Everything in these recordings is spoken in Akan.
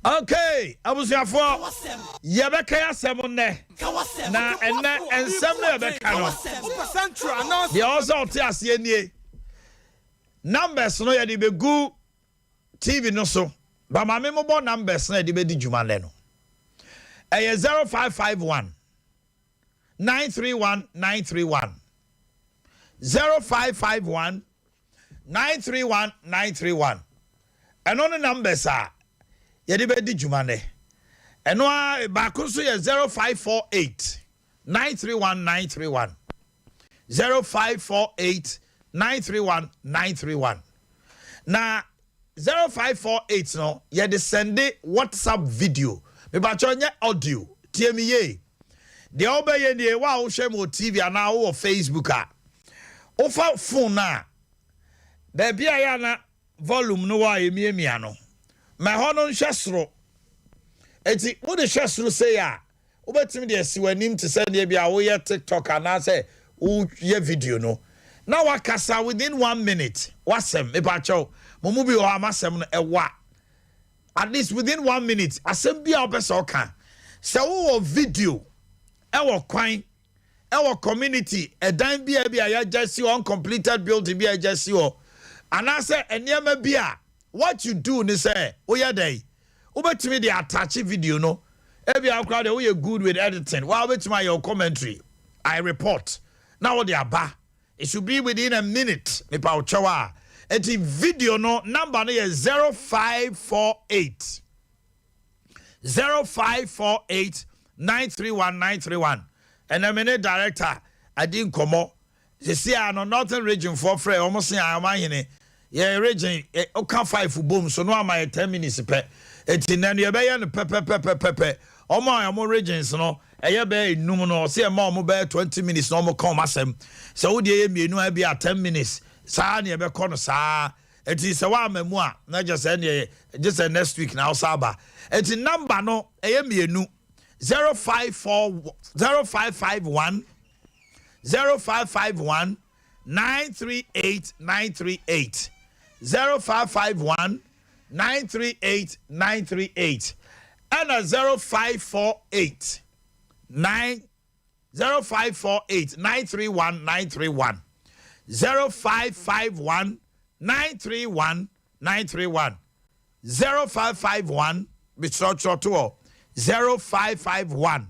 Okay, abusuafo yebeka asem ne na enne ensem na yebeka no the also te ase nie numbers no yede be gu TV no so ba ma me mo numbers na yede be di djuma le no 0551 931 931 0551 931 931 and on the numbers are yede be di djuma ne eno a ba ko so ye 0548 931 931 0548 931 931 na 0548 no yede send WhatsApp video me ba chonye audio tie mi ye de obeye ne wa wo hwe mo TV ana wo Facebook a wo fa phone na da bia ya na volume no wa emiemia no ma hono nhwesoro eti wo de hwesoro say ya wo betimi de asi wanim te say de bia wo ye TikTok ana say wo ye video no na wakasa within 1 minute Wasem me ba cho mo mu bi o amasem no ewa at least within 1 minute asem bia obeso kan se wo video ewo kwan ewo community edan bia ya just uncompleted building bia just and I say enema bia what you do ni say oya dey obetimi dey attach video no e bia crowd dey we good with editing why obetimi your commentary I report now what they aba it should be within a minute me pa ochowa eti video no number no is 0548 0548 931 931 and I'm in a director I didn't come up you see I know northern region for free almost in Omannhene yeah region okay 5 boom so no am 10 minutes pe eti na you be no pepe omo regions no eye be enum no say ma omo be 20 minutes no omo come asem so wo de mienu a be 10 minutes sa na e be ko no sa eti se wa amamu a na just next week na osaba eti number no eye mienu 0551 938 938 0551 938 938 and a 0548 931 931 0551 931 931 0551 bitrocho 0551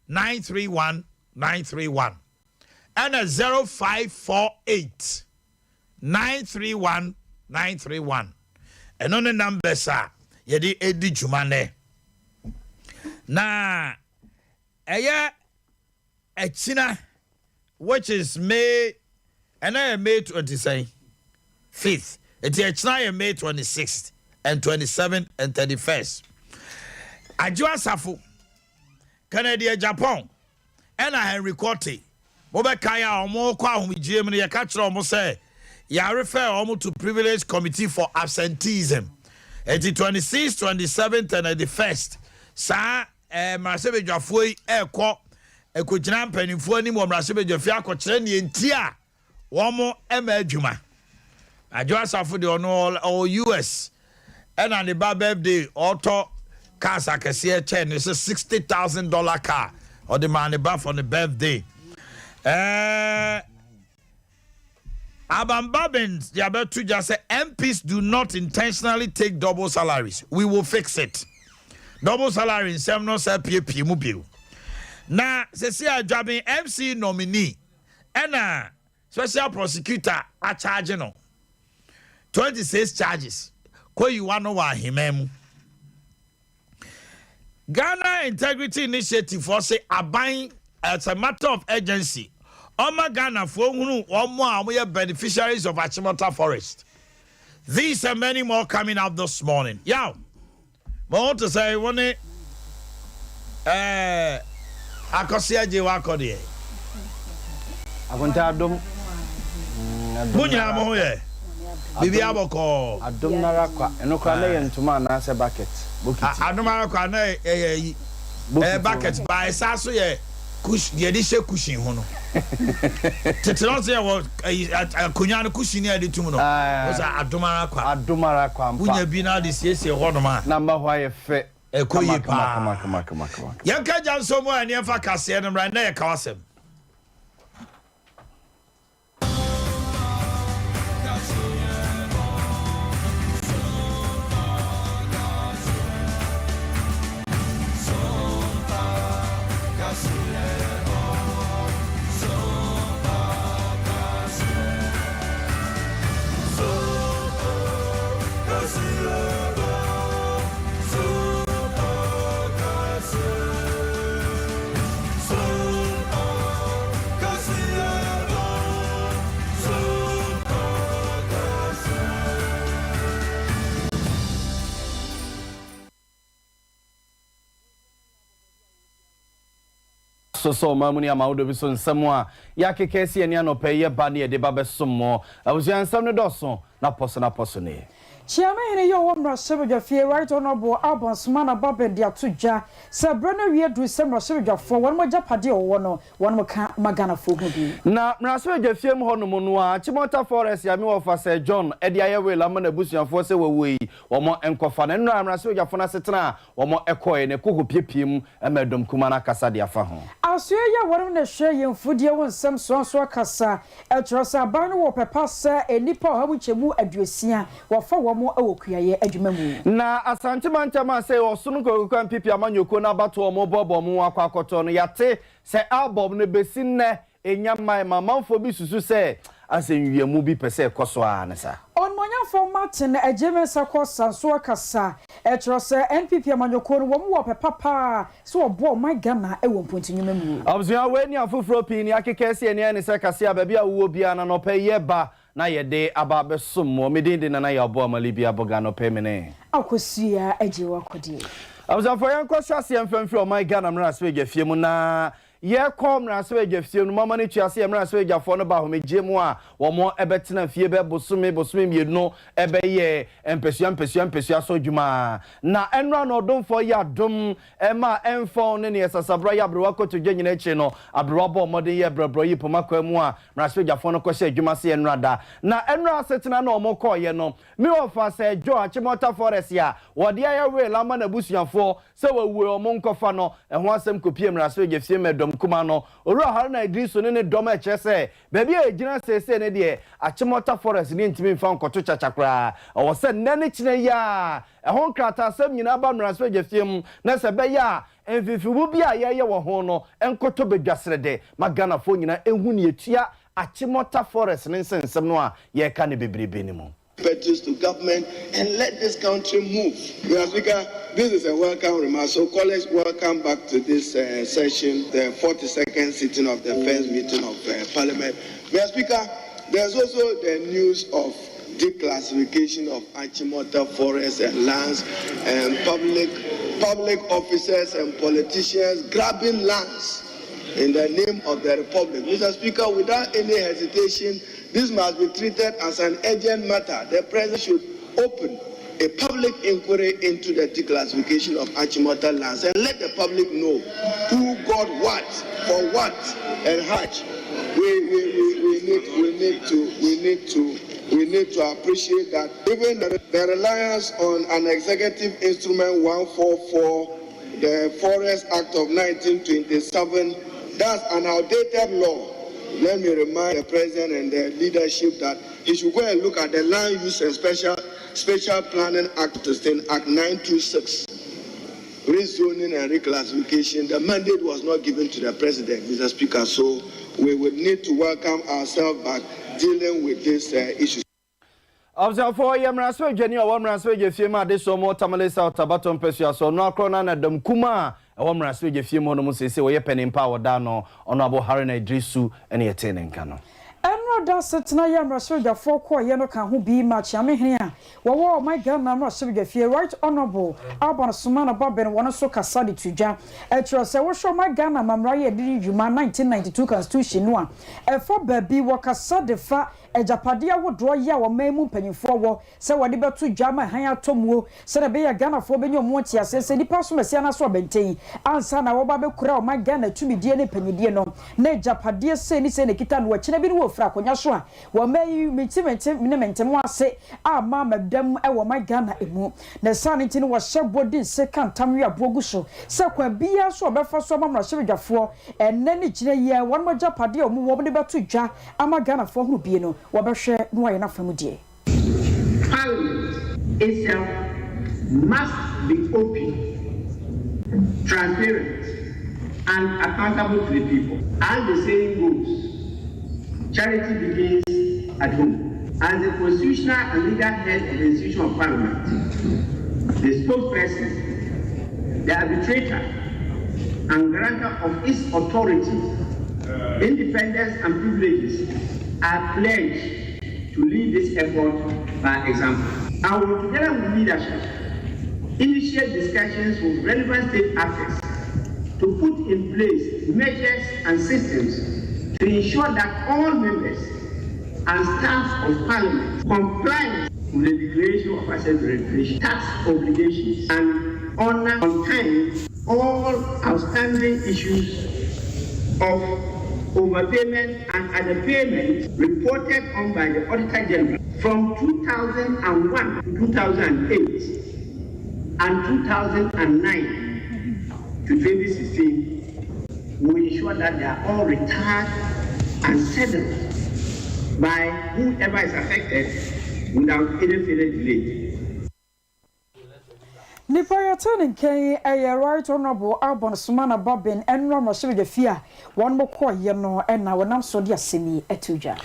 931 931 and a 0548 931 931 and on the numbers are yedi edi jumane na aya echina which is May and I May 25th it's echina May 26th and 27th and 31st Ajua Safu Canada Japan and I Henry Bobe Kaya omo kwa humijie me ye ka kire omo say ya refer omo to privilege committee for absenteeism at the 26th 27th and the 1st sa marasebedwafo yi ekogina mpanimfo ani mo marasebedwafi akokire ne entia womo ema adwuma Ajua Safu de ono all US and on the birthday auto cars akese chain is $60,000 car or the man bath on the birthday Abambabins they about to just say MPs do not intentionally take double salaries. We will fix it. Double salary in some no say PAP mu bill. Na se Adwaben MC nominee and special prosecutor a charge no 26 charges. Ko you want no wa himem. Ghana Integrity Initiative for say aban as a matter of urgency. Oma Ghana for hunu omo beneficiaries of Achimota Forest. These and many more coming up this morning. Yow. Mo to say one akosia je wa kode. Akonta adom. Bunya mo ye. Bibi aboko. Adom nara kwa. Eno kwa na ye ntuma na se bucket. Bokiti. Adom nara kwa na bucket by saso ye kush ye di she kushin ho no tetero se wo akonya no kushin ya di tum no wo sa adomara kwa mpa unya bi na di sie ho no ma na ma hwa ye fe ekoyi kama ya ka janso mo ani fa kase no mra na ye ka wasem so mamuni amaudo biso nsamwa ya kekesi eni anope ye ba ne de ba besomo abuzian nsam ne doso na poso ne Chiamahene yo womra sebja fie right honorable Albon Smana Babedi atuja se brana wie du semra sebja fo won mo japade wo no won mo ka magana fo bi na mra sebja fie mo hono no a Achimota forest ya me wo fa se John e dia ye we la mana busuafo se wewei wo mo enkofa na nra mra sebja fo na setena wo mo ekoye ne koko piepiem emedom kuma na kasa dia fa ho aso ye won na hwe ye mfudie won sem so kasa e trosa ban no wo pepa se enipa ha mu chemu aduosia wo fa wo awokuaye adwuma mu na asante mantama se osunu kokwan pipi amanyoko na bato omo bobo mu akwakoto no yate se album ne besinne enyamai mamanfo bi susu se asenwiemu bi pese ekoso anesa on monya format na ejeme sakosa so akasa etrose NPP amanyoko no wo mu papa so obo my Ghana ewo mpontinyuma mu abzua weni afufuro pi ni akekese ene se kase ababi awuo bia na no peye ba na yede ababe sumo medinde na ya obo amalibi aboga no pemene akosia eje wakodi abzua for yan ko swase emfamfi o my Ghana mra so egafie mu na ye kom na so egafie no mama ne tuase mra so egafo no ba ho megemu a wo mo ebetena fie be bosome mienu ebe ye empesua so dwuma na enra no domfo ya dom ema enfo ne ne sasabra ya brewa ko to gyenyina echi no abrewa bo modern ye brebro yi pomakwa mu a mra so egafo no ko hye dwuma se enra da na enra setena na omo ko ye no me ofa se jo Achimota forest ya wode ya we la ma na busuafo se wawe omo nkofa no eho asem kopie mra so egafie medom kuma no oru ahara na idriso ne dom e kyese baabi e gina sese ne de Achimota forest ni ntimi mfa nkoto chachakra o se nne kine ya ehon krata asem nyina ba mra so egafiem na se be ya enfifibu bia ye wo ho no enkoto bedwasrede magana fo nyina ehu ne etua Achimota forest ne nsensem no a ye ka ne bebrebe ni mu to government and let this country move. Mr. Speaker, this is a welcome remark. So, colleagues, welcome back to this session, the 42nd sitting of the first meeting of Parliament. Mr. Speaker, there's also the news of declassification of Achimota forests and lands and public officers and politicians grabbing lands in the name of the Republic. Mr. Speaker, without any hesitation, this must be treated as an urgent matter. The President should open a public inquiry into the declassification of Achimota lands and let the public know who got what, for what, and how. We need to appreciate that even the reliance on an executive instrument 144, the Forest Act of 1927, that's an outdated law. Let me remind the President and the leadership that he should go and look at the Land Use and Special Planning Act, Act 926, rezoning and reclassification. The mandate was not given to the President, Mr. Speaker, so we would need to welcome ourselves back dealing with this issue. Observe for Yamra so Jenny or one Rasway Fima, this or more Tamale South Tabaton Pesia, so no crona and Dom Kuma, a one Rasway Fimo, no say, we pen in power down on Abo Harina Drisu and your attaining canon. Enro da setna Yamra soja for ko ye no kan ho bi match Omannhene wo my Ghana mra soja fie right honorable Albon Smana Babedi won so kasa de tudwa e tro se wo sho my Ghana mamra ye diri djuma 1992 constitution no a e for baabi wo kasa de fa ejapadia wodo ya wo memu mpanyimfo wo se wode beto dwama han atomuo se na be ya Ghana fo benyo mo ti asese nipa so mesia na so benten ansa na wo ba be kura o man Ghana tumidie ne panyidie no na ejapadia se ni se ne kita no wakina bi no wo fra konya so a wo mai mentem ase a ma madam e wo man Ghana emu na sane ntini wo hyebodi se kantamwe abogu so se kwa bia so obefa so mamra hyebdwafo enne ni gire ye won mo japade o mu wo de beto dwa ama Ghana fo huru bie no wo behwe no aye na famudie. Parliament itself must be open, transparent, and accountable to the people. As the saying goes, charity begins at home. As the constitutional and legal head of the institution of Parliament, the spokesperson, the arbitrator, and grantor of its authority, independence and privileges are pledged to lead this effort by example. I will, together with leadership, initiate discussions with relevant state actors to put in place measures and systems to ensure that all members and staff of Parliament comply with the Declaration of Asset Regulation, tax obligations, and honor on time all outstanding issues of overpayment and underpayment reported on by the Auditor General from 2001 to 2008 and 2009 to 2016. We ensure that they are all retired and settled by whoever is affected without any further delay. Nipa turning K a right honorable Albon Sumana Babin and Rama Shivia, one more core no and now when I'm so dear Simi etuja.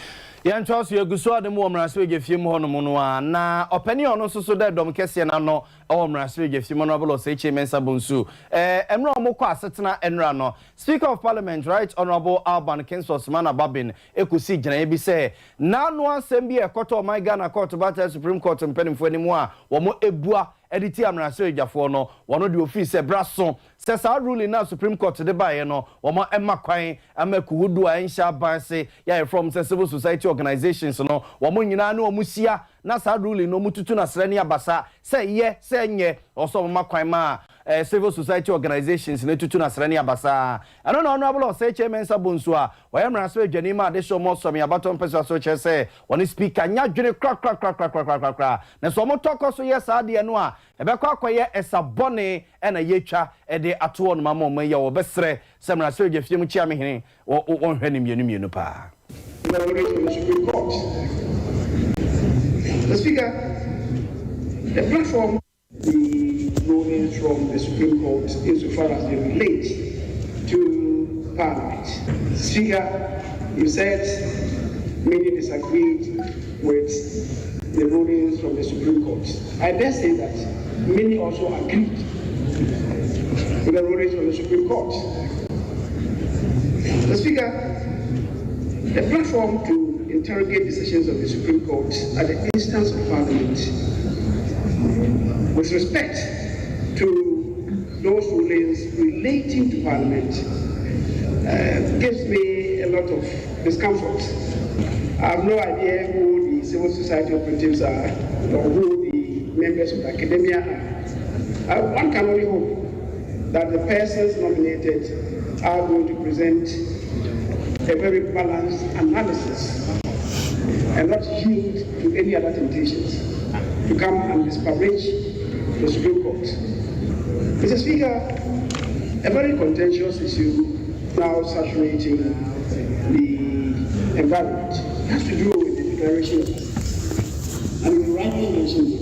Yan trust you go so the more raswe few more no na opinion no so that dom kese na no o raswe few honorable say Mensa Bonsu emra mo kwa asetena enra no Speaker of Parliament right honorable Alban Sumana Babin ekusi gina bi say na no asem bi ekoto my Ghana court battle Supreme Court mpenimfo animu a wo mo ebua editi amraswe jafo no wono de office braso se sa ruling na Supreme Court de baye no wo mo emma kwan amakuhudu a ensha banse ya from civil society organizations no wo mo nyina na wo musia na sa ruling no mututu na srani abasa se ye se nye also mo makwan ma civil society organizations na tutu na srani abasa ano no honorable say Mensa Bonsu a wo amraswe dwanima de show mo so me abaton person so che say woni speaker nya dwene kra na so mo toko so yes ade no a ebekwa akoye esabone na yetwa ede ato no mama mo ye wo besre semraswe dwafie mu chia me hene wo hwani mienu pa. The Speaker, the platform, the rulings from the Supreme Court insofar as they relate to Parliament. Speaker, you said many disagreed with the rulings from the Supreme Court. I dare say that many also agreed with the rulings from the Supreme Court. The Speaker, the platform to interrogate decisions of the Supreme Court at the instance of Parliament with respect to those rulings relating to Parliament gives me a lot of discomfort. I have no idea who the civil society operatives are or who the members of the academia are. One can only hope that the persons nominated are going to present a very balanced analysis and not yield to any other temptations to come and disparage the Supreme Court. Mr. Speaker, a very contentious issue now saturating the environment has to do with the declaration, and you rightly mentioned it.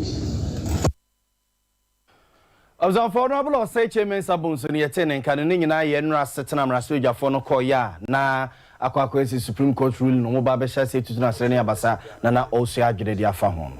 Honorable say Mensa Bonsu ni yetene kan ni nyina ye nra setena mraso dwafo no koya na akwakwesi Supreme Court ruling no mo ba be sha say tutu na sene abasa na also adwede dia fa ho.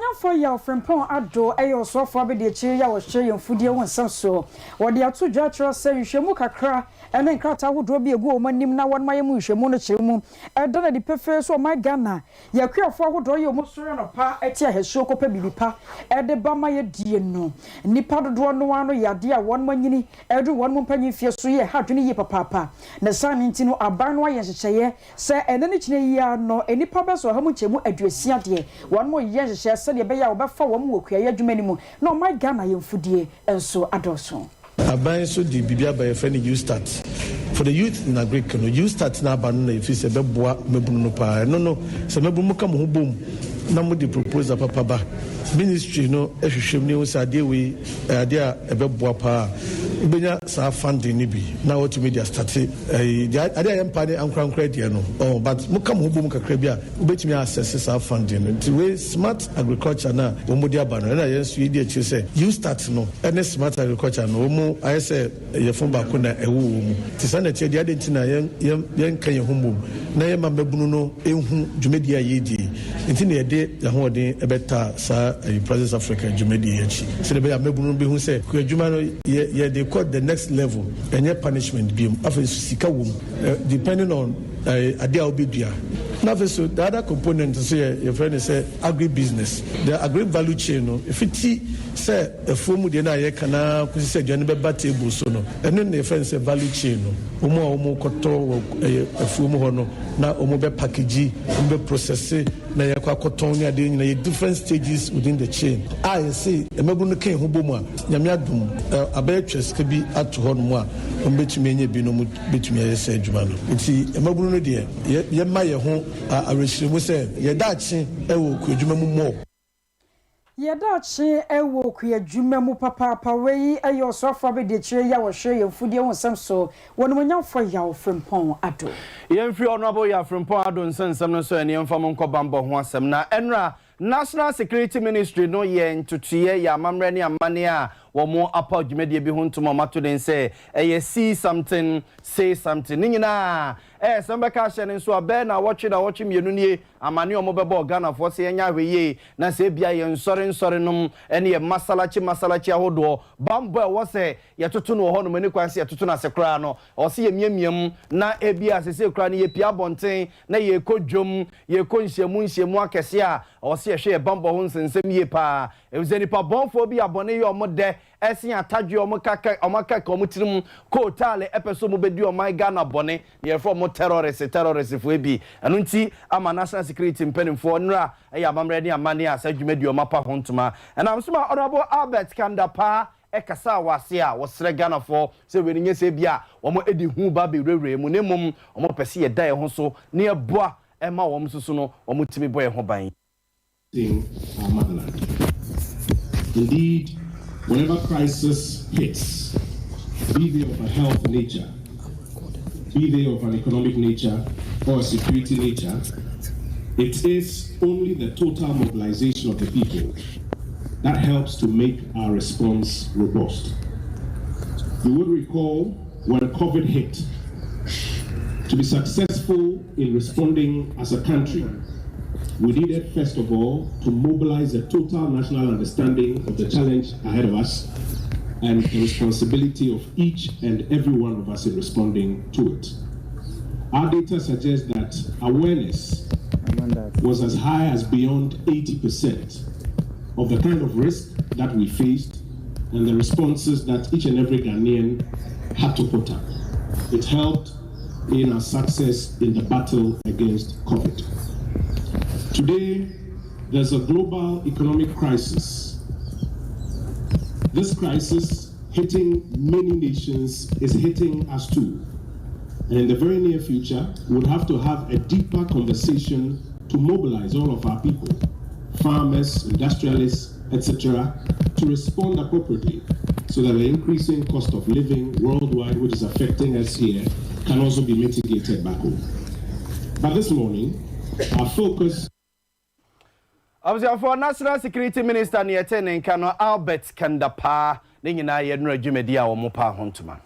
Wanya for your frimpon ado ayo so for be de chi ya wo hye yem fudie won sam so wo de ato dwatro se hwehwemu kakra ene nkrata wodo bi egu omanim na won mayemu hwehwemu no kyeremu edo na di pefe so my Ghana ya kuafo wodo ye omosoro no pa eti ahehye kopa bibipa ede ba ma ye die no nipa dodo no wano yade a won manyini edu won mpanyi fie so ye hadwene ye papa na san ntino aban no ye hyehyeye se ene ne kine yi ano enipa beso ha mu kyemu aduasia de won mo ye hyehyeye se de be ya obefa won mo kuaye adwuma ni mu na my Ghana ye mfudie enso adoso aban so di bibia by friend you start for the youth in Greek no you start na aban na if say beboa mebunu no pa no se mebunu ka mo ho bom na mo di proposal papa ba ministry no ehwehwem ni wo sade we ade a ebeboa pa ubenya sa funding ni bi na what media start ade a yempa de ankran de no oh but mo ka mo ho bom kakra bi a ubetimi access sa funding the way smart agriculture na wo mo di aba no na yensu yi di achi say you start no any smart agriculture no mo I say ye fon ba ko na ewo mu ti sa na tie de ade ntina yen kan ye hombom na ye ma mebunu no enhu dwumedi aye di nti na ye de ahoden ebeta sa President Africa dwumedi achi se de be ya mebunu be hu say ko adwuma no ye de call the next level enye punishment bi afa sika wo depending on ade a obedua na so the other component say your friend say agri business the agri value chain no if it say efumu de na ye kana kusi say dwane be table so no eno na friend say value chain no omo koto efumu ho no na omo be package omo be process na ye kwakoton ni ade nyina ye different stages within the chain I say emebu no kan ho bomu a nyame adum abayetwes ka bi ato ho no mu a omo betumi enye bi no mu betumi ye say adwuma no nti emebu no de ye ma ye ho arehiremu say ye daachi ewo ku adwuma mu mo Yadachi ewo kuyadwuma mu papa wei ayo sofa be de chire ya wo hwe ye mfudie won sam so won monyamfo ya wo frimpon ado ye mfi honorable ya frimpon ado nsensem no so ene mfam nkobambo ho asem na enra National Security Ministry no ye ntutuye ya mamre ne amane a wo mo apa dwumade bi ho ntoma mato den say see something say something nyina sembeka hye ne so abe na watch mienu nie amane omo bebo Ghana fo se nya hweye na se bia ye nsore nom ene ye masalachi ahodo bambo e wo se ye toto no ho no mani kwanse ye toto na se kra no o se ye miamiam na ebia se kra ne ye pia bonten na ye kodwom ye konhyiemu akese a o se ye hwe bambo ho nsensem ye pa e pa bonfo bi abone ye omo de esi atadwe omaka ko tirim ko tale epeso mo bedi my Ghana bone ye from mo terrorist fo ebi anu nti ama national security mpanimfo nra ya mamre ne amane a sadwumadi omapa hontuma and am suma honorable Albert Kandapa ekasa wase a wosre Ghana for se we nye se bia omo edi hu ba be rewre mu ne mum omo pese ye da ye ho so ne eboa ema wom susu no omo timi boy ho ban in our motherland. Indeed, whenever crisis hits, be they of a health nature, be they of an economic nature or a security nature, it is only the total mobilization of the people that helps to make our response robust. You would recall when COVID hit, to be successful in responding as a country, we needed, first of all, to mobilize a total national understanding of the challenge ahead of us and the responsibility of each and every one of us in responding to it. Our data suggests that awareness was as high as beyond 80% of the kind of risk that we faced and the responses that each and every Ghanaian had to put up. It helped in our success in the battle against COVID. Today, there's a global economic crisis. This crisis hitting many nations is hitting us too. And in the very near future, we'll have to have a deeper conversation to mobilize all of our people, farmers, industrialists, etc., to respond appropriately so that the increasing cost of living worldwide, which is affecting us here, can also be mitigated back home. But this morning, our focus Obviously, for National Security Minister Nietene Kano Albert Kandapa, Nina Yedra Jumedia or Mopa Hontuma.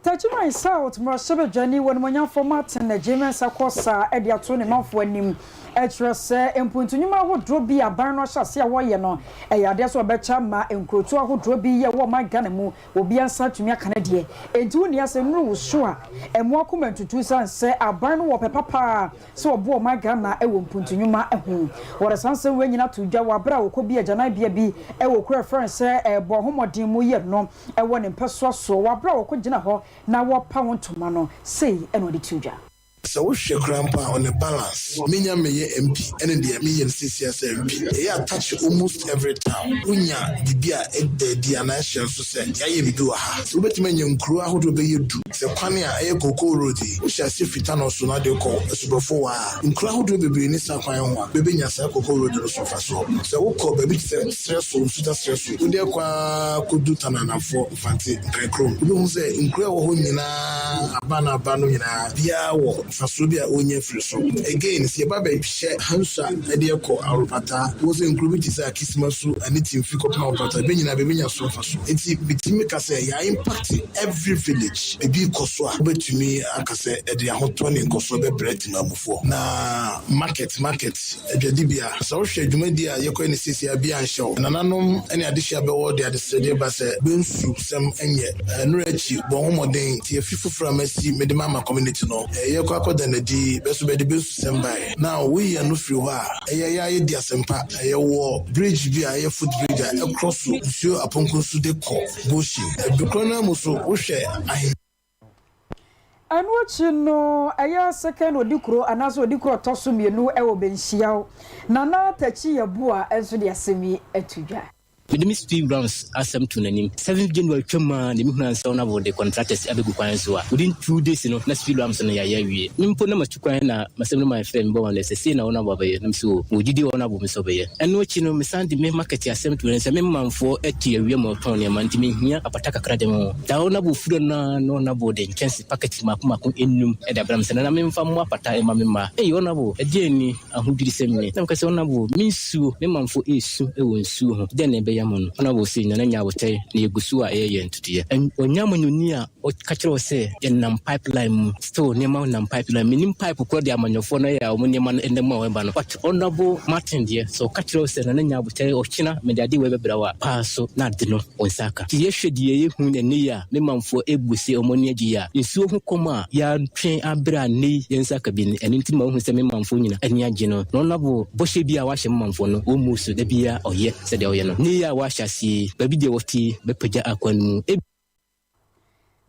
Tachima South Marshall Journey when Monya format and the James Akosa Ediatone Manfwanim Etrese Empuntunima wo drobi aban no hyase awoye no eyade so becha ma enkrotu aho drobi ye wo magane mu obi ansa tumi akana de enti woni asenu wo so a emo akomantutu sanse aban no wo pepapa se obo magana ewo mpuntunima ehu wore sanse wenyina to dwa wabra wo kobi agana bia bi ewo kura friends ebo homodin mu ye no ewo ne mpeso so wabra wo kogina ho na wo pa wontoma no sei eno de tudwa. So we share grandpa on the balance. Minya meye MP and the me and CCS MP. They attach almost every town. Unya bibia the nation so say ya bi do ha. So bet me nkru ahodo be yedu. Se kwane a koko road. We shall see fitano so na de ko subofo wa. Nkru ahodo be ni sa kwan ho a be nya sa koko road no so fa so. Se wo ko be bi se stress so stress. We dey kwa kodu tanana for fanti nkrekro. We hu say nkru wo ho nyina abana nyina bia wo Fasubia onye friso. Again, si baba share Hansa Ediako Aropata was included is a Kismasu and it's in Fiko Pata, Benina Bemina Sofa. It's Bitimika say, ya impact every village. A big Koswa, but to me, I can say, Edia Hotoni and Kosobe bread in Amufo. Na market, Jadibia, so she Jumedia, Yoko and CCIB and show. And anon any additional award at the study bus, Bensu, some Enye, and Rechi, Bomodin, Tiafifu from Messi, Medimama community no. Yoko than the D, best be the best sembai. Now we are no free wa. Aya dia sempa. Aya war bridge be a foot bridge across so upon consu de ko bushi. Bukrona muso ushe ahi. And watching no aya second odikro anaso odikro tosumienu e wo benhia. Nana tachi yabua enso de asemi etudwa. The Mr. Rounds Assam to Nanim, 7th January Chuma, the Muhan Sauna of the contractors Abigu Kwanzua. Within 2 days, let's feel Rams and Yayawi. Nimpo number to Kwana, my friend Bowen, as a scene on our way, so we did on our women's over here. And watching no Missan, the main market Assam to a member for 8 year real Tony, Mantimi here, a Pataka Crademo. Down Abu Fudona, no Nabo, chance packet Makumaku in Num, and Abrams, and I mean from Wapata, Mamma. Hey, Onabo, a Jenny, and who did the same name. Because Onabo means Sue, member for a Sue, Sue, then a Yamon, Honorable Sin, and I would say, near Gusua Ayan today. And when Yamunia or Catro say, and Nam pipeline, still near Nam pipeline, meaning pipe, Cordia Manophonia, Muniman and the Moeban. But Honorable Martin, dear, so Catro said, and I would tell Ochina, Medadi Weber, Paso, not the no, Osaka. Yeshe dear, whom the near, Lemon for Ebusi or Monia, in Suhu Koma, Yan train Abra, Ni, Yansaka bin, and Intimo who said Memon Funina, and Yagino, Honorable Boshebia Washem Monfono, almost the beer or yet, said Oyano. Nia Washa. Si baby de woti bepaja akwanu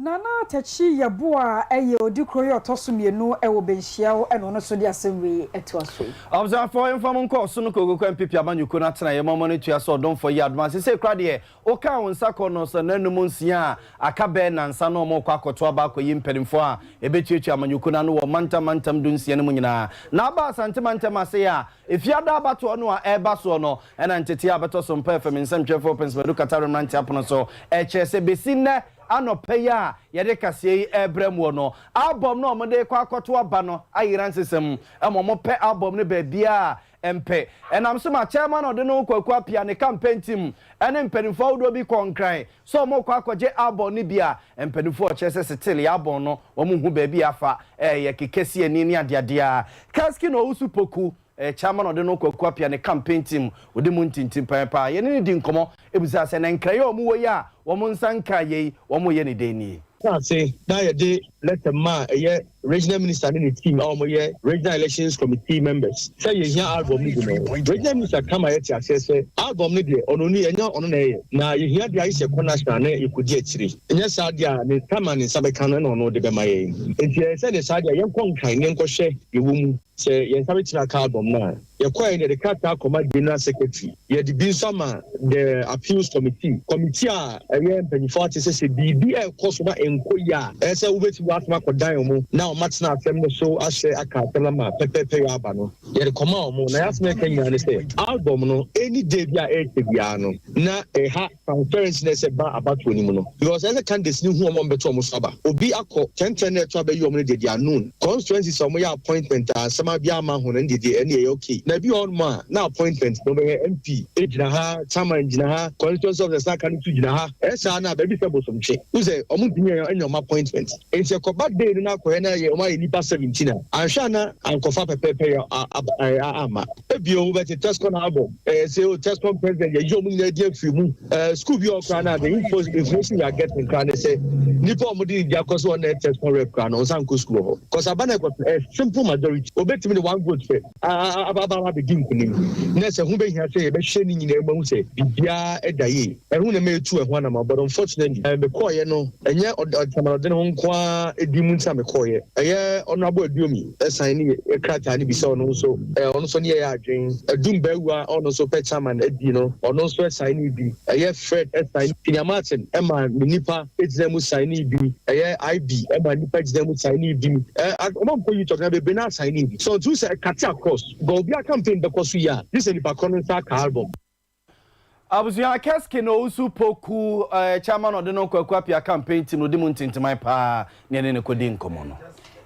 Nana tachi yabua eye odikro yo tosumienu ewo benhia e no so de asemwe etoaso observe for inform ko so no kogo kwa pipi amanyuko na tena ye momo ne tua so don for ye advance say kra de o ka wonsa ko no so nanum nsia aka be nansa no mo kwa akoto aba ko yimpedimfo a ebetuatua amanyuko na no wo mantam du nsia ne munyina na ba asante mantam ase ya efiada abato no a eba so no e na ntete abato so mpa fm nsam 12 pence medu kataro nanti apono so e chese besinne anopeya yede kase ebrem no album no omode kwa akoto aba no ayiran sesem emomo pe album ne ba bia empe enam so ma chairman ode no kwakwa pia ne campaign team ene mpenifo do bi konkran so mo kwa akoje album ne bia mpenifo chese still album no wo mu hu ba bia fa ye kekesi ani ni adeadea kaski no usupoku chairman ode no kwakwa pia ne campaign team ode mu ntintim pa ye ne di nkomo ebusa se na nkraye o mu wo ya wo mu nsanka ye wo mu ye ne deni say now you did let the man regional minister in the team or regional elections committee members say you hear album regional minister come here to access album ni de ononi enya ono na you hear the ise national na ikudi achiri enya sadia ni kama ni sabeka no no de be maye enti say the sadia yen konkan ne nkɔhwɛ yewum say yen sabe tira album na ye kwa in the kata command general secretary ye di bin sama the appeals committee a yen penifo say bibi e koso na enkoya say ubeti wa atma kodan mu na now matna asem no so ahye aka asem ma pepepe aba no ye de koma o mo na yasme kenya ne say album no any day bia e bia no na ha conference na se ba about woni mu no because as a candidates ni hu o mo beto mo saba obi akọ 10 na eto abayi o mo de dia noon constituency so mo ya appointment asema bia ma hu no de any okay na bi on ma na appointment no be MP ejina ha chairman jina ha constituency of the second to jina ha esa na baby se bosomche uze omudinye anyom appointment ense ko bad day na ko na ye o ma nipa 17 anhwa na ankofa pepepe ama ebio we test con album say o test con president ye yo mu na dia fi mu school bi o kra na the information you are getting can say nipa omudi dia ko so na test con rep kra na on ko school ho cause abana ko simple majority obetimi the one vote fe aba begin kunim na say hu be hia say be hye ni nyina emahu say bibia edaye ehu na me tu ehu na ma but unfortunately be call ye no enye odtamade no nko edi mu nta me call ye eye honorable aduomi sign ni krata ni bi say ono so ne ye adwen adum bawa ono so pe chairman edi no ono so sign ni bi eye Fred sign Pinia Martin ema nipa ejina mu sign ni bi eye IB ema nipa ejina mu sign ni bi omampo you talk na be na sign ni bi so to say cut across go be a campaign because we are this is the Parliamentary album Abusia Keske no usu poku chairman of the no kwakwa campaign team no dimu ntintimai pa ne kodi nkomo no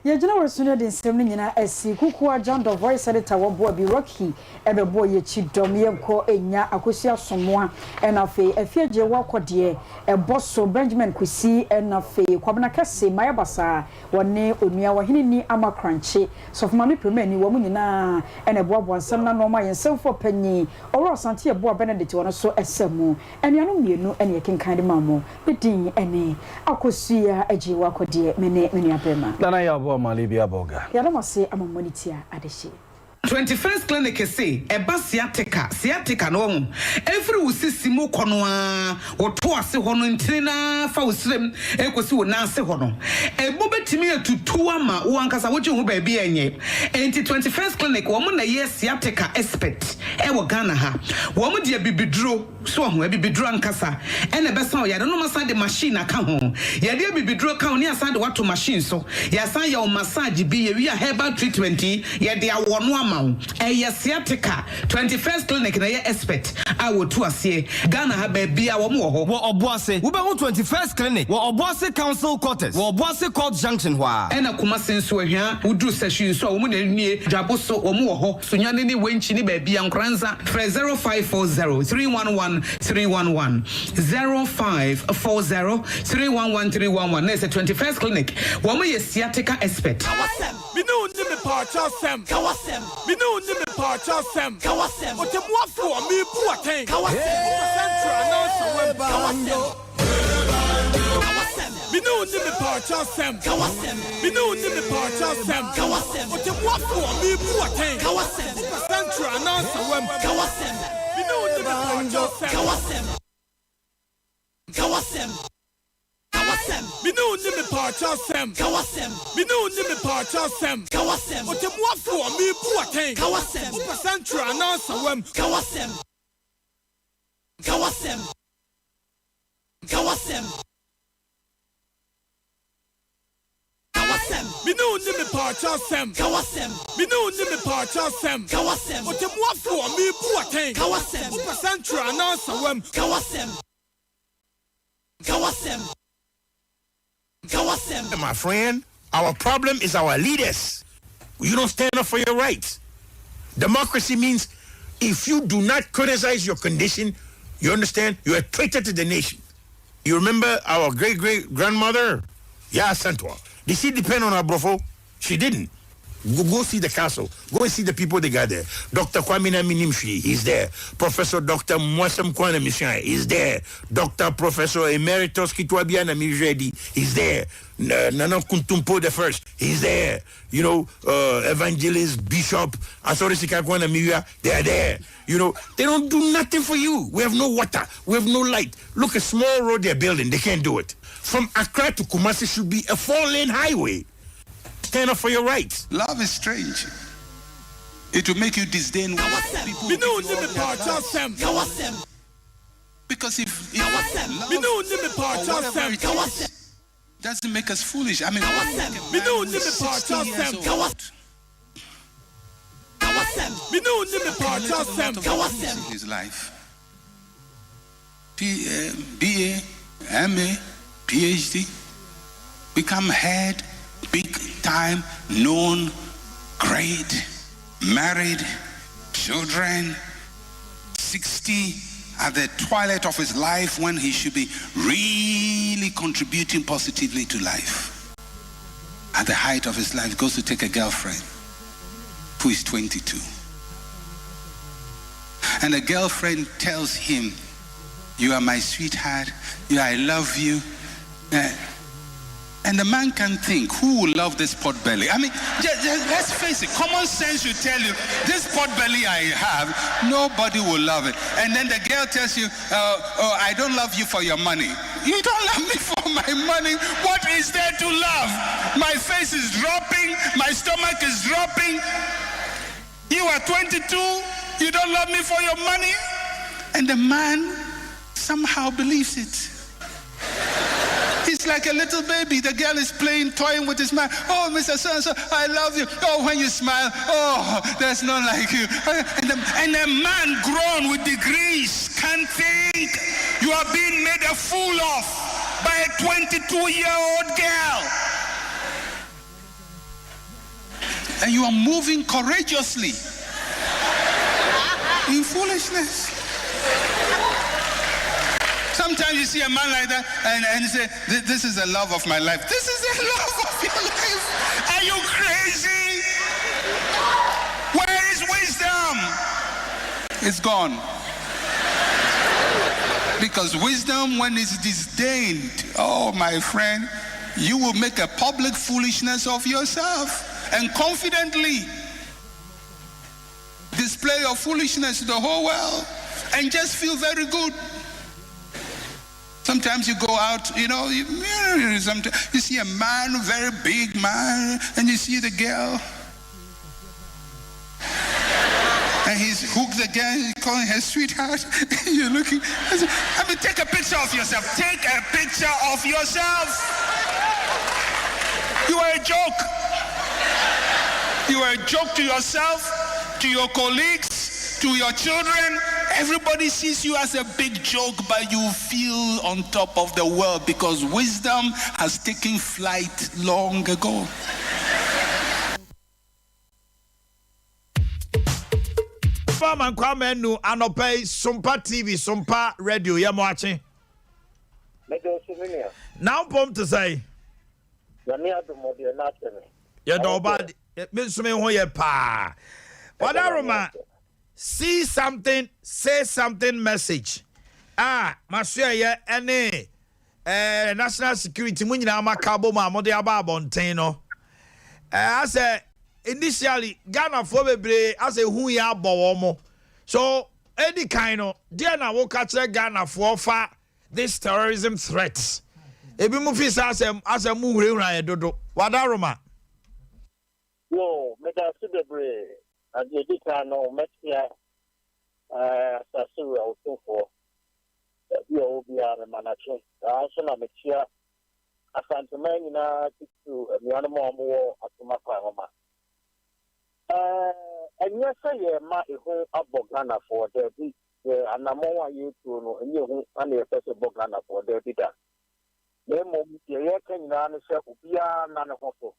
ye jina worsuno de nsem ni nyina asi kukuwa John the voice editor wo bo bi Rocky ebe bo ye chidom ye ko enya akosi asomoa enafe afieje wo akode eboso Benjamin Kusi enafe kwabna kase mayabasa wone onua wahini ni amakranche sofmanu premier ni wo mu nyina enebo nsem na no ma yensem fo panyi oro sante ye bo Benedict wono so esemu enuanu mienu ene yekenkan de mamo bedin ene akosi ya aji wo akode mene abema Dana ya Malibia Boga. Yadamase amamonitia adeshi. 21st clinic say eba sciatica no every usisimu kono a woto ase hono ntina fa usrem ekosi wo na ase hono ebo betimi atutu ama wo ankasa woje ho ba bia enye enti 21st clinic wo na ye sciatica expert e wo Ghana ha wo mo de bibidro so ho bibidro ankasa ene besa o yade no masa de machine aka ho yade bibidro ka oni asa de wato machine so ya san ya o massage bi ye wi a herbal treatment yade awono ama sciatica 21st clinic na ye expert awo tu ase Ghana ha ba bia wo mo ho wo oboase wo be ho 21st clinic wo oboase council quarters wo oboase court junction wa ena kuma senso ahia udru session so wo mo na nie dwabo so wo mo ho sunyane ni wenchi ni ba bia nkranza 0540311311 0540311311 na se 21st clinic wo mo ye sciatica expert me no ni me pa cha sem me no ni me pa cha sem o te mo afo me bu aten central na so we me no ni me pa cha sem me no ni me pa cha sem o te mo afo me bu aten central na so we me no ni me pa cha sem me no ni me pa cha sem me no ni me pa cha sem o te mo afo me bu aten central na so we me no ni me pa cha sem me no ni me pa cha sem o te mo afo me bu aten central na so we My friend, our problem is our leaders. You don't stand up for your rights. Democracy means if you do not criticize your condition, you understand, you're a traitor to the nation. You remember our great-great-grandmother? Yeah, Santwa. Did she depend on her brofo? She didn't. Go see the castle. Go and see the people they got there. Dr. Kwame Minimshi, he's there. Professor Dr. Wasem Kwana Mishan, he's there. Dr. Professor Emeritus Kitwabiana Miredi, he's there. Nana Kuntumpo the first, he's there. You know, Evangelist, Bishop, Asorisika Kwana Miria, they're there. You know, they don't do nothing for you. We have no water. We have no light. Look, a small road they're building, they can't do it. From Accra to Kumasi should be a 4-lane highway. Stand up for your rights. Love is strange. It will make you disdain people. Because if doesn't make us foolish. I mean, his life. BA, MA, PhD, become head, big time, known, great, married, children, 60, at the twilight of his life when he should be really contributing positively to life. At the height of his life, goes to take a girlfriend who is 22. And the girlfriend tells him, "You are my sweetheart, I love you." And the man can think, who will love this pot belly? I mean, just, let's face it, common sense should tell you, this pot belly I have, nobody will love it. And then the girl tells you, oh, I don't love you for your money. You don't love me for my money? What is there to love? My face is dropping, my stomach is dropping. You are 22, you don't love me for your money? And the man somehow believes it. He's like a little baby. The girl is playing, toying with his man. "Oh, Mr. So-and-so, I love you. Oh, when you smile, oh, there's none like you." And the man grown with degrees can think you are being made a fool of by a 22-year-old girl. And you are moving courageously in foolishness. Sometimes you see a man like that and you say, "This is the love of my life." This is the love of your life. Are you crazy? Where is wisdom? It's gone. Because wisdom, when it's disdained, oh my friend, you will make a public foolishness of yourself and confidently display your foolishness to the whole world and just feel very good. Sometimes you go out, you see a man, a very big man, and you see the girl. And he's hooked again, calling her sweetheart. You're looking, I mean, take a picture of yourself. Take a picture of yourself. You are a joke. You are a joke to yourself, to your colleagues, to your children. Everybody sees you as a big joke, but you feel on top of the world because wisdom has taken flight long ago. Man kwame nu anope Sompa TV, Sompa Radio, ya watching. Now pom to say. Ya do bad me so me ho ye pa. Wadaroma. See something, say something message. Masua ye ene national security mu nyina makabo ma mode aba abonten no. I say initially Ghana for bebre as a hu ya abowo mo. So any kind of there na wo ka kire Ghana for fa this terrorism threats. Ebi mu fi as a mu hurehura ye dodo. Wadaroma. No, me da su bebre. Adedika no metia sasu autofo yo bia me manache so na metia asanteman na titu miano mo atuma kwa mama enya say ma ehu abogana for there bi anamo wa yetu no enye hu ana ye pese bogana for there bi da me mo ye kanyina no se obia na ne hofo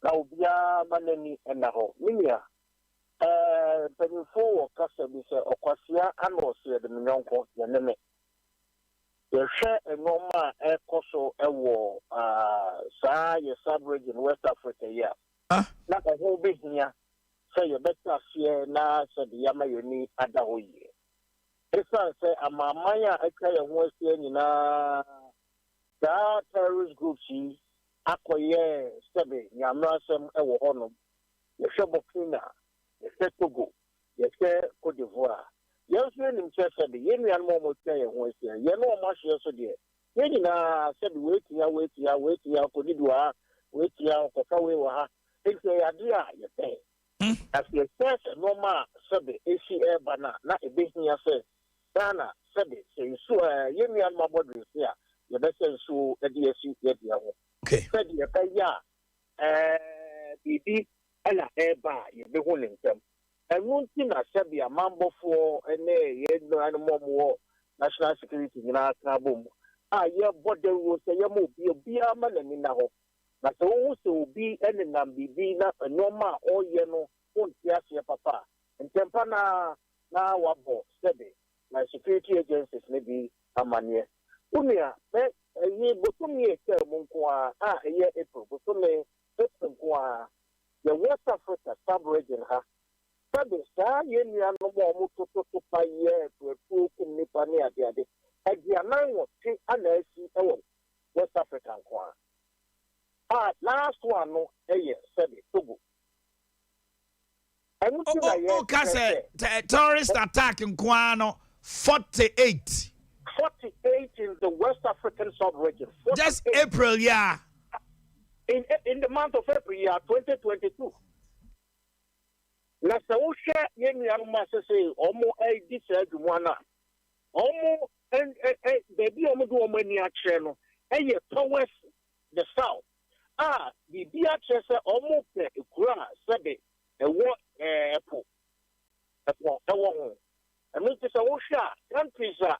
na obia manani na ho minia Penifo Casa be said, Oquasia, and was said the Minyonko, Yaneme. The share a normal air coso a war, Sa, your suburb in West Africa, yeah. Not a whole bit here. Say you better fear now, said the Yamayuni at the whole year. It's not say, I'm a Maya, I tell you, what's in that terrorist group, she, Aquaye, Stebe, Yamrasem, Ewo Honum, the Shabokina. Yes, Togo. Yes, Cote d'Ivoire. Yes, when himself said the Indian moment say was here. You know much yesterday. When said wait here, Cote d'Ivoire, wait here, Cotawa. It's a idea, you say. As the first normal said the ACA banner, not a business says, Dana said it. So you saw Yemian Mabodris here. ye be sen so e de asi ye de ho okay said ye be ya bibi ala eba ye be ho ne ntem enu nti na sabi amambofo ene ye no anmo national security nyina ka bom ye bode wo se ye mo bi ama na ni na ho na so wo se obi ene nam bibi na enoma oye no onti ase papa ntempa na wabo sabi na security agencies ne bi amane unia be ye botum ye se mo nko ye April botum ne nko the West Africa sub-region ha sabi sa ye nua no mo to pa ye to nipa ne ade agianan wo ti anasi ewo West Africa nko last one no sabi Togo terrorist attack in Kwano 48 in the West African sub-region. Just April, yeah. In the month of April, 2022. Na sa wo hwe ye nuanu ma say omo di sa adwumana. Omo baby omo do omo ani akere no towards the south. Bibi akere say omo pe ekura sabe ewo epo. I mean, this is countries are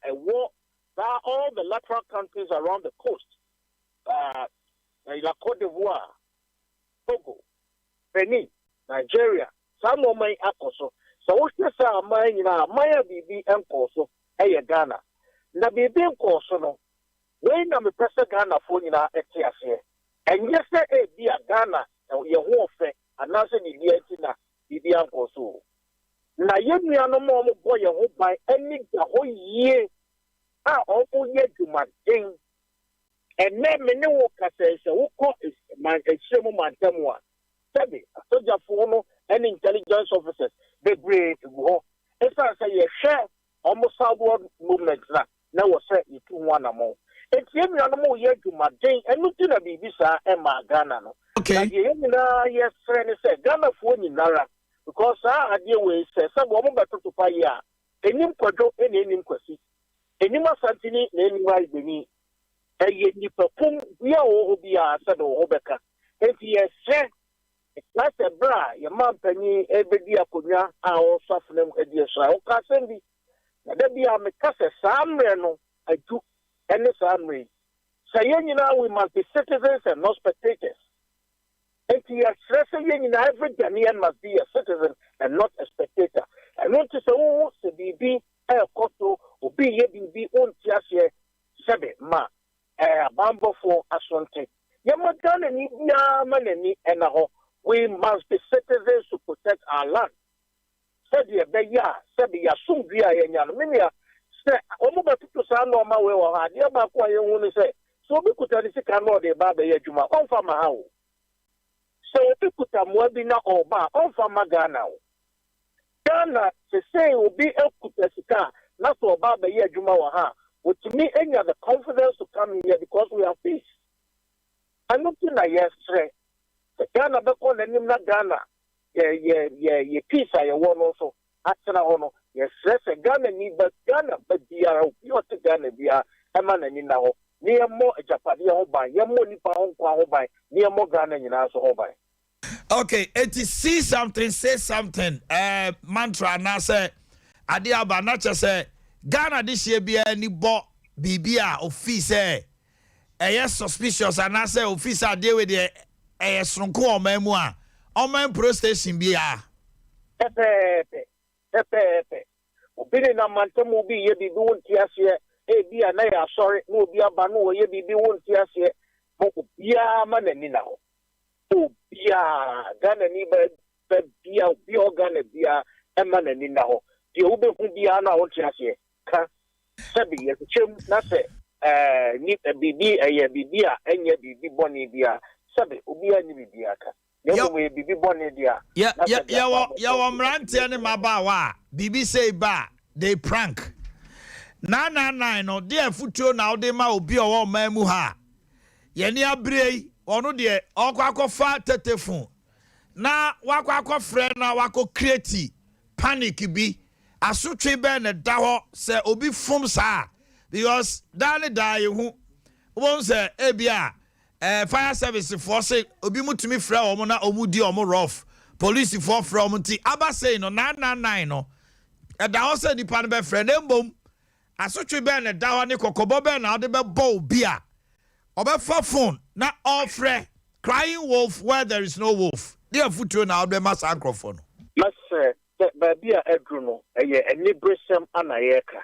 all the lateral countries around the coast. La Côte d'Ivoire, Togo, Benin, Nigeria, some of my akoso. So what you say, my bibi enkoso, Ghana. Na bibi enkoso no. When I'm a person Ghana phone in our etiase. And yes, be a Ghana, your whole thing, and now say the bibi enkoso. Na yemi anomo mo boy ho by any the whole year omo ye dumaden enne me ne wo kasa se wo ko man ehemu mantamwa sabi soja fo no any intelligence officers they great go esa say ye share omo southward movement na wo say itu one among enti yemi anomo ye dumaden enu ti na bibi sa e ma Ghana no okay yemi na ye friend say Ghana fo nyinara because idea we say some woman better to pay ya enim kwadwo enim kwasi enim asantini na enim wai beni ni papum bia wo bia said wo beka enti ye se na se bra ye mampani ebedi akonwa o safnem edi so o ka sendi na da bia me ka se samre no adu ene samre say nyina we must be citizens and not spectators. And every Ghanaian must be a citizen and not a spectator. I want to say, oh, the BB, a koto, or be a BB, on Tiasia, Sabe, ma, a bambo for Asante. Yamadan and Yaman and we must be citizens to protect our land. Said ye, Beya, Sabi, Yasum, Via, and Yaminia, say, Omoba to San or my way or hard, Yamaqua, you want to say, so we could tell the Sikano de Baba Yajuma, on from my house. So people come webinar or bar on from Ghana. Ghana, to say will be a kutasika, not to Baba Yajumawaha, which me any other confidence to come here because we have peace. I'm looking at yesterday. The Ghana back on the name Ghana. Yeah, peace I want also. Actually, honor. Yes, Ghana need but Ghana, but you're to Ghana, we are a man and in now. Near more Japadia Hobai, Yamo Nipa Hobai, near more Ghana in our Hobai. Okay, it is see something, say something. Mantra na say Adiaba Nacha say Ghana this year be any bo Bibia office yes suspicious and I say office deal with the Sronko or memoir. Omen pro station be Pepe. Obini na mantamu be ye be doing tiasia. Be a naya, sorry, no be a banu, ye be won't yes yet. Bia man and now. Oh, Bia, Ghana neither Bia, Bio Ghana Bia, and man and now. The Uber who be an out yes yet. Sabi, as a chim, not say, need a BB, a Bibia, and ye be bonny Bia. Sabi, Ubia Nibiaka. Never will be bonny dia. Yeah, ranty and Mabawa. BB say ba, they prank. Na no dear futuo na de ma obi owo mamu ha ye ni abrei ono de okwakofa tetefun na wakwakofre na wako create panic bi asotwe be ne da ho se obi fom saa because dane da ye hu won say ebia fire service for say obi mutumi fra omo na omu di omo rough police for from nti aba say no 999 no e da ho say nipa no be friend embom asotwe be na da ho ne kokobo be na ode be bow bia obefa phone na ofre crying wolf where there is no wolf there futuo na ode masa microphone mas baby a edru no eye enibresem anayeka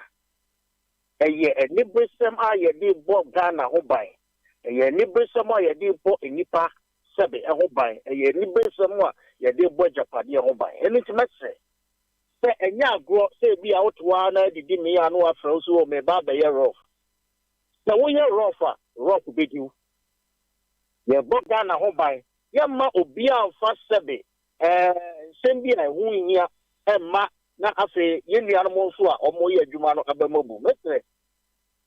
eye enibresem a ye di bo Ghana ho ban eye enibresem a ye di bo enipa sebe ho ban eye enibresem a ye di bo japade ho ban eni ti mese se enya agro se bi a wotoa na didi me anu afra so o me ba be ye rough na wo ye rough be di ye bo Ghana ho ban ye ma obi a fa sebe sembi na hu hia emma na afi ye nua no so a omo ye adwuma no abamabu metre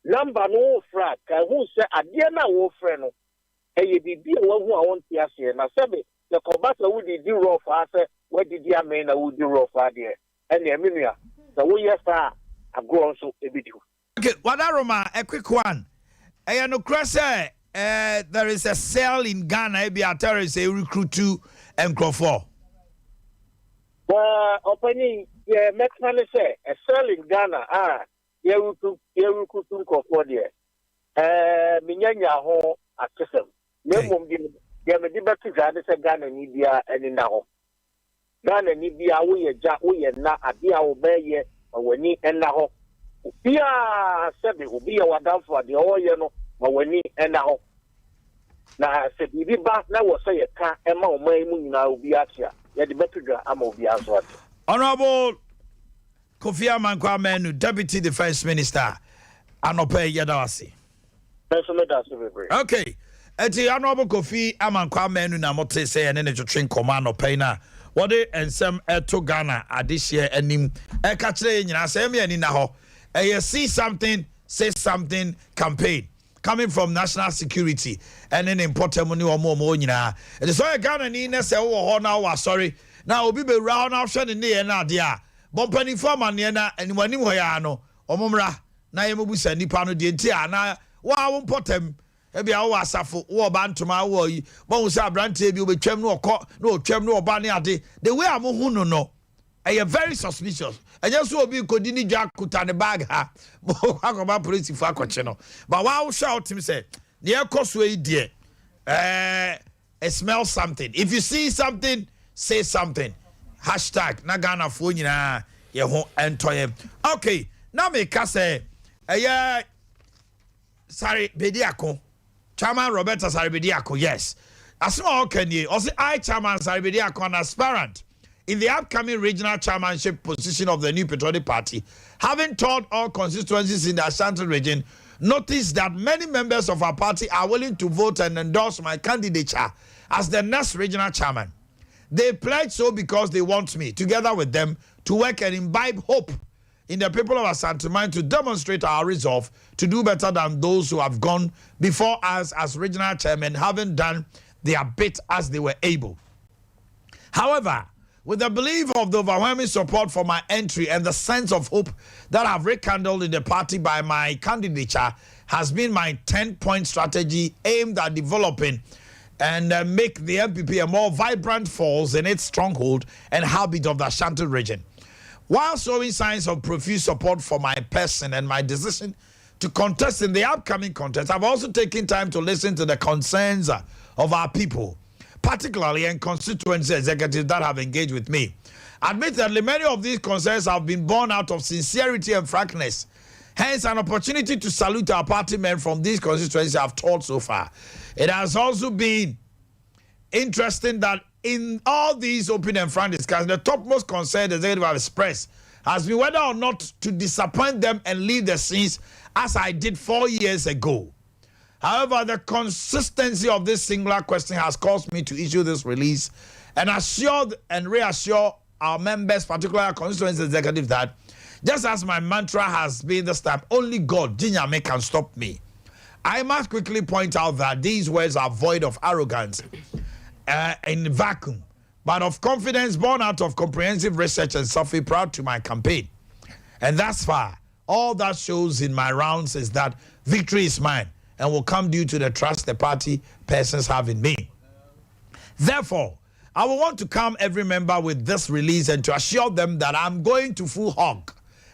number no fra ka hu se ade na wo frɛ no eye bibi a wo hu a won ti ase na sebe the kobasa wo di rough ase wo di amen na wo di rough ade ene emenua so wo ye fa agro so ebidi. Okay, Wadaroma, a quick one. No crase there is a cell in Ghana e be a terrorist a recruit to M4. Opening yeah, Mexican say a cell in Ghana. You recruit for there. Minyanya ho akesem. Nemum di ya me di beti Ghana say Ghana ni bia eni na ho. Ghana ni bia wo ye na abia wo be ye wani enna ho. Bia sebe obi ya wadamfo ade o ye no wani enna ho. Na se bibi ba na wo say ye ka ema o man mu nyina obi atia. Honorable Kofi Amankwa-Manu, Deputy Defense Minister, Anope Yadawasi. Okay. Eti Honorable Kofi Amankwa-Manu na mote say ene to train command Anope na. What they and some to Ghana this year and him catch the nyina say me ani na ho. See something, say something campaign coming from national security and then important money or more nyina. It is why Ghana ni na say wo now was sorry. Now obi be round option in the na dia. Bompani form an na anyone ho ya no. Omomra na yemubusa nipa no de ntia na wa wo potem e bia wo asafo wo ba ntoma wo yi. Bo wo say abrante bi obetwam no okọ no otwam no oba ne ade. The way am hu no no. I am very suspicious. I just will be continue Jack kuta the bag ha. But wow shout him say, near Cosway dear. Smell something. If you see something, say something. Hashtag Nagana Funina Yeho Antoyem. Okay, now me say sorry Bediako. Chairman Roberta Saribediako, yes. As small can you also I Chairman Saribediako an aspirant in the upcoming regional chairmanship position of the new Petroleum Party, having toured all constituencies in the Ashanti region, noticed that many members of our party are willing to vote and endorse my candidature as the next regional chairman. They pledge so because they want me, together with them, to work and imbibe hope in the people of Ashanti to demonstrate our resolve to do better than those who have gone before us as regional chairman, having done their bit as they were able. However, with the belief of the overwhelming support for my entry and the sense of hope that I've rekindled in the party by my candidature has been my 10-point strategy aimed at developing and make the MPP a more vibrant force in its stronghold and habit of the Ashanti region. While showing signs of profuse support for my person and my decision to contest in the upcoming contest, I've also taken time to listen to the concerns of our people, particularly in constituency executives that have engaged with me. Admittedly, many of these concerns have been born out of sincerity and frankness. Hence, an opportunity to salute our party men from these constituencies I've taught so far. It has also been interesting that in all these open and frank discussions, the topmost concern the executive have expressed has been whether or not to disappoint them and leave the scenes as I did 4 years ago. However, the consistency of this singular question has caused me to issue this release and assure and reassure our members, particularly our constituency executives, that just as my mantra has been this time, only God, Jinyame, can stop me. I must quickly point out that these words are void of arrogance in vacuum, but of confidence born out of comprehensive research and suffering proud to my campaign. And thus far, all that shows in my rounds is that victory is mine. and will come due to the trust the party persons have in me. Therefore, I will want to come every member with this release and to assure them that I'm going to full hog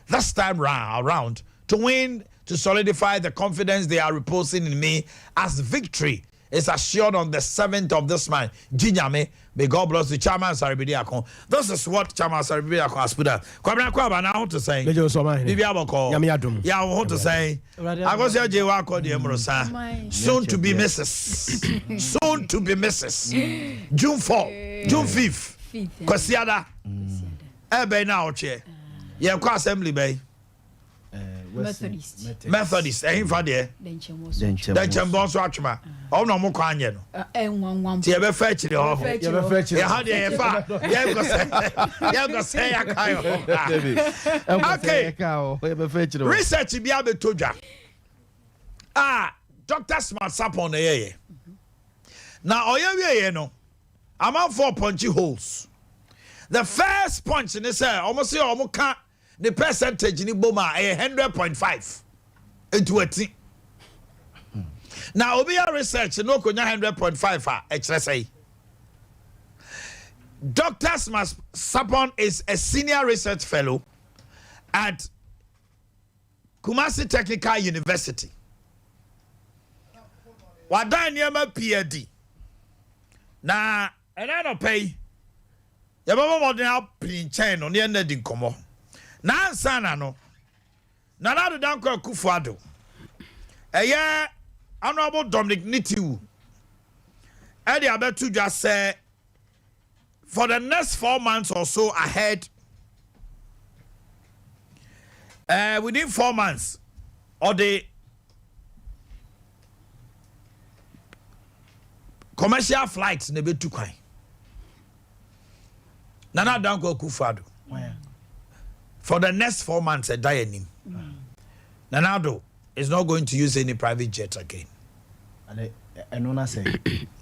this time around to win, to solidify the confidence they are reposing in me as victory is assured on the 7th of this month. Jinyame, may God bless the Chairman Saribidiakon. This is what Chairman Saribidiakon has put up. Kwabena now want to say. Bibi Aboko. Yeah, I want to say. I was here Jewa called the Emrosa. Soon to be Mrs. Soon to be Mrs. June 4, June 5th. Kwasiada. Ebe na oche. Yeah, kwa assembly bay. Methodist ehim fa de denchem bonso atwema o no mo kwanye no ti e be fa chire ho ye ha de ye fa ye go say akayo okay research bia be todwa Dr. Smart Sapon na ye na oye we no amount 4 punchy holes. The first punch in say almost say almost can the percentage in Boma is 100.5 into a thing. Now, Obia research no konya 100.5 HSA. Dr. Sapon is a senior research fellow at Kumasi Technical University. Wadan yema PhD. Na enano pay. Yababa modern pin chain on the end of the komo. Na sana no Nana Danko Kufuado Honorable Dominic Nitiu Eddie Abetu just say for the next 4 months or so ahead within 4 months or the commercial flights nebe tukwan Nana Danko Kufuado for the next 4 months, a dying. Nanado is not going to use any private jet again. And say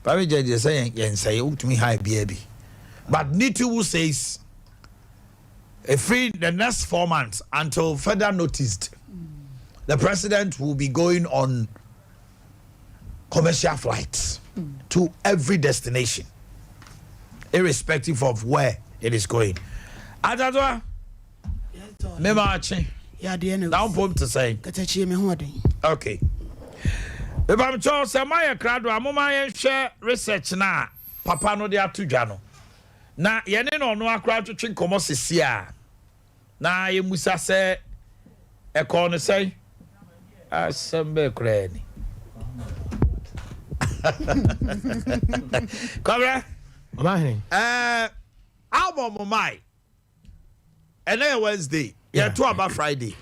private jet is saying, yes, say, to me, high baby. But Nitu says, a free the next 4 months until further noticed, the president will be going on commercial flights to every destination, irrespective of where it is going. Adadwa. Me marching. Yeah, the end. Down pump to say. Okay. If I'm sure Samaya Crado, I'm share research na Papa no de atujano. Na yene no no akra to twin komo sesia. Na ye musa se e ko no say asembe krani. Kobra? Omannhene. Album my. And then Wednesday, to about Friday.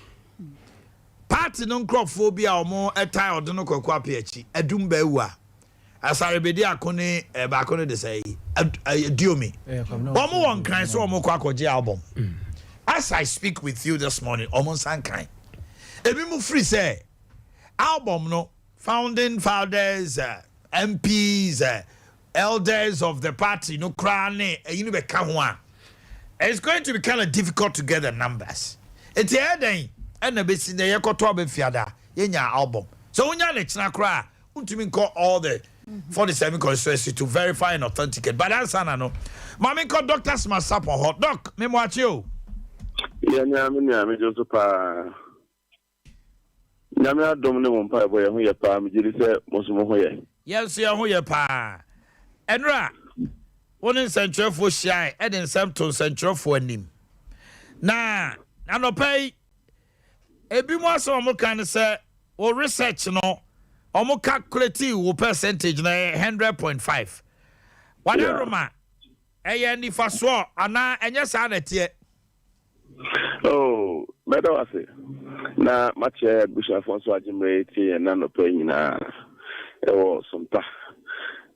Party non crophobia or more a tie or don't know qua PH, a doombewa. As I be there, Connie, a bacon to say, do me. One more one kind, so more quacko album. As I speak with you this morning, almost unkind. A bit free say, album no founding fathers, MPs, elders of the party, no crown, a unibe. It's going to be kind of difficult to get the numbers. It's here then, and the best in the Yakoto Fiada, in your album. So when you're let's cry, to call all the 47 constituencies to verify and authenticate. But that's no. Mammy called Dr. Smart Sapon hot doc. Me watch you. Yeah, I'm just a Namia Domino Pie boy, who your palm, you say, Mosmo. Yes, you're who your pa. Enra. One in Central for shy, and in some to Central for him. Nah, I no pay. A bit more so, I'm kind of say, or research no, or more calculative percentage, 100.5. Whatever, ma. And if I swore, and yes, I net yet. Oh, better I say. Now, much Bishop François Jimrati and none of paying or Sompa.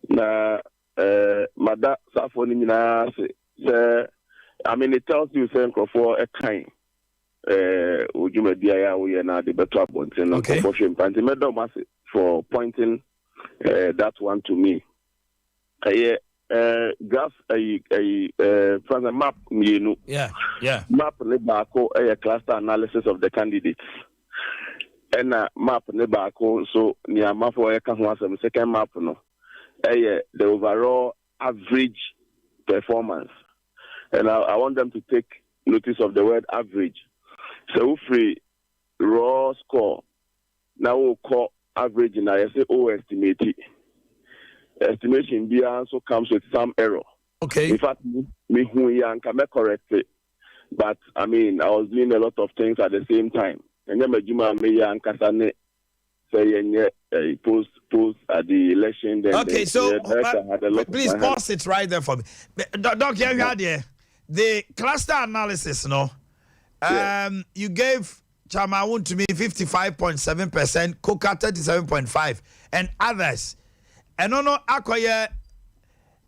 Now, Mada Safoni say, I mean, it tells you saying for a kind. Would you be we are now the better point for pointing that one to me. Graph from the map, you know. Yeah. Map Lebako a cluster analysis of the candidates. and map ne back so near map for a second map no. The overall average performance. And I want them to take notice of the word average. So free raw score. Now we'll call average and I say estimate it. Estimation B also comes with some error. Okay. In fact, me who can correct it. But I mean, I was doing a lot of things at the same time. And then Juma me and Kasane say post at the election. Then okay, so please pause it right there for me. Doc, you had the cluster analysis, no? You gave Chamawun to me 55.7%, Coca 37.5%, and others. And no, Akoye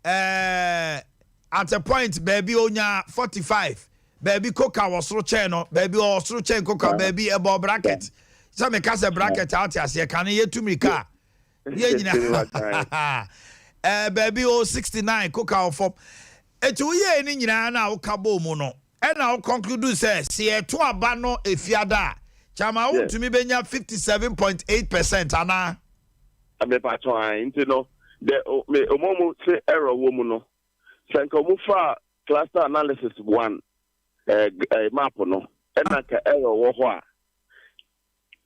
at a point, baby onya 45. Baby Coca was through channel, baby or through chain Coca, baby above bracket. Some cast a bracket out here, can you to me car? Yeah, baby 69 Coca for a 2 year in now Cabo Mono. And I'll conclude says, see a to a bano if yada. Chama want to me benya 57.8%, Anna. I be patron, you know, the Omomo say error woman. Sankomufa cluster analysis 1 map no, and like error what.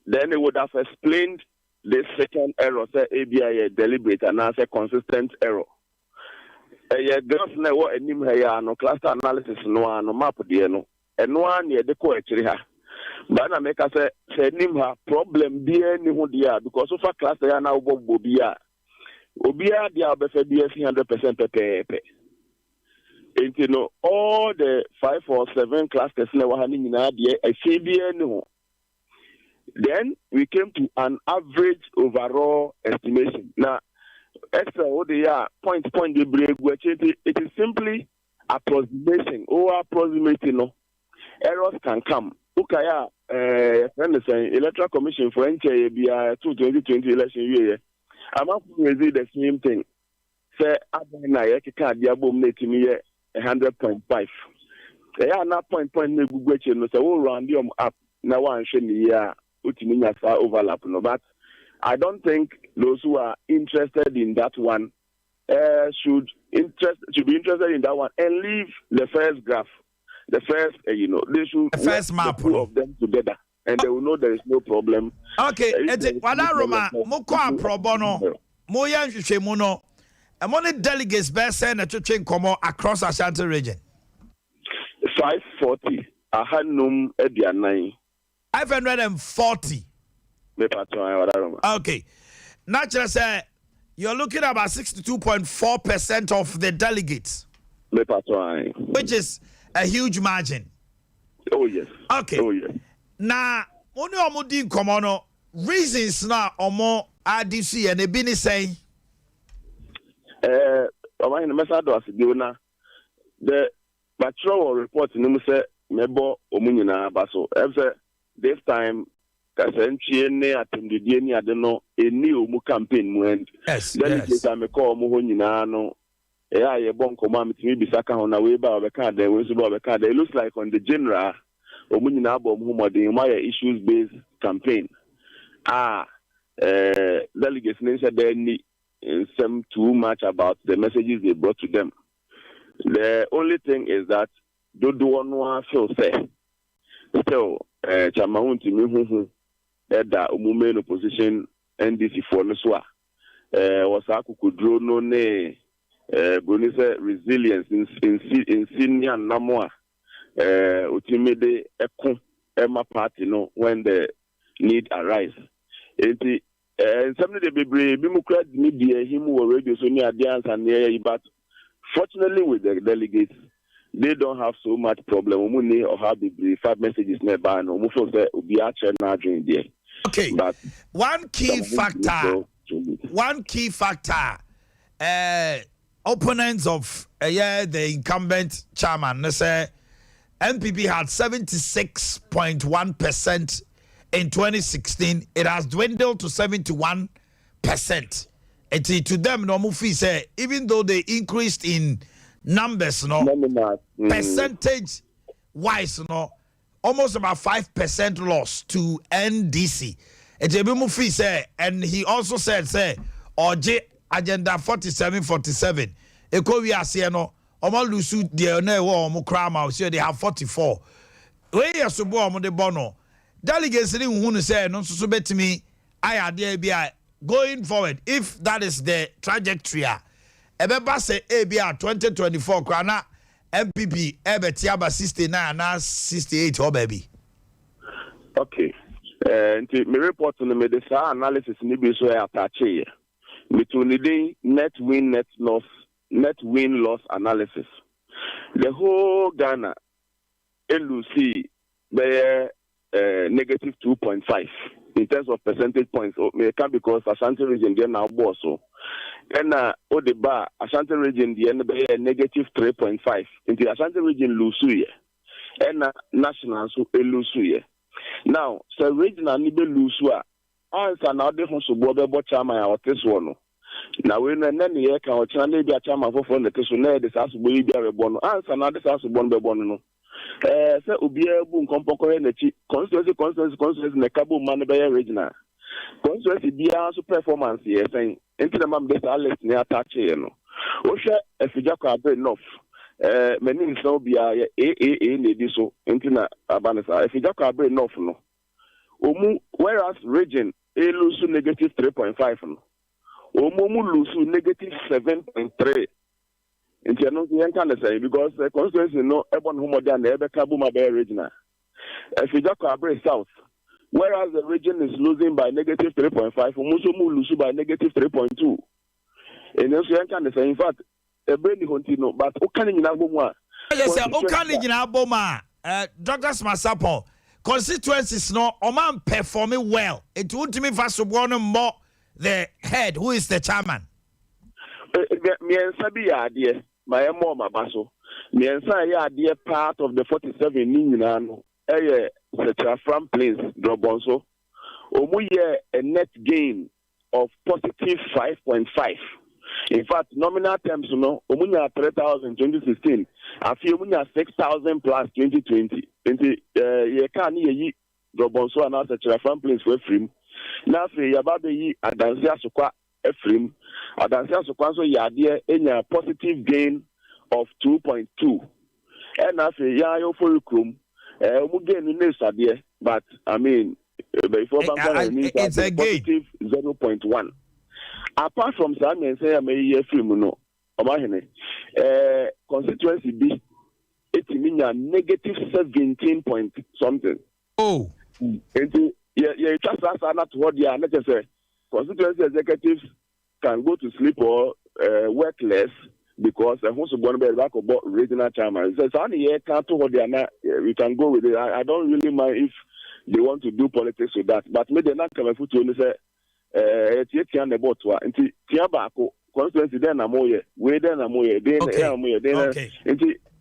Then it would have explained the second error, say ABI deliberate and answer consistent error. Girls know what a name here, no cluster analysis, no map, dear no, and one near the co actually. But I make us say name her problem, dear, no dear, because of a cluster now, Bobia. Obia, dear, befe 100% pepe. And you know, all the 5 or 7 clusters now having in idea, I say, dear, no. Then we came to an average overall estimation. Now, extra point the break, which it is simply approximation or approximating. No errors can come. Okay, Electoral Commission for NCA 2020 election year. I'm up to the same thing. Say, I can't be able to me 100.5. They are not point no so we'll round them up now one year. Overlap, no, but I don't think those who are interested in that one should be interested in that one and leave the first graph, the first they should the first map the two of them together and they will know there is no problem. Okay, wala Roma moko pro bono mo yan hwehwe mu no among delegates best na twetwe nkomo across Ashanti region 540 ahanum edianan 540. Okay. Naturally, sir, you're looking at about 62.4% of the delegates. Which is a huge margin. Oh, yes. Okay. Oh, yes. Now, only omudi komono reasons now omo RDC and ebini say Omannhene message was given the patrol report in say mebo omunyina baso. This time, Kasenchi attended any I don't know a new campaign went. Yes. Then I call Mohonino. A bon command to me be Saka on a way by the card. There was about the card. It looks like on the general Omunina Bomhuma the Maya issues based campaign. Delegates said they need some too much about the messages they brought to them. The only thing is that do one feel say. So, Chamawun to me, that Umumen opposition NDC for Neswa was Akuku draw no ne Brunisa resilience in senior Namoa, ultimately Emma party no when the need arise. And some of the Democrat media him were radio so near dance and near, but fortunately with the delegates. They don't have so much problem. Or have the 5 messages nearby. No, okay, but one key factor. Opponents of the incumbent chairman. They say MPP had 76.1% in 2016. It has dwindled to 71%. And to them, no mufi say even though they increased in numbers, percentage wise, almost about 5% loss to NDC. Ejebimu fee say, and he also said, say, Oje agenda 47. Eko we are saying no, Omo lusu de ne wo omo krama, so they have 44. We yesubo omo de bono. Delegates ni hunu say no so betimi aya de bia going forward. If that is the trajectory, ebeba say bia 2024 krana MPP ebetiaba 69 na 68 oh baby. Okay. Nti me report no me de sa analysis ni bi so attach here. Me to need net win loss analysis. The whole Ghana LUC by negative 2.5 in terms of percentage points. May come because Ashanti region there now boss so. And Odeba Ashanti region the end by negative 3.5. In the Ashanti region Lusuye. And national so Lusuye. Now, so regional nibe Lusua. Answer now the so bobe chama or this one. Now we know none here can channel be a chama for the questionnaire this has to be a bono. Answer now this has to be a bono. Say ubia boom compoko na chi constituency na kabo man be regional constituency bia so performance here saying into the mam this list na attach here no o hwe afijako abe enough many so bia AAA na di so into na abanisa afijako abe enough no omu whereas region e lose negative 3.5 no omu lose negative 7.3. Inti no yen kan say because the constituency no ebon homodia na ebe kabuma be regional. If you just Abre South, whereas the region is losing by negative 3.5, Musumu lose by negative 3.2. And then yen kan say in fact ebe ni hontino but okani nyina bomwa. Yes sir, okani nyina boma Dr. Smasapo constituencies no oman performing well. It would me fast one more the head who is the chairman. Me sabi idea my mom abaso me idea part of the 47 ni nyina no from plains drobonso omu a net gain of positive 5.5. In fact nominal terms no omu nya 3,000 2016 afi omu nya 6,000 plus 2020 enti ye kan ye drobonso and from plains we free na afi yababe yi adansi asokwa efrim adansi asokwa so yade enya positive gain of 2.2 and afi ya yo for krum omu gain no sadie but I mean before bank it's a positive 0.1 apart from that men say am ye film no Omannhene constituency B it mean negative 17 point something. Oh enti ye trust us not what they are necessary. Constituency executives can go to sleep or work less because who's going to be back about regional chairman. So we can go with it. I don't really mind if they want to do politics with that. But maybe not come foot to say constituency then amoye, we then amoye, then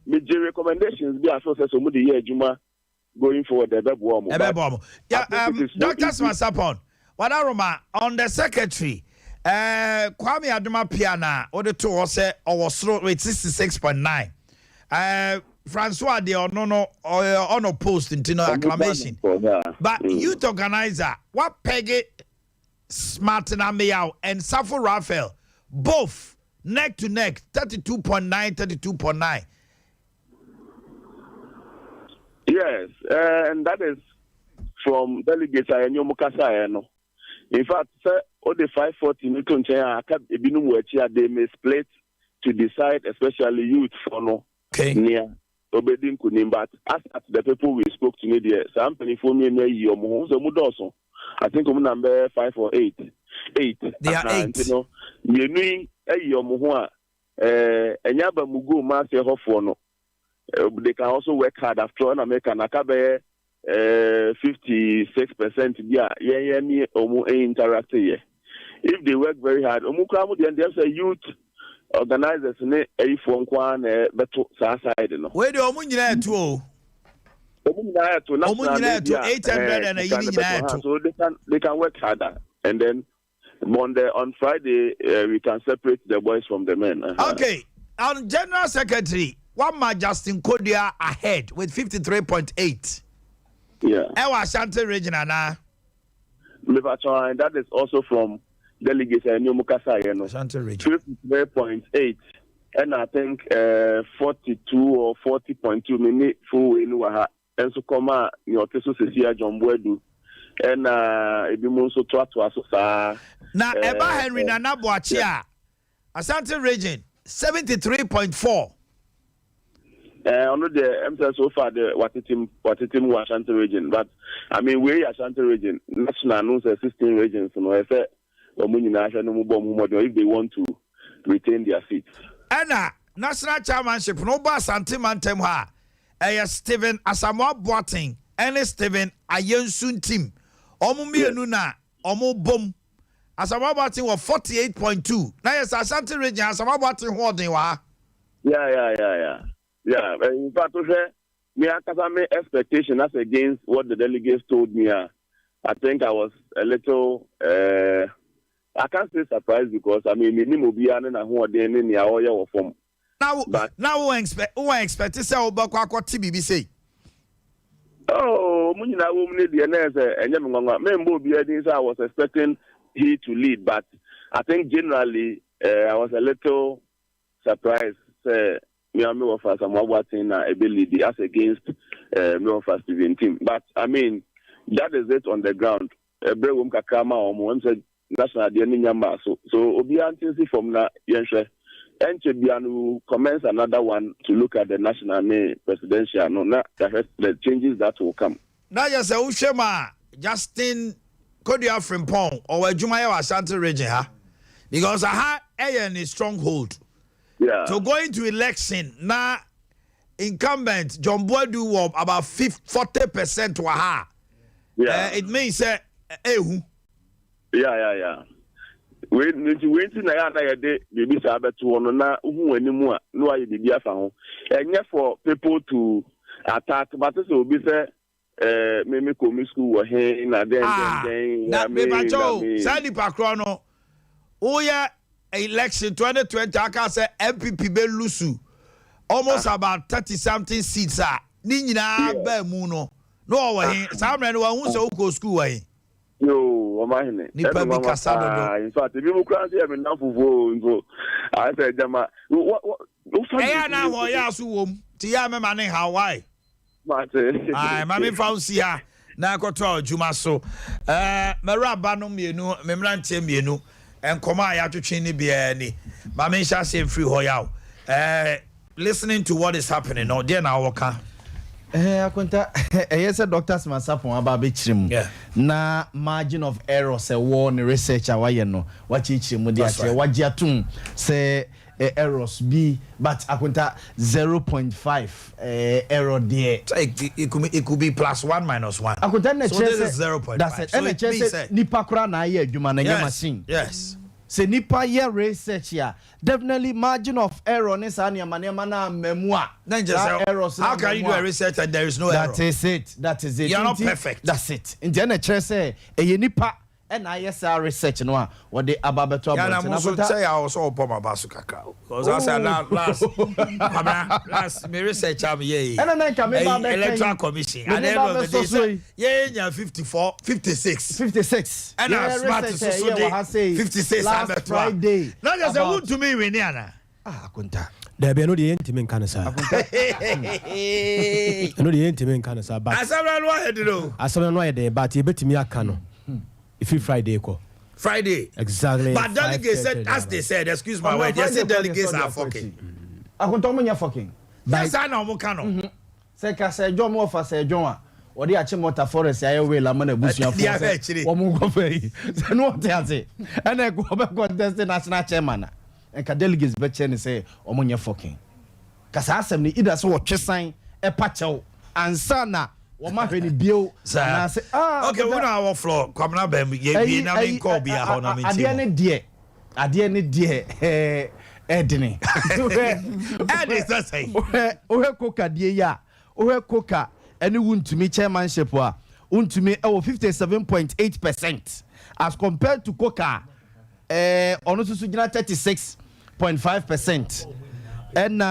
the recommendations be associated with the year Juma going forward. Yeah, Dr. Smasapon. Wadaroma on the secretary, Kwame Aduma Piana, or the two was with 66.9. Francois de no post into acclamation. But youth organizer, what Peggy Smartina Meow and Safo Raphael, both neck to neck, 32.9, 32.9. Yes, and that is from delegates I know Mukasa no. In fact, sir, all the 540 Newton chair, they may split to decide, especially youth for no near Obedin Kunim. But as the people we spoke to me there, some for me near Mudoso. I think I'm number 5 or 8. 8. They are 8. You know, you know, Yomuhua, and Yaba Mugu Master Hofono. They can also work hard after an American Akabe. 56% interact here. If they work very hard, there's a youth organizers ne phone kwan beto side no. Where do omunyina to? Omunyina to 800 and so they can work harder and then on Friday we can separate the boys from the men. Okay, on General Secretary, one man Justin Kodia ahead with 53.8. Yeah. Ewa Ashanti region na. and that is also from delegates and New Mukasa, 3.8, and I think 42 or 40.2 minutes full in Waha, and so come out your Tesu Sia John Boedu, and Ebimunso Twatwa. Now, Eba Henry Nana Boachia, Asante region 73.4. Under the MSS so far the Watitim Ashanti region, but I mean we Ashanti region national knows 16 regions, you know, if they want to retain their seats. Anna national chairmanship no ba Asante Mantem ha. Stephen Asamoah Boateng and Stephen Ayensun team. Omu mienu na omu bom. Asamoah Boateng was 48.2. Now yes Ashanti region Asamoah Boateng holding wa. Yeah, in fact, me expectation as against what the delegates told me. I think I was a little, I can't say surprised because I mean, now who expect to say Obakwa TBB say? Oh, I was expecting he to lead, but I think generally I was a little surprised. Me of us ability as against me of us Steven team. But I mean that is it on the ground. Brewum kakama or said national nyamba. So obiantinsi from na yenshe. Enchebianu commence another one to look at the national presidential no the changes that will come. Now yes Ushema Justin Kodia Frimpong or Jumaya Ashanti region because I had a stronghold. Yeah. So going to election now, incumbent John Boedu was about 40% waha. Yeah. It means Yeah. Wait na ya na yede bibi sa beto ono na hu animu a no aye bibi afa ho. Enye for people to attack but say obi say me komi school wo he na den na me ba jo sadi pakro no. Oya election 2020 aka say MPP be lusu almost about 30 something seats ni nyina ba mu no wo he samre no hu se uko school wa he yo Omannhene ni pa bi kasa do in fact bi mu kran say me na fufu nzo I say jama na ho ya so wom ti ya me mane Hawaii ai mami fancy ha na akoto adwuma so mera ba no mienu memrantie mienu enkoma ya twetwe ni bia ni ma me sha say free ho yaw listening to what is happening no there na woka akonta yes doctors masapon aba be chirim na margin of error say war ni research awaye no wa chichirim mu dia che waje atum say errors be but akonta 0.5 error there it could be +1 -1 akonta na so this is 0.5 that's it and say nipa kura na aye adwuma na nya machine yes say nipa ye research ya definitely margin of error ni sa na na memua errors how can you do a research and there is no error that is it you're not perfect that's it in the NHS say nipa and ISR research no what they ababeto about na so say I also upon my basu kaka because I said last me research am ye and then come electoral commission and then they say yeah 54 56 and smart so dey 56 last Friday now just say who to me win ana akunta there be no the intimate kind of sir no the intimate kind of sir but asabra no head but e betimi aka no if you Friday exactly but delegates said as they said excuse my word they said delegates are fucking akontomo fucking that's how no can no say ka say John mo fa say John a odi Achimota forest aye we la mana busuan for wo go fa yi say no what say and e go be contest national chairman and ka delegates be chair say omonye fucking ka sa asem ni ida so wo twesan e pa chew ansana Omannhene bio na say okay we na our floor come na bem ye na me call bia ho na me ti ade ne die edini ade so say o he koka die ya o he koka ene wuntumi chairmanship a wuntumi e 57.8% as compared to koka ono susu gina 36.5% and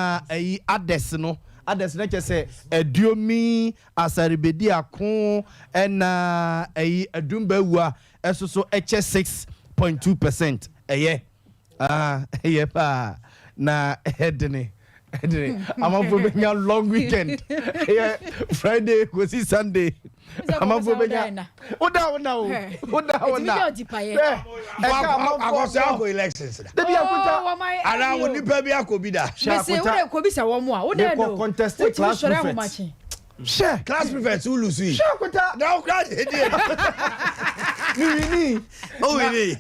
ades no others na say eduomi asaribedi akon na adumba wua eso so eche 6.2%. Pa na edene. I'm for a long weekend. Friday was Sunday. I'm for Benya. What down now? What down now? I was out for elections. And I would be a Kobida. Contested class prefects. Sure, class prefects who lose. Sure, now class idiot. We need.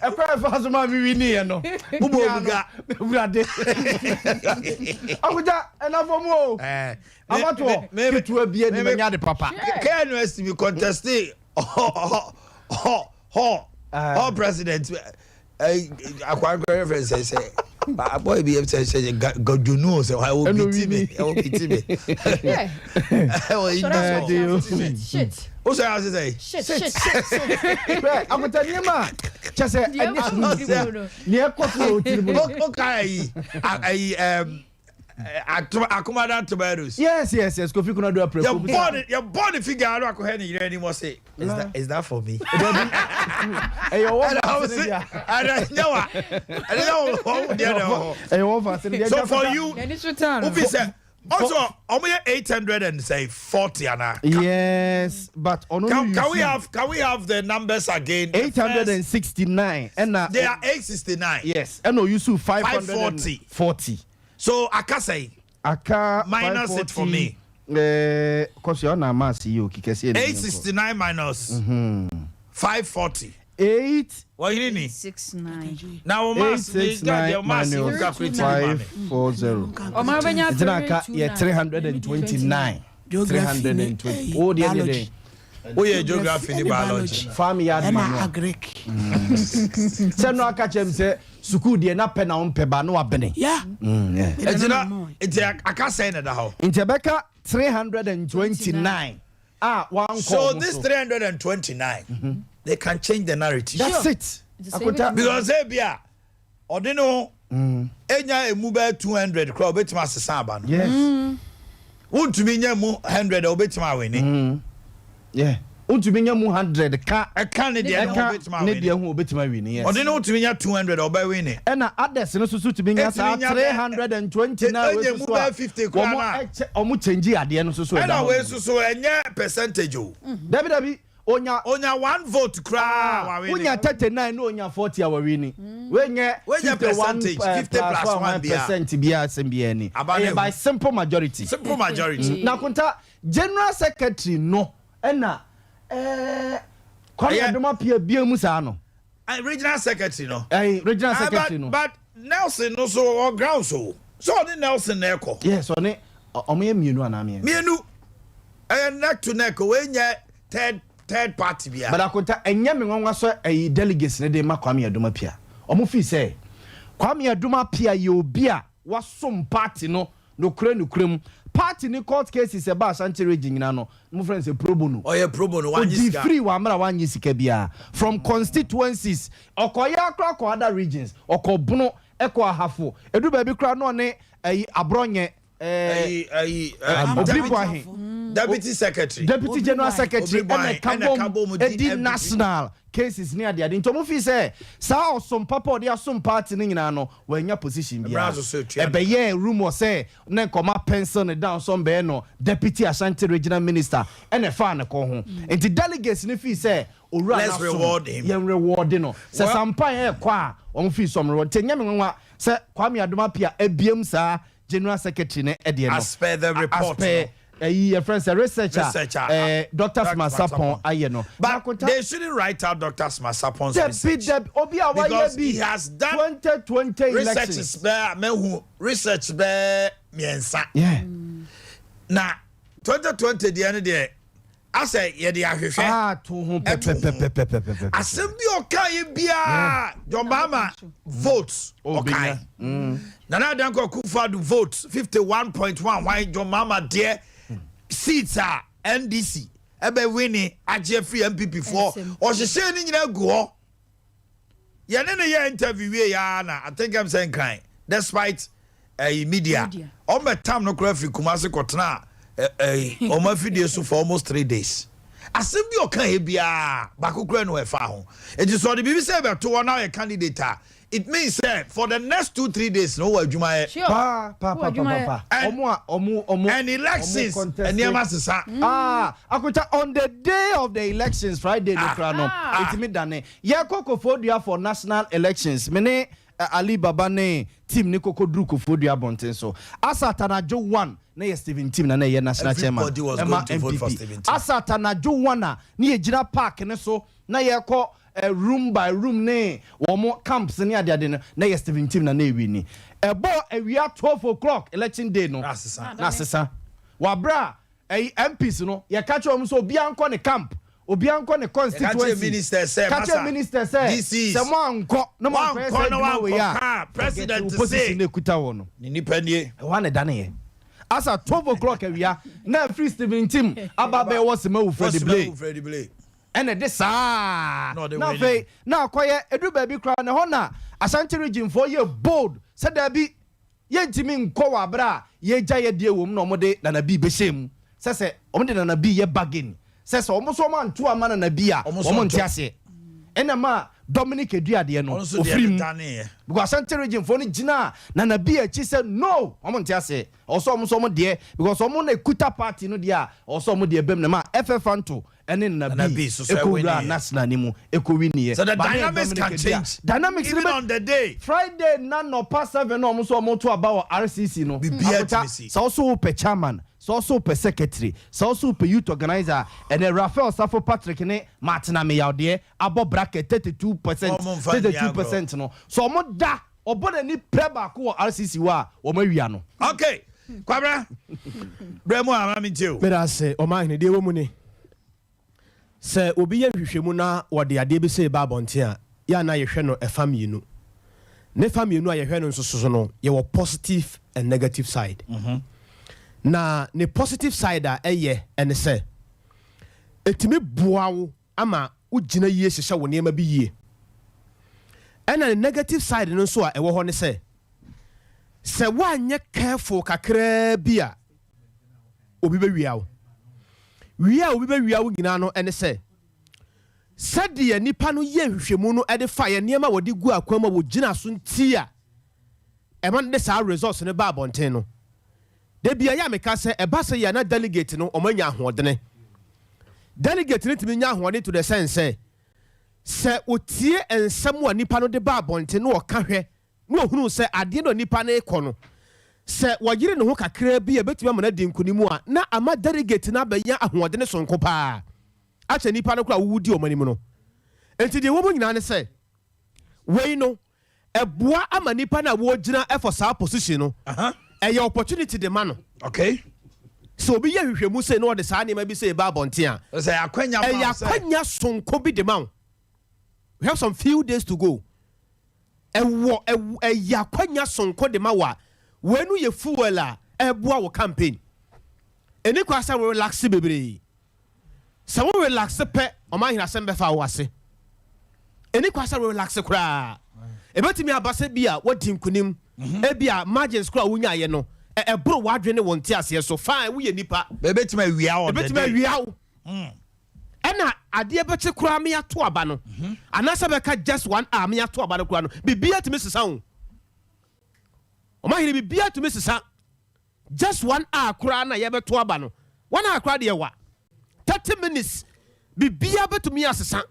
A prayer for us, my we need. No, enough more. I want to maybe to be a the papa. Can you contest president? Acquire reference say. Boy, be able to say, God, you know, so I will be timid. I will be timid. Yeah. Shit. What's I say? Shit. I'm going to tell you, man. Just say, near okay. Achimota tomatoes. Yes. Kofi kuna do a pre. Your body figure I don't have any anymore. Say, is that for me? Hey, you want? I don't know. So for you, also, only 840 ana. Yes, but can we have the numbers again? 869 and they are 869. Yes, and no, you see 540. So Aka say minus it for me. Cause you're not mass you 869 minus 540. 8 what you need 69. Now mass 869 minus 540. O ma benya 329. 320. Oh dear. Oh yeah, geography and biology. Farm yard and agric. Say no aka chem say suku de na pe na on pe ba no abene. Yeah. It's aka say na da ho. Intebeka 329. One so this 329 they can change the narrative. That's it. Because Abia Odino enya emu be 200 crore betima sesa aba no. Yes. Won to me nya mu 100 obetima wini. Yeah. Untumi mu 100 ka ne de hu obetima wini. Yes. Odino untumi nya 200 oba wini. E na others no so tumi nya 329 we so 50 crore. Omu change ade no so. E na we so enye percentage o. Dabi onya 1 vote cry onya 39 no onya 40 awawini wenye percentage 50 plus 1% bia sembia ni by simple majority na kunta general secretary no na kwaya doma pia bia mu sa no regional secretary no regional secretary no but Nelson no so ground so the Nelson na eko yes one omoye mienu ana mienu neck to neck wenye third party bia but akonta enya me nwanwa so delegates ne de ma Kwame Adoma pia omo fi say Kwame Adoma pia ye obi a wasom party no nukrem party ni court cases e ba Ashanti region nyina no mo friends say pro bono pro bono wan yisika free wa mara wan yisika bia from constituencies okoya akra other regions okobono eko ahafo edu ba bi kra no ne abronye deputy secretary deputy general secretary and Kabo national cases near the adin to fi say sa Sompa papa dey asom party ni nyina no wanya position bia e be ye rumor say na nkoma pencil ne down some be no deputy Ashanti regional minister and e fa ne ko ho enti delegates ni fi say let's reward him yen reward no say Sompa e kwa on fi some reward tenya me nwa say Kwame Adoma pia ebiem sa general secretary ne edie no as per the report your friends researcher Dr. Smasapon aye no but they shouldn't write out Dr. Smasapon's because he has done 2020 elections research be miensa yeah na 2020 the end there I say ye dey ahwehwe to ho assembly okay bia Jobama votes okay Nana Danko Akufo-Addo votes 51.1 why Jobama there seats are NDC ebe winning free MPP for or she say ni nyina gu ho ye ne interview we ya na I think I'm saying kind despite media on my time no kura fi Kumasi kotna on my video so for almost 3 days Assembly oka he bia bakukura no efa ho. It is so the bibi say be to now a candidate. It means for the next 2-3 days no adwuma e. Pa. And elections and nemasisa. Akuta on the day of the elections Friday no kra no. Itimi dane. Ye kokofodua for national elections. Mene Ali Baba ne team ni kokodru kofodua bonten so. Asa tanajo 1 na ye Steven team na ye national chairman. Everybody was going to vote for Steven team. Asa tanajo 1 na ye jira park ne so na ye ko room by room ne womo camps ne ade na ye Steven team na ewi ni. Ebo ewia 12 o'clock election day no. Na sesa. Wabra MPs no ye catch wo so obi anko ne camp. Obi anko ne constituency minister say this is someone anko no man president say ne kuta wo no ni nipa nie wa ne dane ye asa 12 o'clock awia na free Steven team ababe wo se ma wo Freddy Blay ene de sa na fe na akoye edu ba bi kra ne ho na Ashanti region for ye bold said there be ye ntimi nko wa bra ye gya ye die wo m no mo de na bi be shem se o mo de na bi ye bargain se o mo so man to amana na bi a o mo ntiase ena ma Dominic Eduade no ofrim because Ashanti region for ni gina na bi a chi se no o mo ntiase o so mo de because o mo na kuta party no de a o so mo de bem na ma FFanto ene na bi ekowura national nimu ekowini so the dynamics can change dynamics even on the day Friday na no pass 7 no so mo to about RCC no so also per chairman so also per secretary so also per youth organizer and Raphael Safo Patrick ne Martina Meyaude abo bracket 32% no so mo da obo ni preba ko RCC wa o ma wia no okay kwabra bremo amami tio me da say Omannhene de wo mu ni se obi ye hwehwemu na wode ade bi se ba bonte a ya na yehwe no efamienu ne famienu a yehwe no nsoso no ye wo positive and negative side na ne positive side a eye ene se etimi boawo ama ugina yie hyehyɛ wo niema bi yie ena ne negative side no so a ewo ho ne se wanye careful kakra bi a obi be wiawo obi be wiawo nyina no ene se sade nipa no ye hwehwemu no ede fa ye niema wodi gu akwama wo gina so ntia eman de sa results ne ba bonten no de bia ya meka se eba se ya na delegate no omanya ahodene delegate ne timi nya ahodene to the sense se otie ensem wa nipa no de ba bonten no oka hwe no ohunu se ade no nipa na ekɔ no se wagire ne ho kakra bi ebetuma mana di nkunimu a na ama delegate na ba ya ahodene sonko pa acha nipa no kura wudi omanimu no enti de wo mo nyina ne se wei no eboa ama nipa na wo gina for sa position no your opportunity de man okay so be ye hwehwemu say no de sa ne ma bi say ba bonte a say akwanya ma akwanya sonko bi de man we have some few days to go yakwanya sonko de ma wa wenu ye fuel a eboa wo campaign eni kwa sa we relax bebre sa we relax pe Omannhene asem be fa wo ase eni kwa sa we relax kra ebetimi abase bia wodi nkunim ebia margins kra wunya ye no ebro wadwene wonti ase so fine wo ye nipa ebetimi awia o ena ade ebeti kra me ato aba no anasa be ka just 1 hour me ato aba no kra no bibia timi sesa ho Omannhene bibia timi sesa just 1 hour kra na ye beto aba no 1 hour kra de wa 30 minutes bibia betumi asesa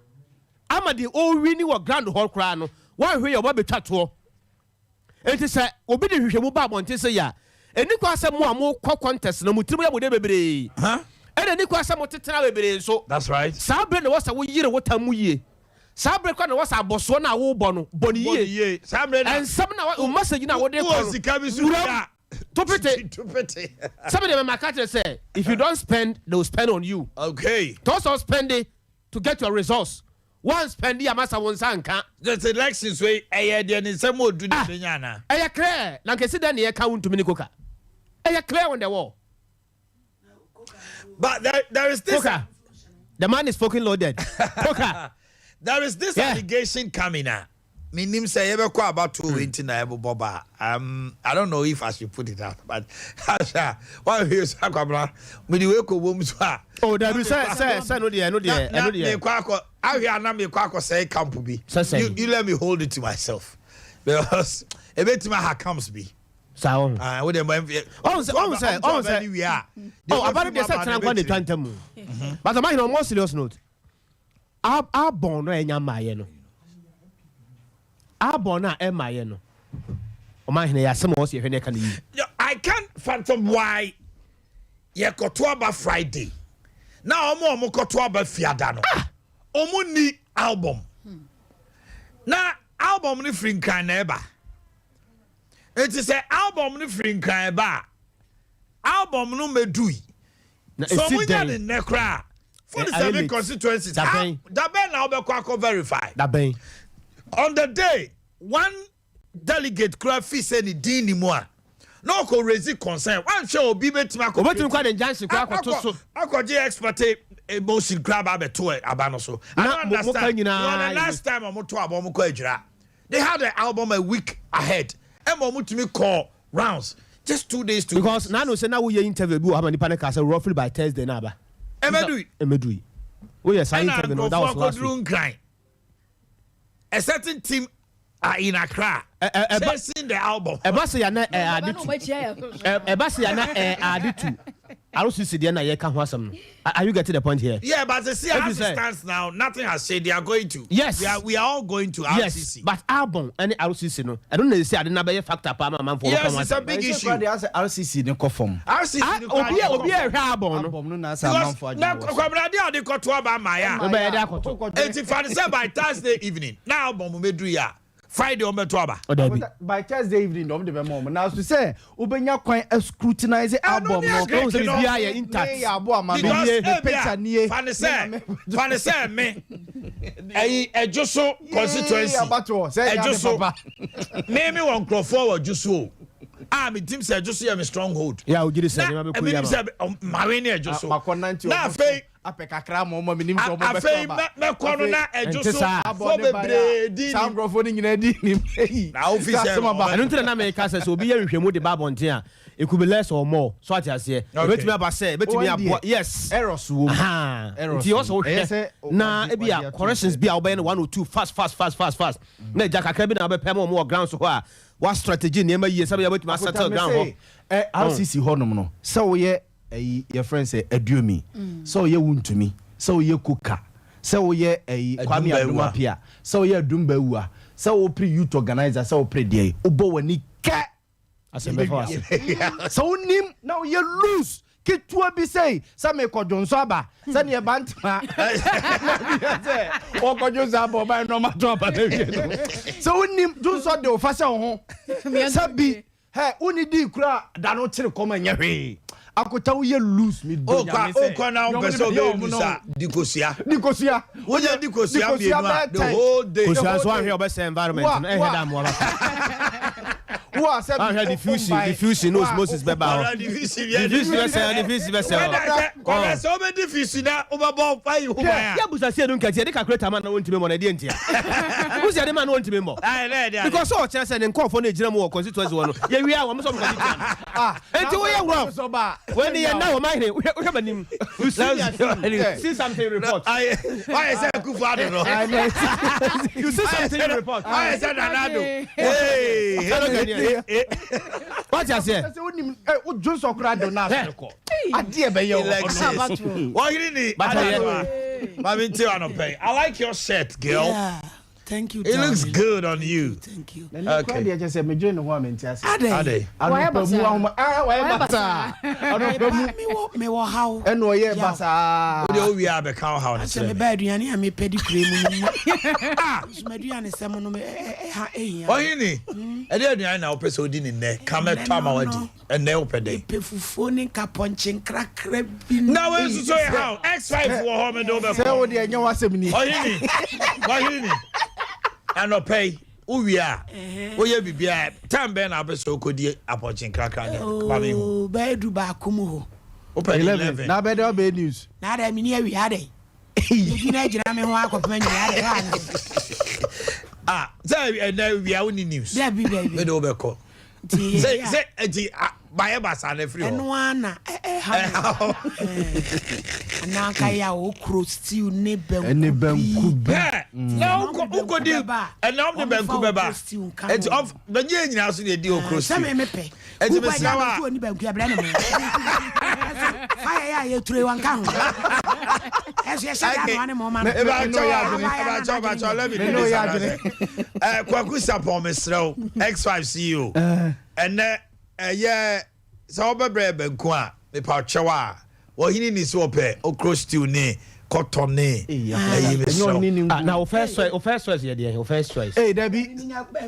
ama de o wini wo grand hall kra no wa hwe ye oba betwa to enti se obi de hwehwemu ba bonte se ya eni kwa se mo amo kwa contest no mutirim ya bode bebre ene ni kwa se mo tetena bebre so that's right sabre ne wasa wo yire wotamu yie sabre kwa ne wasa aboso na wo bo no boni yie sabre na ensam na o message na wo de ko sika bi su ya topete sabre de makatre say if you don't spend they will spend on you okay to spend it to get your results one spend ya masa won sanka the elections way de ni sem odu de nya na clear na kesi da ne ye count to minikoka clear on the wall but there is this the man is fucking loaded there is this allegation coming out minim say ebe kwa about 220 na ebo boba. I don't know if I should put it out, but why you say kwabra me di we ko bom so a. Oh, that say no dey. Me kwa ko ahia na me kwa ko say camp bi. You let me hold it to myself. Because ebetima ha comes be. Sao. With them on say. Oh, about the set na kwande twantam. But am I on more serious note? Our born no enya maye no. Our born na emaye no. Omannhene ya some was here can you. I can't fathom why ye kotoaba Friday. Now omo kotoaba fiada no. Omo ni album. Na album ni free kan na eba. It is a album ni free kan eba. Album no medui. So we got in nekra. 47 constituencies. That ben now be kwako verify. That ben. On the day, one delegate cry fi say ni din ni mo a. No ko raise concern. One show obi betima ko. Obetim kwa den jansi kwa ko to so. Akoje expert emotion grab abeto aba no so. I don't understand. The last time omoto abom ko adwira. They had the album a week ahead. Emo mutumi call rounds. Just 2 days to. Because now no say now we interview bi o ha mani panic say roughly by Thursday na ba. Emedui. We are saying that was last week. A certain team are in Accra. Chasing the album. Ebasi yana Ebasi yana aditu. RCC dey na ye kan ho asem. Are you getting the point here? Yeah, but the see as it stands now, nothing has said they are going to. Yes. We are all going to RCC. Yes, but album and RCC no. I don't know say I didn't be factor pa man for. Yes, it's a big issue. They say RCC no conform. RCC obi e hwe album no na say man for. Na kwabra dey dey koto aba maya. No be dey akoto. It's fan say by Thursday evening. Now album medru ya. Friday on Betuaba. By Thursday evening, don't even moment. Now to say, Ubenya quite scrutinize the album. Because Fanny me, a Josso constituency. Maybe one crop forward, Josso. Me team said, just see a stronghold. Yeah, we did say, Marine Josso. Now, Faye. Apekakra mo minim so mo be me kono na ejuso soundgraph ni nyina di nim na office anu ntina na me ka say so obi ye hwehwemu de ba bonten a it could be less or more so ati ase betimi aba say betimi abo yes errors wo nti also hwe na e bia corrections bia obaye no 1 or 2 fast na jakaka bi na be pem mo ground so ho a what strategy na ma yie sabe ya betimi settle ground ho RCC honom no so ye your friend say aduomi so ye wuntumi so ye kuka so ye kwami adumapia so ye adumbaua so pre youth organizer so pre dey obo wani ka asembe for us so nim now ye lose ketua bi say me kodwonso aba say ne bantma o kodwonso aba ba no mato aba so nim dunso de ofasa ho sabi hey unidi kura da no tire koma nya hwe akota wo ye lose me do ya me say o na o pese obe musa dikosia wo ye dikosia be no the whole day kosia so ahwe obe say environment no head am wala who are said diffusion knows Moses beba diffusion be say ko so be diffusion na o ba bo fa yi huma ya busa se no nkatie de calculator man na wontime mo na de ntia busa de man na wontime mo because so chere say ne nkofo na ejira mo constituency wo no ye wi a wo so mo constituency enti wo ye wrong when you know Omannhene we have him see something report why say Kufa do no you see something report why say Nanado hey what you say o Johnson kura do na ko ade be ye what you need I like your shirt girl. Yeah. Thank you. It looks good on you. Thank you. Okay. I just say me join the woman tia say. Ade. Why basa? Me wo how. E no ye basa. Wo we are be kan how na say me ba aduane a me pedi kremu mu. So me aduane sem no me ha ehia. Ohini. E de aduane na opese odi ni ne ka me to ama wadi. E ne opede. Pe fufuo ni ka ponche nkrakra bi. Na we so say how X5 wo ho me do be. Say wo de anya wasem ni. Ohini. And pay uwia oye bibia time be na be so kodi apochin krakra ne ba me hu be du ba kumu ho open 11 na be do be news na da mi ni awi ade you na gira me ho akopema ni ade ha Say we are only news. There be baby. Me do be call. Say buy bus and every and one anaka ya o cross stew ne banku now go di and now the banku beba it's of the nyina so dey di o cross say me pe it's me sawa ni banku ya bra na me fire ya ye ture wan kan eso ya shaka no ane mo man e ba cho let me know ya kwaku support me srew X5 CEO and yeah so obebre banku a me pa chewa wo hini ni so pe o cross stew ni cotton ni now first choice here there first choice hey Debbie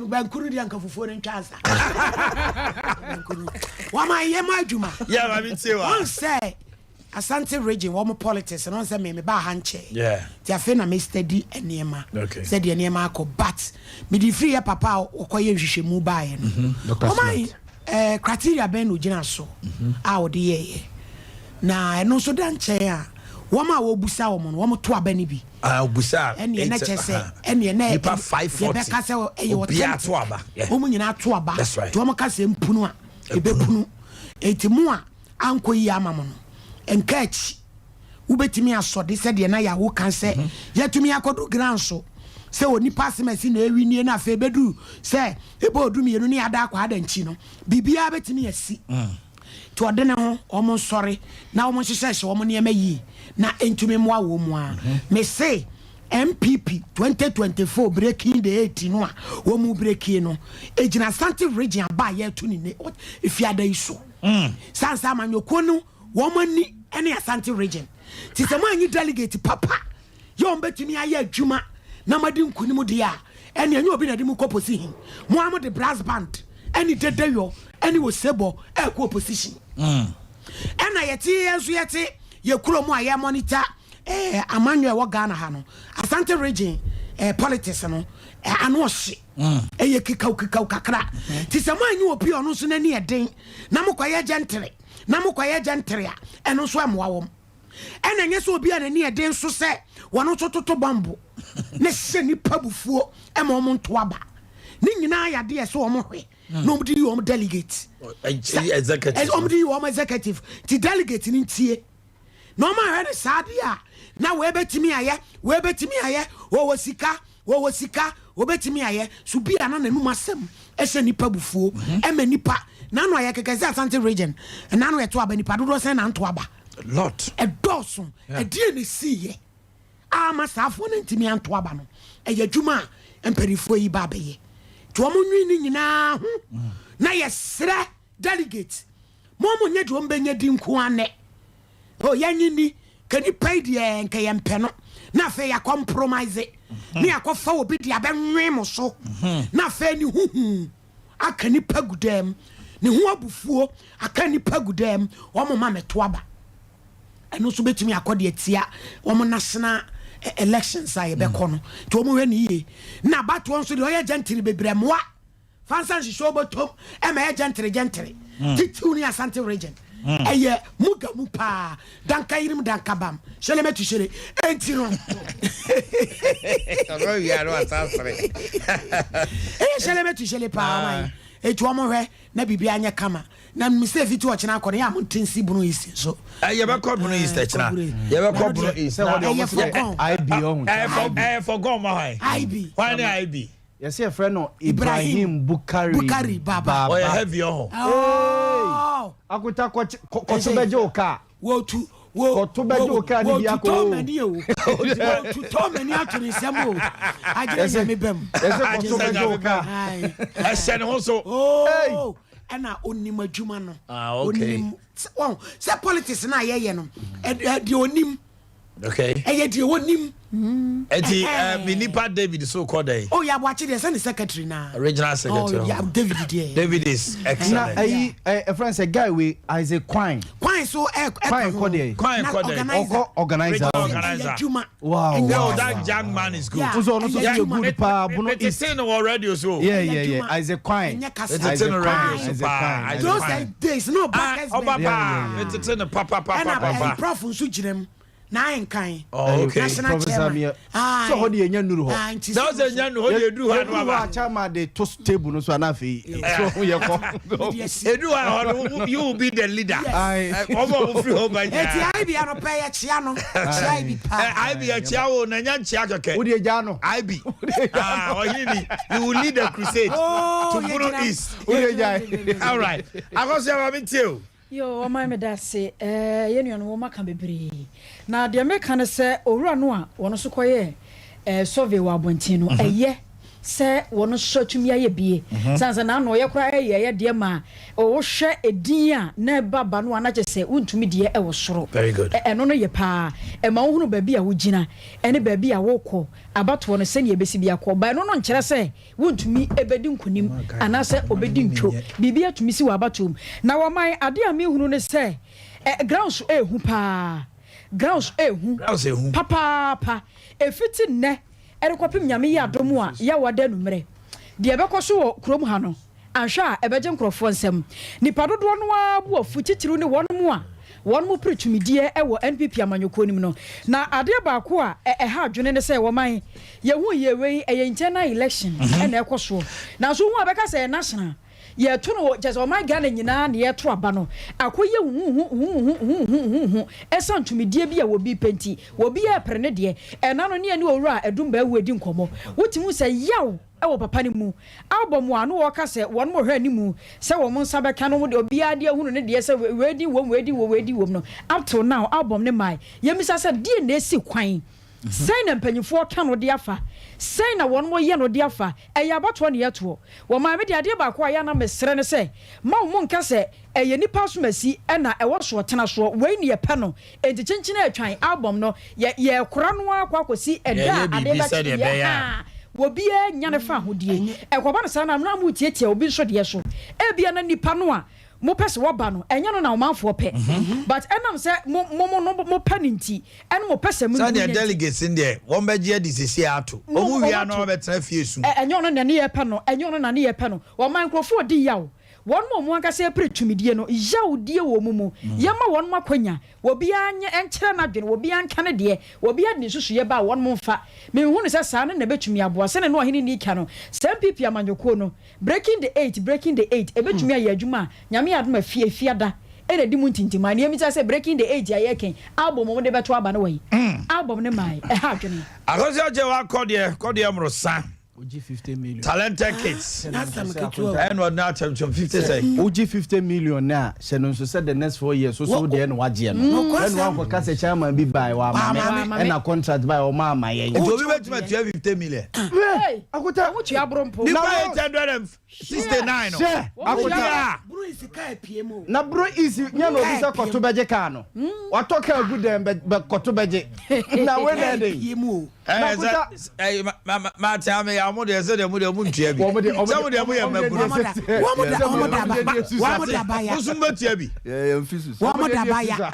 bankuru di anka fufuo ne ntwansa wa ma ye ma adwuma yeah ma me tell one say Asante region wo mo politics no say me ba ha nche yeah ti afi na me study enema okay said the enema akọ but me di free papa okoye hwehwemu ba ye no criteria ben ugina so a wo de ye na eno so da nche a wo ma wo busa wo mo no wo to aba ni bi busa ene na chese ene na ipa 540 ye be ka se e wo to aba wo mo nyina to aba to mo ka se mpunu a e be punu etimu a anko yi amamo no enkachi ubetimi asode se de na ya wo kan se yetumi akodo grand so se oni passemesi na ewi nie na fe bedu se ebo odumi yenu ni ada akwa ada nchi no bibia betimi asi to ode ne ho omo sori na omo hyehyehye omo ne mayi na entumi mo awo mu a me say MPP 2024 breaking the 18 no a wo mu breaking no ejina Asante region ba ye to ni ne if ya da iso sansa manyoko no wo mani ene Asante region ti se manyi delegate papa yo mbetumi aye adwuma na madi nkunimu de a ene enye obi na de mu opposition mo am de brass band ene dedeyo ene wo sebo e ko opposition ena yeti enso yeti ye kuro mu aye monitor Emmanuel wo Ghana ha no Asante region politics no ano hye ye kikau kakra ti se manyi opi ono so na ne eden na mokwaye gentle na mokwaye gentle a eno so amwawom ena nye so obi anani eden so se wono tototo bambo ne hye ni pabufuo e mo nto aba ni nyina ya de so omo hwe no mdi you omo delegate executive omo di you omo executive ti delegate ni tie no ma hwe ne sade a na we betimi aye wo sika wo betimi aye so bia na nanu masem e hye ni pabufuo e ma nipa na no aye kekese Asante region na no eto aba nipa dodo se na nto aba lot a dozen a dear ne see must have one intimi anto aba no e yadwuma emperifo yi ba beye to omo nwini nyina na yesre delegate mo nye do mbenya di nko ane o yanyini kani paid ye nka yempe no na fe ya compromise ni akofa obi dia benwe mo so na fe ni huhu akani pagudem ni hu abufuo akani pagudem omo ma meto aba eno so betimi akode atia omo national elections aye be kono to omo hwe ni ye na bato onso de oye gentry bebremwa fansan shisho botom e ma gentry titu ni Asante region eye muga mupa danka yirim danka bam shele metu shele enti no ro ya ro asasre shele metu shele pa mai etu omo hwe na bibia anya kama na mise fiti wo chena akore ya montensi bunu isi so ye be call bunu isi chena ye be call bunu isi what you say IB on for go ma IB why na IB you say friend no Ibrahim Bukari baba oh heavy on akuta ko to beje oka wo tu ko to beje oka ni bia ko to to mani atuni semo ajere me bem ko to beje oka I said also oh ena onim adwuma no onim se politics na ye no de onim okay de onim eti Minipa David so called day oh ya wachi the secretary na regional secretary oh yeah David is excellent na a friend say guy we Isaac Quine so Quine organizer wow yo that young man is good so no so good pa bono is saying on radio so yeah Isaac Quine it's in radio so those days no back papa it's in papa prof so girem na enkan okay national chairman so ho de enya nuru ho so se enya nuru ho de edu ha no aba chairman de to table no so na fe so ye ko edu ha ho you will be the leader omo free ho ba nya eti ai bia no pe ya chia no chia bi pa ai bia chia wo na nya chia keke wo de ja no ai bi ohini you will lead the crusade to Bruno East wo de ja all right akosia ba mi tie yo o my me da se ye nuano wo maka bebre na de me kan se owura no a wono so koye survey wa abontin no eye se wono so tumi aye bie sansa na no ye kra ye de ma o hwe edin a na baba no ana se untumi de e wo soro very good eno no ye pa e ma wo hunu ba bi a wo gina ene ba bi a wo kɔ abato no se ne ebesi bi akɔ ba no no nkyere se wontumi ebedi nkonim ana se obedi ntwo bibi atumi si wa abato na wo man ade a me hunu ne se grounds ehu pa grounds ehu papa efiti ne erekopim nyame ya domu a ya wada numre de ebekɔso wo krom ha no anhwa a ebeje nkrofo nsem nipa dodo no abu afu titiru ne wonmu a wonmu pretumidie ewo NPP amanyoko nim no na ade baako a ha adwene ne se wo man ye hu ye wei internal election na ekoso na so hu abeka se national ye to no just o man Ghana nyina na ye to aba no akoye hu esantumidie bi a wo bi penti wo bi e prene de na no ne ani owura edum ba wu edi nkomo wotimu se yaw ewo papa ni mu album a no wo ka se won mo hwa ni mu se wo mo nsa beka no de obi ade hunu ne de se wedi wo no up till now album ne mai yemisa se die na esi kwan sai na mpanyifo ka no de afa sai na won mo ye no de afa eya bato ne yeto wo ma me de ade ba ko aya na mesre ne se ma mo nka se eye nipa so masi na ewo so tena so we ne ye pe no enti chinchina atwan album no ye kora no akwakosi eda ade ba ya wobia nyane fa hodie ekoba no sana na mu tietia obi so de so ebia na nipa no a mo pese wo ba no enya no na omanfo pe but enam se mo paninti en mo pese mu so the delegates in there won beje adisisi ato omu wia no betra fiesu enya no na ne ye pe no enya no na ne ye pe no wo man krofo di yawo won mo aka se pretumidie no yawdie wo mu yema won makwanya wo bia anye enkyere na dwene wo bia nkane de wo bia de susu ye ba won mo mfa me hu ne se sa ne betumi aboa se ne no hene ni ka no MPP amanyoko no breaking the 8 ebetumi aye adwuma nyame adoma fiada ene di mu ntintima ne yemi se breaking the 8 aye ken album mo de beto aba no wai album ne mai ha dwene akosi aje wa kode mrosa Oji 50 million. Talented kids. And what now 50 say? Oji 50 million now. She no said the next 4 years. So the end waje no. And one for case chairman be by wa mama. And a contract by o mama yen. It will be wait to 50 million. Hey, akuta what you abrompo. Ni buy 869. Akuta. Bro is kai PM. Na bro is nya no bisa koto beje ka no. Wa talk good dem be koto beje. Na we na dey. PM. Hey, ma tell me I'm there say dem mu ntua bi. Some dem ya maburu. Wa mo da ba ya. Usumba tia bi. Mfisus. Wa mo da ba ya.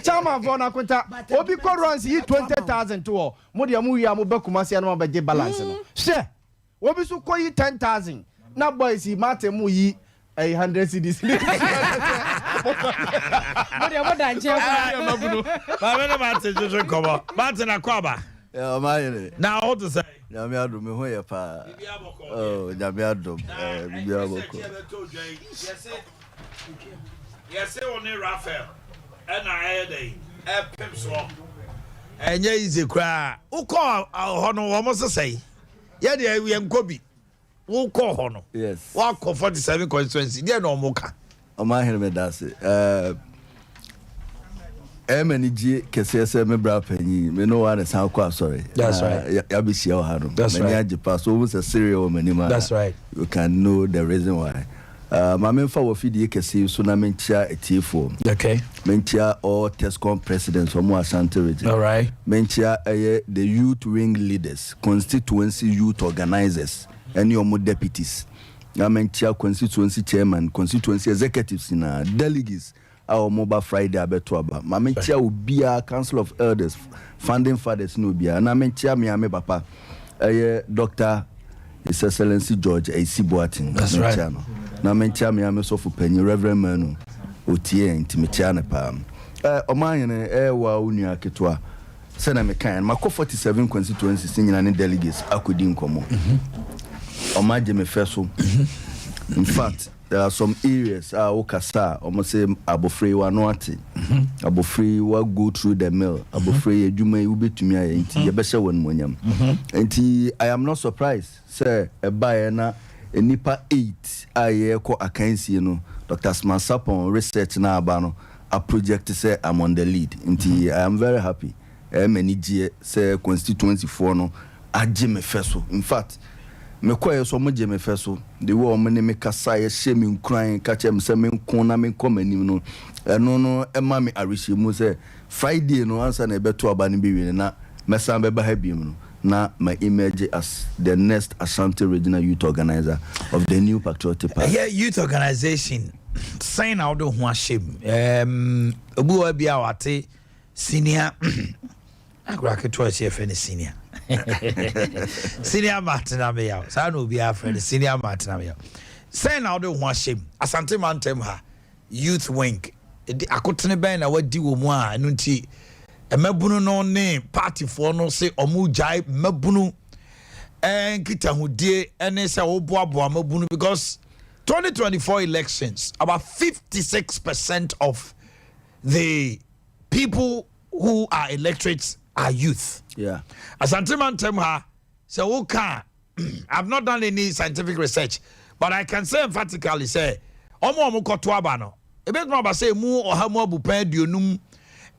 Chama for na kwenta. Obi ko runs yi 20,000 to mo de mu wi mo be kumase na mo beje balance no. She. Obi so ko yi 10,000. Na boys yi mate mu yi 100 cedis. Mo de mo da nche maburu. Ba me na mate jojo kobo. Mate na kwaba. Omannhene. Now what to say? Nyame adom me ho ye pa. Oh, nyame adom. Bibi aboko. Yes, on Raphael. And I dey pim so. Enye ize kra. Uko hono wo mo say. Ye de we nkobi. Uko hono. Yes. Wa ko 47 constituency. Dey no mo ka. Omannhene me dase. Many G KCS me bra panyi me no one san kwa sorry. That's right. Ya be share ha no. That's right. Many pass almost a serial minima. That's right. You can know the reason why. My men for wo fidi KC so na mentia etifo. Okay. Mentia all Tescom presidents from Ashanti region. All right. Mentia the youth wing leaders, constituency youth organizers, and your deputies. Na mentia constituency chairman, constituency executives na delegates. Our mobile Friday abeto aba mamentia obia council of elders founding fathers no bia na mentia me ame papa Dr. His Excellency George A.C. Boatin. That's right. Na mentia me ame so for penny Reverend Manu otie intimate ne pa Omannhene wa unua ketwa sɛ na mekan makɔ 47 constituencies nyina ne delegates akodi nkomo Omaje me feso in fact there are some areas okasa say abofrey wa no ate abofrey wa go through the mill abofrey adwuma yi ubetumi aye nti ye behye won monyam nti I am not surprised say ebaye na enipa 8 aye ko akansie no Dr. Smansapon research na aba no a project say I'm on the lead nti I am very happy many gie say constituency 4 no agye me feso in fact me koye so mo je me feso the wo mo ne me kasa ye hye me nkran ka che me se me nkon na me komanim no eno no e ma me arehye mu say Friday no answer na beto aba ne bi wi na mesa be ba ha bi mu no na my image as the next Ashanti Regional Youth Organizer of the New Patriotic Party. Yeah, youth organization sign out do ho ashim obu wa bia wate senior agora ke to CFN senior senior Martin Ameya sa no bia friend senior Martin Ameya sign out do ho ashim Asante Mantem ha youth wing akotene ben na wadi wo mu a no nti emabunu no ne party for no say omu jai mabunu nkita hudie ene say oboaboa mabunu because 2024 elections about 56% of the people who are electorates are youth. Yeah. Asante Mantem ha so okay I've not done any scientific research but I can say emphatically say omo koto aba no ebet no ba say mu oha mu abupan duonum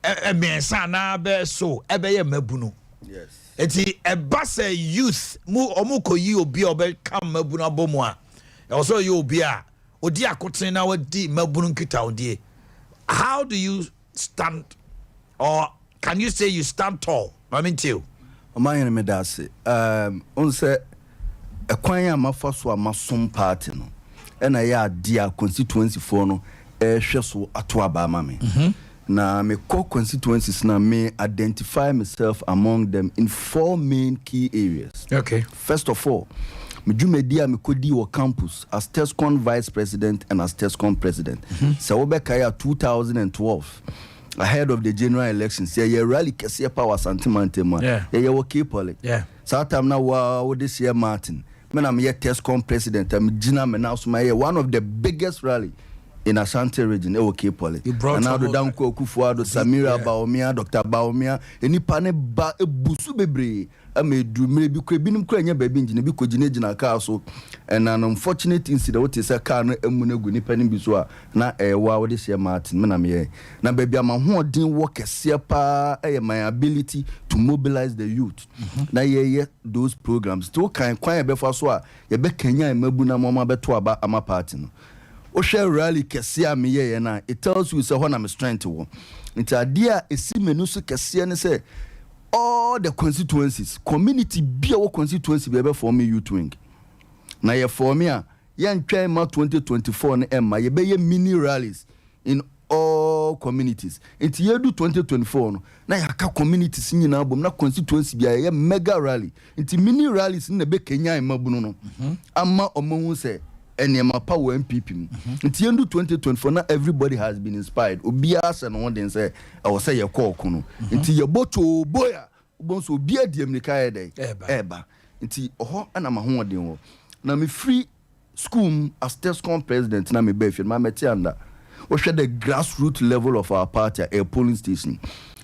emensa na be so ebeye mabunu. Yes. Eti eba say youth mu omo koyi obi obe kam mabunu abomu a also you obi a odi akoten na wadi mabunu nkita odie. How do you stand or can you say you stand tall? I mean to you. Omannhene me da se on say ekwan ya mafa so amasom party no na ya dia constituency 4 no hwe so ato aba ma me. Na me constituencies na me identify myself among them in 4 main key areas. Okay. First of all, me jumedia me kodi wo campus as TESCON vice president and as TESCON president. So we back 2012 ahead of the general elections. Yeah, rally kese power Santimantema. Yeah, wo kipole. Yeah. So time na wa this year Martin. Me na me TESCON president. I'm Gina me now so my one of the biggest rally in Ashanti region Poli. And now the Danko Kufuado, Samira Baomia, Dr. Baomia, any pane ba busu bebre. I may do maybe crabinum crania baby in Nibico Genegina Castle. And an unfortunate incident what is a car emuneguni penny biswa na wow this year Martin Menamie. Na baby I'm a didn't work a sepa my ability to mobilize the youth. Na ye those programs still can quite before so ye be Kenya and Mabuna Mama Betuaba ama party. Oshe rally kesia me ye na it tells you say when I'm strength to one. It's a dear esi menu so kesia ne say all the constituencies community be our constituency be for me youth wing. Na ye for me a ye ntwa ma 2024 na emma ye be ye mini rallies in all communities. It's ye do 2024 no na ya ka communities nyina bom na constituency be ye mega rally. It's mini rallies na be Kenya emabunu no. Amma omo say Enema power MPP. Until 2024, now everybody has been inspired. Obias and one then say, I will say your call kuno. Until your boto boya, bonso be a DMK day. Eba. Until and I'm a home demo. Now me free school as TESCON president, na me befi, my metianda. We share the grassroots level of our party at a polling station.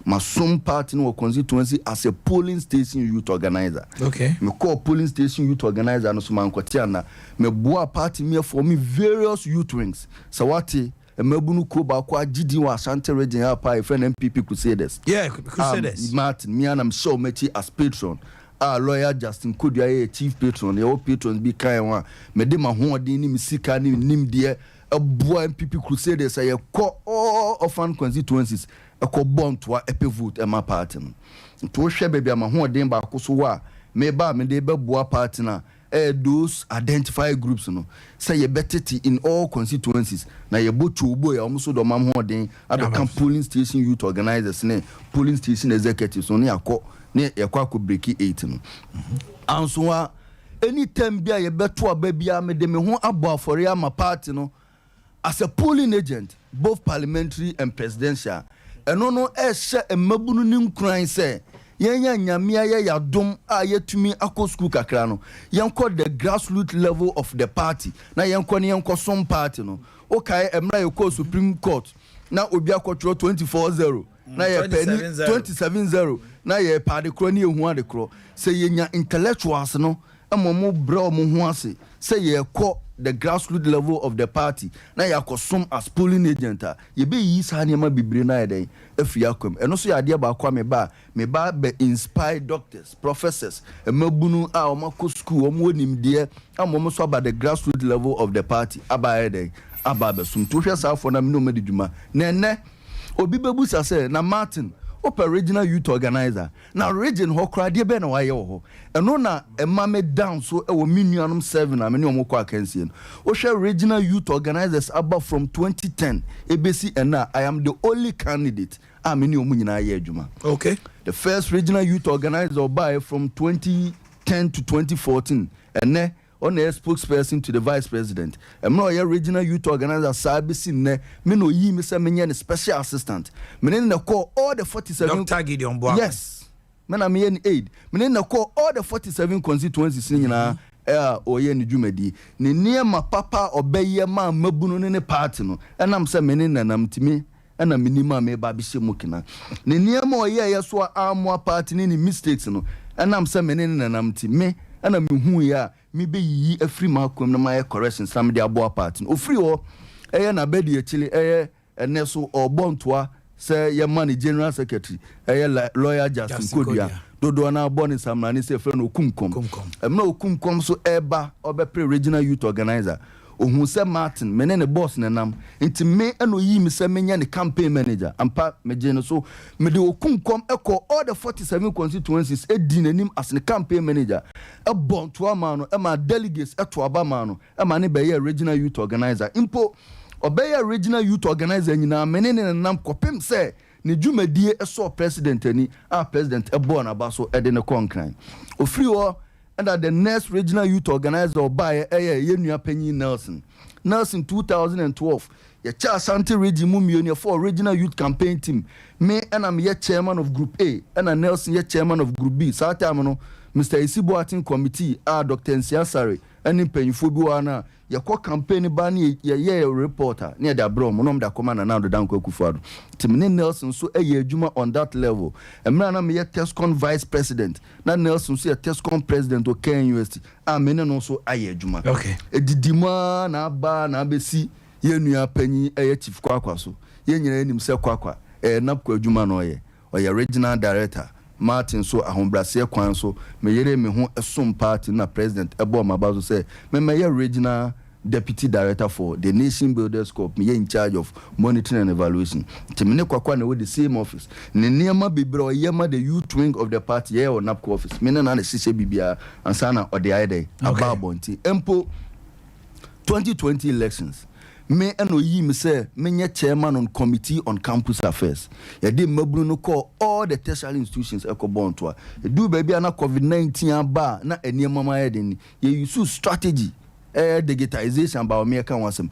My some party no constituency as a polling station youth organizer. Okay. Me call polling station youth organizer no so man kwatiana. Me boa party me for me various youth wings. Sawati emebunu ko ba kwa gidi wa Ashanti region ya pa friend MPP Crusaders. Yeah, Crusaders. Martin me and I'm sure mechi as patron. Lawyer Justin Kodua ye chief patron. Your patrons be kind one. Me de ma hoɔden ni me sika ni nim de a boy MPP Crusaders say call all orphan constituencies. A born to a vote and my partner. To share baby, I'm a hoarding back so wa. Maybe me de boa partner. Those identified groups, no. Say you better in all constituencies. Now you both to boy almost the mam hoarding. I don't come polling station youth organizers, ne polling station executives. Only a call near a quack could break 18. And so anytime be a better baby, I made them home about for my party, no. As a polling agent, both parliamentary and presidential. eno no ehye emabunu ni nkran se yenya nyamia ye yadom a yetumi akọ school kakra no yenko the grassroots level of the party na yenko ne yenko some party no okay emra yekọ Supreme Court na obi akọtro 24-0 na ye penny 27-0 na ye party kro ne ehu ade kro se yenya intellectuals no emomo bra mo ho ase se ye kọ the grassroots level of the party na yakosom as polling agent ye be yi sa ne ma bibre na yeden afiakom eno so yade ba kwa me ba be inspire doctors professors emabunu a o mako school o mo nimde amomo so about the grassroots level of the party aba yeden aba be sum to hwe sa afo na me no madiduma nene obi bebusa se na Martin Opa regional youth organizer na region ho kra de be na waye ho eno na ema me down so e wo minuanum 7 na me ne omko akansie no o hwe regional youth organizers above from 2010 ebesi ena I am the only candidate me ne omu nyina ye adwuma. Okay, the first regional youth organizer by from 2010 to 2014 ene on a spokesperson to the vice president. I'm not a regional youth organizer, Sabisi ne, me no yi me say me special assistant. Me na call all the 47 Dr. Gideon Boa. Yes. Me na me aid. Me na call all the 47 constituencies nyina oye ni dwumadi. Ne niema papa obeye ma mabunu ne party no. Enam say me na namtimi ana minima me ba bi shemukina. Ne niema oye yeso amwa party ni mistakes no. Enam say me na namtimi ana mehu ya mi be yi afri makom na my correction sam de abo apart o free o na bedi achili ene so obontoa say ye man general secretary lawyer Justin Kodua dodo na aboni sam na ni say friend okumkom na okumkom so eba obepre regional youth organizer ohun say Martin mene ne boss na nam nti me eno yi mi say menya ne campaign manager ampa me je no so me de okumkom eko all the 47 constituencies edi nanim as ne campaign manager e bon to amano e ma delegates eto aba mano e ma ne be ye regional youth organizer impo obey regional youth organizer nyina mene ne nam kopem say ne dwumadie eso president ani president e bon aba so e de ne konkran ofri o and the next regional youth organizer by Yenua Penny Nelson 2012 ye cha Ashanti region mumionia for regional youth campaign team me and I'm ye chairman of group A and Nelson ye chairman of group B so time no Mr. Isiboatin committee Dr. Nsiasare and mpanyifo bi wana ye kwa campaign ba ne ye reporter near the brom no da commander now the down Akufo-Addo Timne Nelson so adwuma on that level emra na me ye Tescon vice president na Nelson so ye Tescon president o Ken University me no so adwuma okay edidima na ba na besi ye nua panyi chief kwakwa so ye nyina anim se kwakwa napko adwuma no ye regional director Martin so ahombrase kwan so me yere me ho esom party na president ebo mabazo say me ye regional deputy director for the Nation Builders Corp me in charge of monitoring and evaluation timine kwakwa na with the same office ne niema bibro yema the youth wing of the party here on NAPCO office me na na sise bibia ansana ode aide ababonti empo 2020 elections me eno yi me say me chairman on committee on campus affairs ye dey mabru no call all the tertiary institutions ekobonto do baby na COVID-19 aba na eniema ma yeden ye use strategy digitization ba o me kan wasem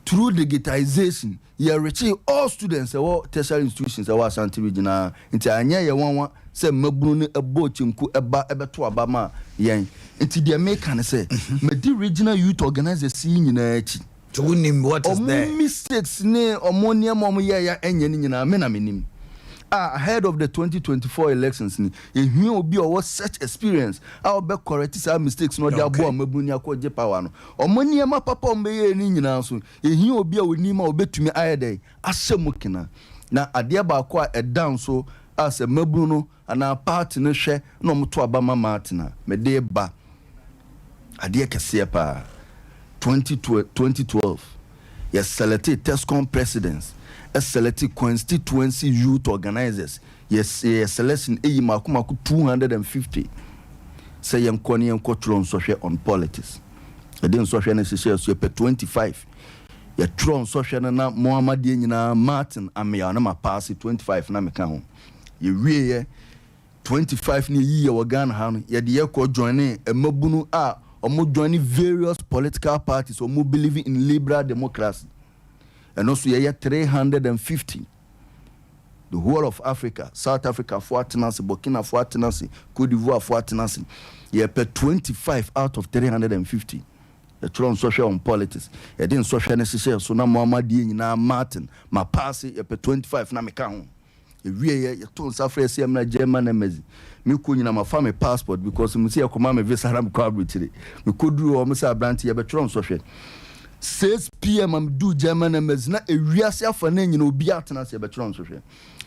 through digitization ye reach all students or tertiary institutions or Ashanti regional nti anya ye wanwa say mabru no ebo chinku eba ebeto aba ma yen nti de me kan say me di regional youth organizers nyina achi to win what is there mistakes ne omonia mom ya enye ni nyina me na menim ahead of the 2024 elections ni ehun obi o such experience how be correct some mistakes no dia bo amabuni akoje power no omonia ma papa ombe ni nyina so ehun obi a oni ma obetumi ayede asemukina na ade ba ko a down so as a mabunu no ana party no hwe no moto abama martina me de ba ade kese pa 2012 yes selected Tescon presidents selected constituency youth organizers yes selection makuma 250 say yankoni yankotron social on politics e den social na share so 25 ya tron social na Muhammad nyina Martin amia na ma pass 25 na meka ho ye wie 25 ni yi ya Ghana ha no ye de ye ko join emabunu omo joining various political parties omo believing in liberal democracy and also ye 350 the whole of Africa, South Africa for tenancy, Burkina for tenancy, Cote d'Ivoire for tenancy. You pay 25 out of 350. The Tron social on politics. You didn't social necessary. So now Muhammad na Martin, my pass you pay 25 na me count. You told South Africa I'm German embassy. Me couldn't my family passport because me see a command me visa ram coverage. Me could do almost a brand here, but Tron social. 6 p.m. I'm do German embassy. Na a real self and then you know be out and say but Tron social.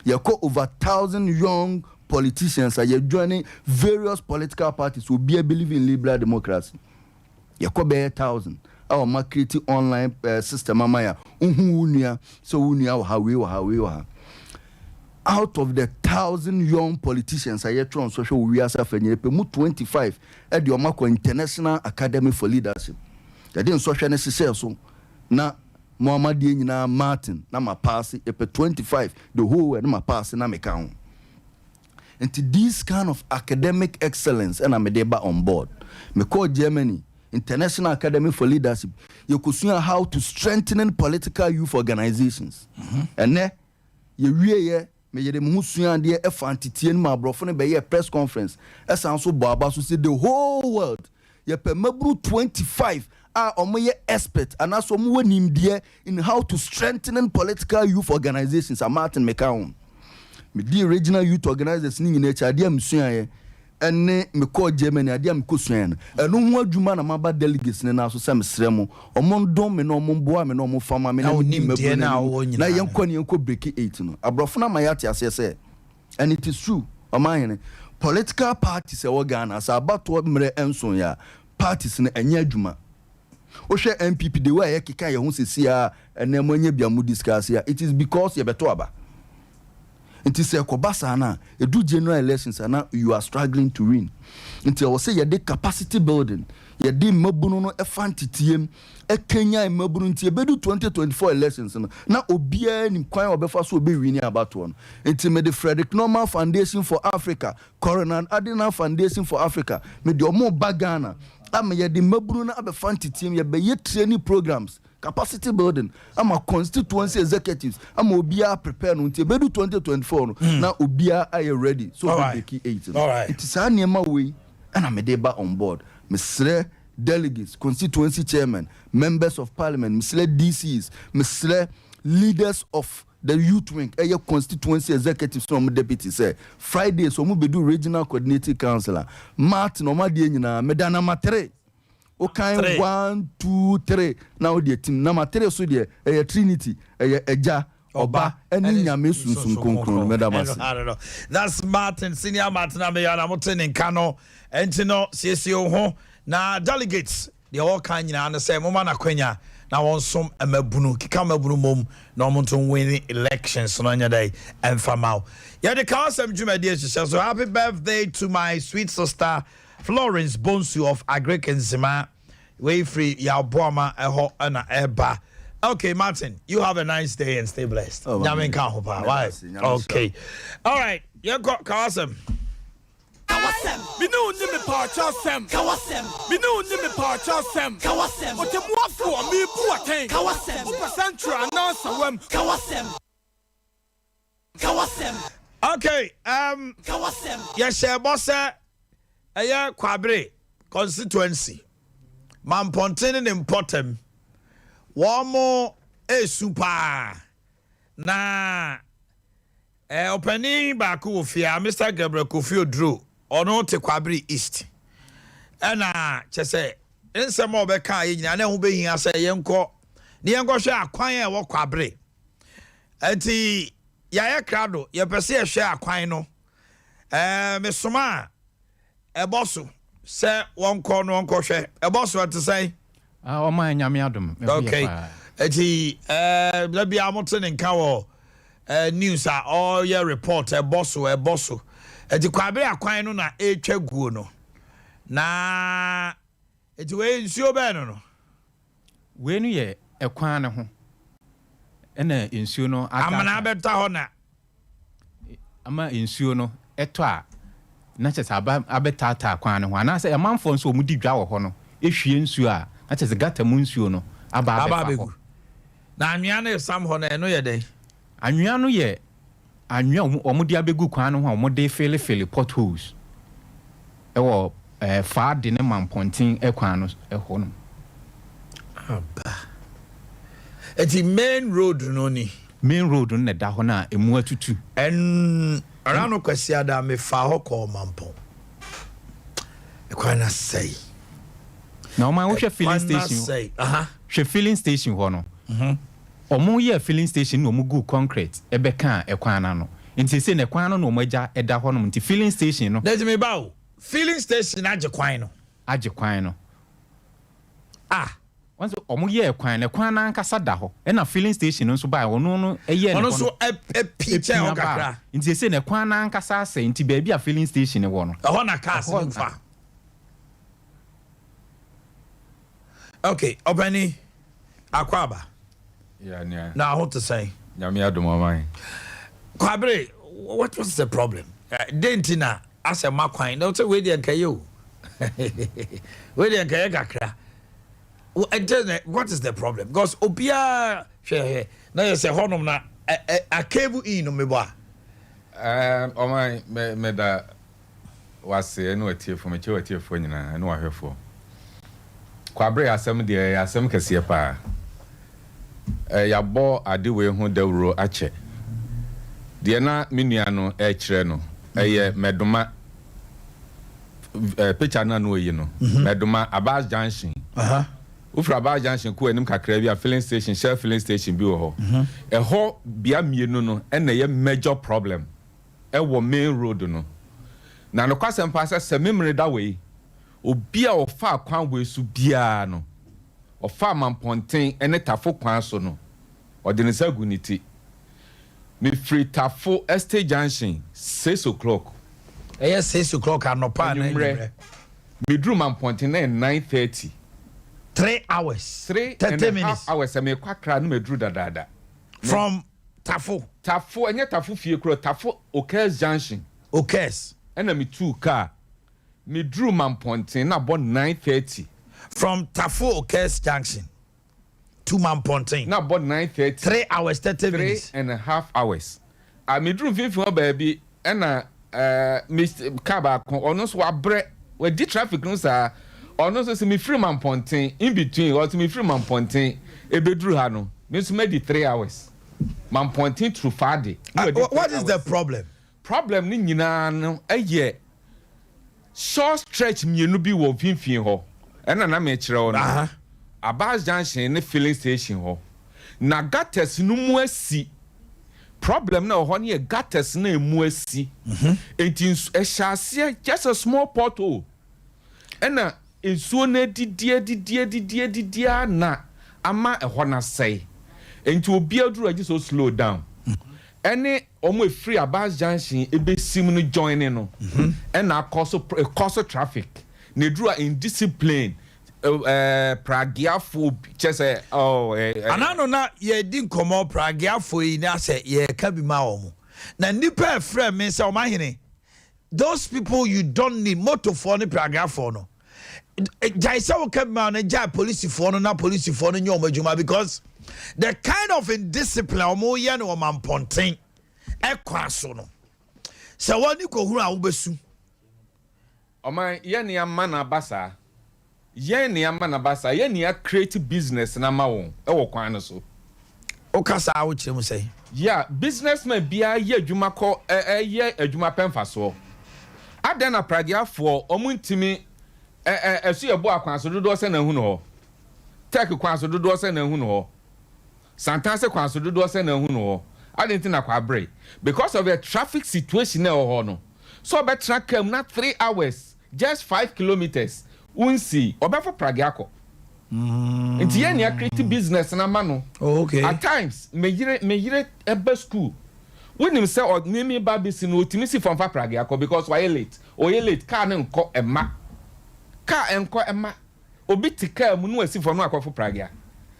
You call over 1,000 young politicians are joining various political parties who believe in liberal democracy. You call be 1,000. Our marketing online system amaya. So unia how we. Out of the 1,000 young politicians are yet on social we are suffering. 25 at the Omako International Academy for Leadership. They didn't social necessary so na Muhammad na Martin na ma pass 25 the whole and ma pass na me count. And to this kind of academic excellence and I'm deba on board. Me call Germany International Academy for Leadership. You could see how to strengthen political youth organizations. And then you really me yede musuan de e fantitien ma brofo ne be ye press conference e san so baba so say the whole world ye pe mabru 25 are omoye expert and also mo nimdie in how to strengthen political youth organizations. Martin Mekaon me di regional youth organizers ni nyina cha de musuan ye ene me call Germany ade am kosuan eno ho adwuma na maba delegates ne na so sam sremo omondom me no omboa me no omfama me na nimdie na yenko ne yenko break 8 no abrofo na mayate asese and it is true Omannhene political parties e Ghana as abato mre enson ya parties ne enya adwuma o hwe MPP de way ekeka ye ho sesia ene manya bia mu discuss ya it is because ye beto aba. It is a kobasana, a do general elections, and now you are struggling to win. Until I will say, you did capacity building, you did Mabuno, a fantitiem, a Kenya, and Mabunti, bedu 2024 elections. Now, Obia and Inquire of Befas will be winning about one. Until made the Frederick Normal Foundation for Africa, Coroner Adina Foundation for Africa, made your more bagana. I may the Mabuna have a fantitiem, you be training programs. Capacity building. I'm a constituency executives. I'm Obia prepared until 2024. Now Obia are you ready? So all right. All right. It is a near way, and I'm a deba on board. Mr. Delegates, constituency chairman, members of parliament, Mr. DCs, Mr. leaders of the youth wing, your constituency executives from deputy say Friday. So we do regional coordinating councillor. Martin Omannhene, Medana Matre. Okay, 1, 2, 3. Now the team number 3 so there a Trinity, a Oba, and Nyame Sunsun Konkron, Madam. I don't know. That's Martin, Senior Martin Ameyana Mountain in Kano, and to know CSO ho. Now delegates, the all kind of understand Momana Quenya. Now on some Mebunu, Kikamabunu mum, no mountain winning elections on your day and Famau. Yeah, the Council Juma dear, so happy birthday to my sweet sister. Florence Bonsu of Agrek and Zima, way free Yabuama, Eho, and Eba. Okay, Martin, you have a nice day and stay blessed. Oh, okay. All right, you got Wasem. Me no name parcha sem. Me no name parcha sem. But the more for me poor thing. Central announcer Okay, yes, sir, boss. Aya Kwabre constituency Mampontene important wamo super na opening baku ofia Mr. Gabriel Kofi Odro ono te Kwabre East na chese ensem obeka yina na hu behia se yenko ne yenko hwe akwan e wo Kwabre enti ya krado ye pese ye hwe akwan no mesoma Ebosu say one corner on koshe. Ebosu what to say? Omannhene adom. Okay. Eti let be Hamilton in Kawo news are all your report Ebosu. Eti Kwabre akwan no na etwa guo no. Na eti we nsuo be no. We no ye ekwan ne ho. Ena nsuo no ata. Amana beta ho na. Ama nsuo no eto a na chese abetata kwan ne ho ana se emanfo nso omudi dwa wo ho no ehwie nsuo a na chese gata mu nsuo no aba ho na anwea no sam ho na eno ye den anwea no ye anwa omudi abegu kwan no ho omode fele potholes ewo fa de ne mampontin ekwan no eho no aba eti main road no ni main road no da ho na emu atutu en arano kwasi ada me fa ho ko mampon ekwan na say na oma wo hwe filling station hwe filling station ho no omo ye filling station no omugu concrete ebeka ekwan na no nti se ne kwan no no omaja eda ho no nti filling station no let me bow filling station age kwan no once omo ye kwan ne kwan na nkasa da ho e na filling station no so ba ono no eye ne ono so picture o kakra nti se ne kwan na nkasa ase nti ba bia filling station ne wo no ho na cars mfa okay obani akwaba yeah now what to say nyame adomamai kwabre what was the problem dentina as a makwan no say we dey nkayo we dey nkaya kakra what is the problem because obia hwe na you say honum na a cable in no mebo omai me da wase no atiefo me che atiefo nyina no ahwefo kwabre asem de asem kase pa yabo adewe hu dawro ache de na menua no kire no eye medoma picture na no yi no medoma Abas Junction ufra Abas Junction ko enim kakra bi a filling station share filling station bi ho ho bia mienu no na ye major problem wo main road no na no kwasem pa se memory da we obi a ofa kwan we su bia no ofa mamponten ene tafo kwan so no odene saguniti me free tafo estate junction 6 o'clock 6 o'clock anopa na me drew mamponten na 9:30 3 hours 30 minutes hours me kwakra no me drew dadada from tafo enye tafo fie kro tafo Okes junction ena me 2 car me drew mamponten na about 9:30 from Tafo Okes Junction to Mampontin. Now about 9:30. 3 hours 30 minutes. 3.5 hours. I me drew 50 baby and Mr. Kaba ono so abre we di traffic no sir ono so me free Mampontin in between or to me free Mampontin e be drew ha no me so made 3 hours. Mampontin through Fadi. What is the problem? Problem ni nyina no short stretch mienu bi wo finfin ho. Ena na me kire ono Abas Junction ne filling station ho na gutters no mu asi problem na ho ne gutters na emu asi enti ehyaase just a small pothole ena ensuo na didie na ama ho na sei enti obi aduru agi so slow down ene omo free Abas Junction ebesim no join no ena cause traffic ne dura indiscipline pragiafo chese anano na ye di nkomo pragiafo yi na se ye ka bi ma omo na nipa frɛ me se Omannhene those people you don't need motor for ne pragiafo no jai se wo ka bi ma na jai police for no na police for no nyoma adwuma because the kind of indiscipline omo ye no Mamponten ekwa so no se woni ko huru a wo besu oman ye ne amana basa ye ne amana basa ye ne create business na ma won e wo kwan no so o kasa wo kire mu say yeah businessman bia ye adwuma ko ye adwuma pemfa so adan na pragiafo omuntimi esu ye bo akwan so dodo se na hu no ho tek kwan so dodo se na hu no ho santanse kwan so dodo se na hu no ho adan tin na kwa break because of the traffic situation na ho no so be track am na 3 hours just 5 kilometers unsi obefo pragiako nti ye ne create business na ma no okay at times me yire ebe school when say or name ba bisi no otimi si from fa pragiako because why late car na nko ema car enko ema obi tika mu no asi from no akofo pragia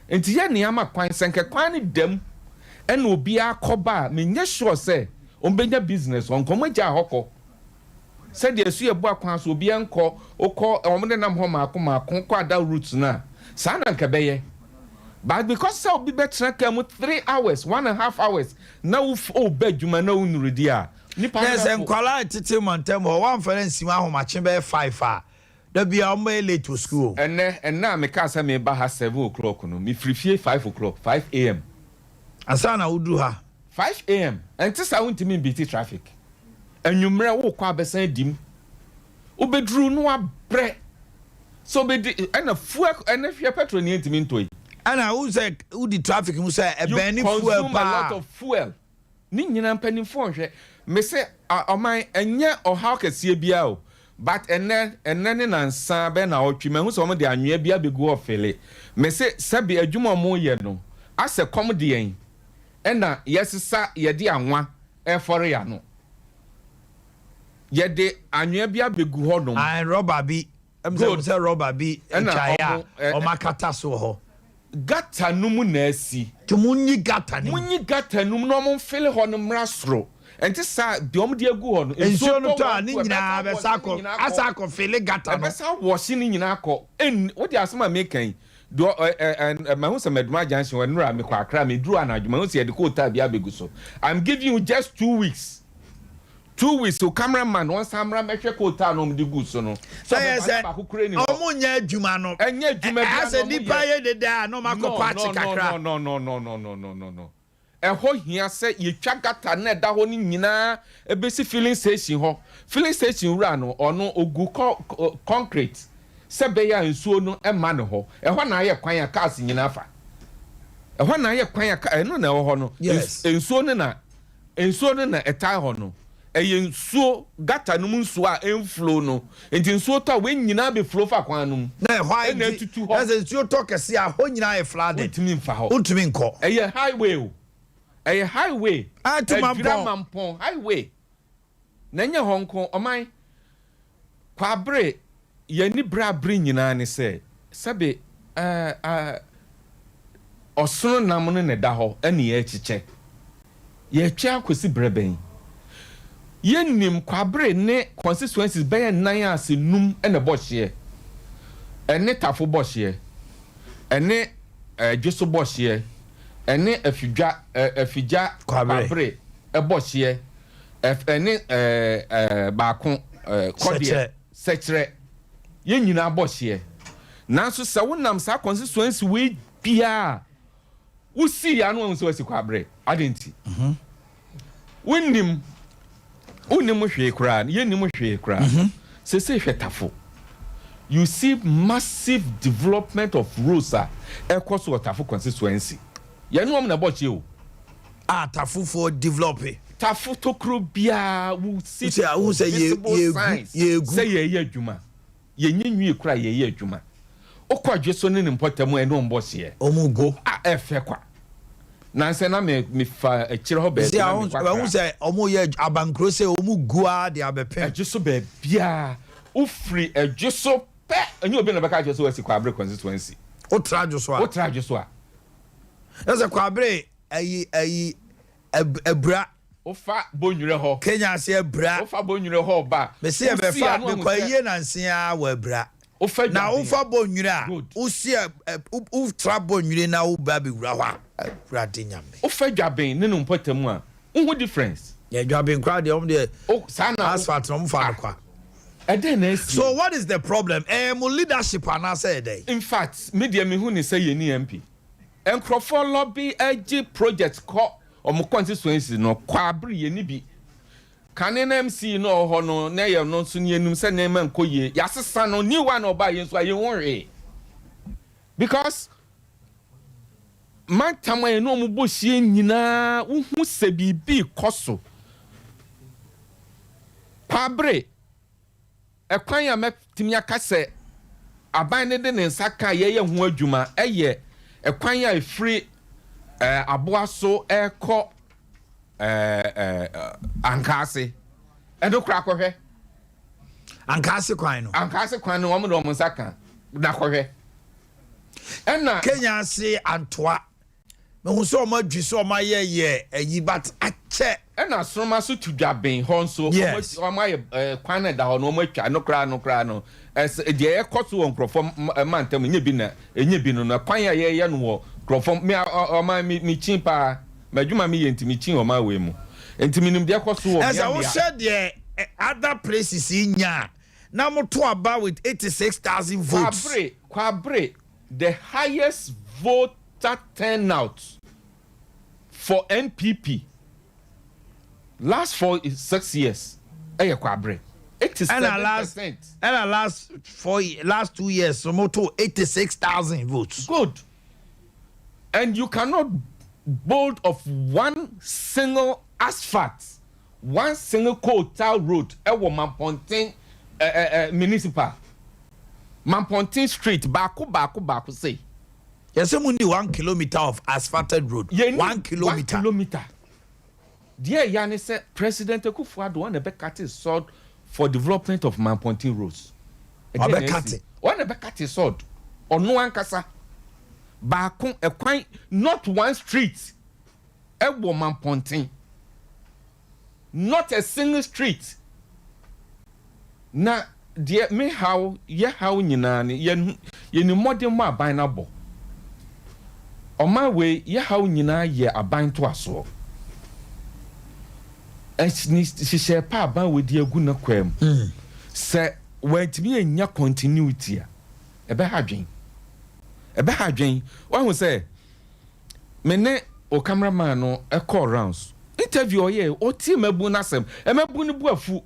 nti ye ne ama kwan senke kwan ni dem ena obi akoba me nye sure say ombenya business on komaja hoko said the suya bo akwan so obi enko okọ omde nam ho maako kwa da roots na sa na nkebeye But because so be better come 3 hours, 1.5 hours. Now bedroom and no redia. Yes, and quality titi montem one for nsima ho mache be 5 da bia o may late to school. And now me ka say me ba ha 7 o'clock no. Me free 5 o'clock, 5 a.m. Asana udu ha 5 a.m. And this I want to mean BT traffic. And you mre wo kwa besan dim. Ubedru no abre. So be and a fuel and if your petrol need to mean to it. And I who say who the traffic who say a burning fuel consume a lot of fuel. Ni nyina penny phone hwe. Me say oman enye o how kese bia o. But and then nansa be na otwi me hu so mo de anwea bia be go ofele. Me say sabi adwuma mo ye no. Ase kom de yen. Ena yesisa ye de anwa e fore ya no. Ye de anwea bia be gu ho no. And rubber bi em say rubber bi chaya o makata so ho. Gata numu na asi. Tumunyi gata ni. Munyi gata numu no mo fele ho no mrasro. Enti sa de om de agu ho no. Enso no to ani nyina be sako. Asako fele gata no. Be sa washi ni nyina akọ. En what dey asema mekan. Do ma hu se meduma junction we nura me kwa akra me duru anadwo ma hu se ye de ko ta bia begu so. I'm giving you just 2 weeks. 2 weeks so cameraman one camera mehwe ko ta no mdi gu so no. So yes omunya adwuma no. Enye adwuma bia no. Ase nipa ye de da no makọ party kakra. No. Eho hia se ye twa gata na da ho ni nyina ebesi filling station ho. Filling station wura no ono ogu concrete. Se be ya nsuo no ema ne ho. Eho na aye kwan ya cars nyina fa. Eho na aye kwan ya eno na ho no. Nsuo ne na etai ho no. Eye nsuo gata no mu nsuo a enflow no. Enti nsuo to we nyina be flow fa kwan no. Na why na tutu ho. As nsuo to kese a ho nyina e flooded. Utimi mfa ho. Utimi nko. Eye highway o. A highway to Mampon highway nanya honko oman kwabre ye ni bra nyina ne se sabe osono namno ne da ho ene ye chiche ye twa akosi breben ye nim kwabre ne constituencies be ye nan ase num ene bohye ene tafo bohye ene jeso bohye ene afidja kwabre ebohye ene baako kodie sechere ye nyina bohye nanso se wonam sa constituency we bia usi ya no nso asi kwabre adenti wonnim hwe kra ye nim hwe kra se hwetafo you see massive development of roads across Watafo constituency. You know I'm na boche o. Tafu for developing. Tafu tokro bia wo see who say ye say ye adwuma. Ye nyenwie kura ye adwuma. Okwadwe so ne mpotamo eno mboche ye. Omugo efe kwa. Na nse na me fa akire ho be. See who say omo ye abankro say omugo a de abepe. Adweso be bia ufri adweso pe enye obi na beka adweso wasi kwa abre constituency. O trajo a. Ese kwabre ayi ebra ofa bonwure ho Kenya se ebra ofa bonwure ho ba me se e be fa me kwa yie na nsia wa ebra ofa na ofa bonwure a usi u tra bonwure na u ba be wura ho ebra de nyame ofa dwaben ne no mpotemu a who difference ya dwaben kwa de om de sana asphalt no mfa kwa so what is the problem mo leadership ana say dey in fact media me hu ni say ye ni MP Encrofo lobby ag project ko omo constituency no kwabre ye ni bi kane na MC no ho no na ye no so ni enum se na man koye yasesa no ni one oba ye so aye wonre because man tamay no mo bohie nyina uhu se bibi koso kwabre ekwan ya metimi aka se aban ne de ne nsaka ye hu adwuma eye ekwan ya free aboaso eko ankase endo kra kohwe ankase kwan no wo mo nsaka na kohwe Kenya say Antoa me hu so ma dwi so ma ye eyi but che and as from us to Jabin Honso, yes, or my Quana down, no much, no crano, as the air cost won't perform a man tell me you been on a quanya yan war, from me or my me chimpa, my Juma me into me chin or my way. And to me, there cost as I was said, yeah, other places in ya. Now more to about with 86,000 votes. Quabre, the highest voter turnout for NPP last 6 years. Quabre. 87%. And last 2 years, so more to 86,000 votes. Good. And you cannot bolt of one single asphalt, one single coal road, Mampontin municipal. Mampontin Street, Baku say. Yes, only 1 kilometer of asphalted road. 1 kilometer. 1 kilometer. Dear Yanni said, President Akufo-Addo want to be cutting sword for development of Mampontin roads. One be cutting sword. Or no one kasa. Baku a quite not one street. Mampontin. Not a single street. Na dear me how nyina ye ni modern ma ban na bo. On my way ye how nyina ye aban to aso. She share pa ban we di agu na kwam. Se went me enya continuity a ebe ha dwen. One who say me ne o cameraman no e call rounds. Interview oye o ti mabu nasem e mabu ni bu afu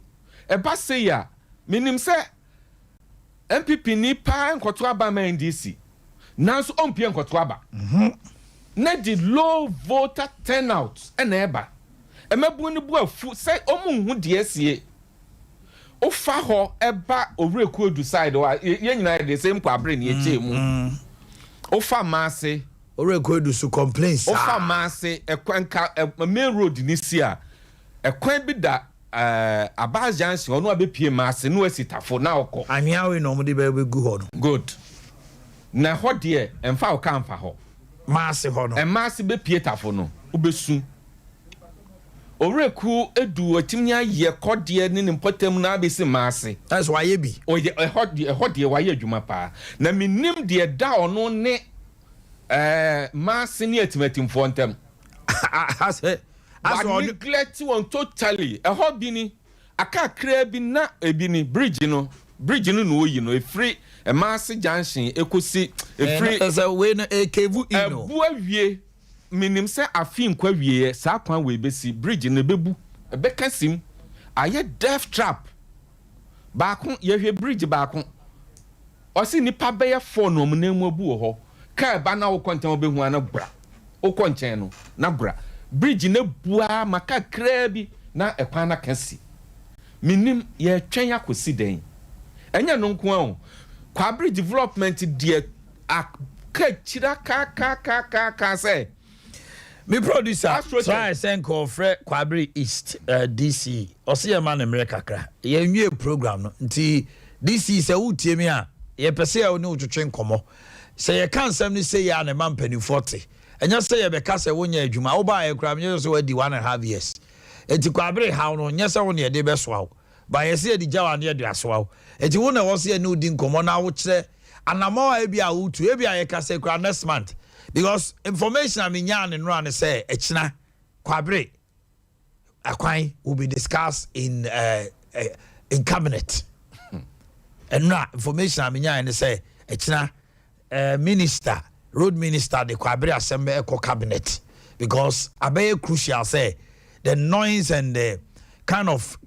e ba say ya minim say MPP ni pa nkoto aba ma NDC nanso ompie nkoto aba na di low voter turnout e na eba e mabu ni bu afu say omu hu de asie o fa ho eba owreku odu side wa ye nyina de same kwabre ni eche mu o fa maase Orekoedu su complaints. Ofa maase ekwanka main road ni sia. Ekwan bi da Abaz Jansi ono abepie maase no asitafo na okọ. Anyawe no mo de be gu ho no. Good. Na ho de emfa o kan fa ho. Maase ho no. E maase be pie tafo no. Ubesu. Oreku edu otimnya ye kode ni nimpotam na abesi maase. That's why ye bi. Oye ho de why adwuma pa. Na minim de da ono ne mass in yet met in fontem. As neglect one totally a hobby. A car crabby na a bini bridge no a free a mass junction a could a free as a winner a cavu a boy minim say a fin quavier sapon we be see bridge in a bebu a beckasim a yet death trap back on ye bridge back on or see nipa bear for no name buho. Ka ba na wo konten obehu ana bra wo konten no na bra bridge na bua maka krabi na ekwan na kasi minim ye twen akosi den enya no nko an kwa bridge development die aka chira ka say me producer try send call fre Kwabri East DC osia man America kra ye nwie program no nti DC se wutie me a ye pese a oni utwetwe nkomo say you can't suddenly say ya na man penny 40 and just say you be kase wonya adwuma wo ba ekram you so wadi 1.5 years enti Kwabri how no nyesa wo ne de be so awo ba ye say di jawa ne de aso awo enti wo na wo say ne udi nkomo na wo kire anamo a bia wutu e bia ye kase kra next month because information am nya ne no an say echina Kwabri akwan will be discussed in cabinet and no information am nya ne say echina minister, road minister, the Kwabri Assembly Eco Cabinet, because abe crucial say the noise and the kind of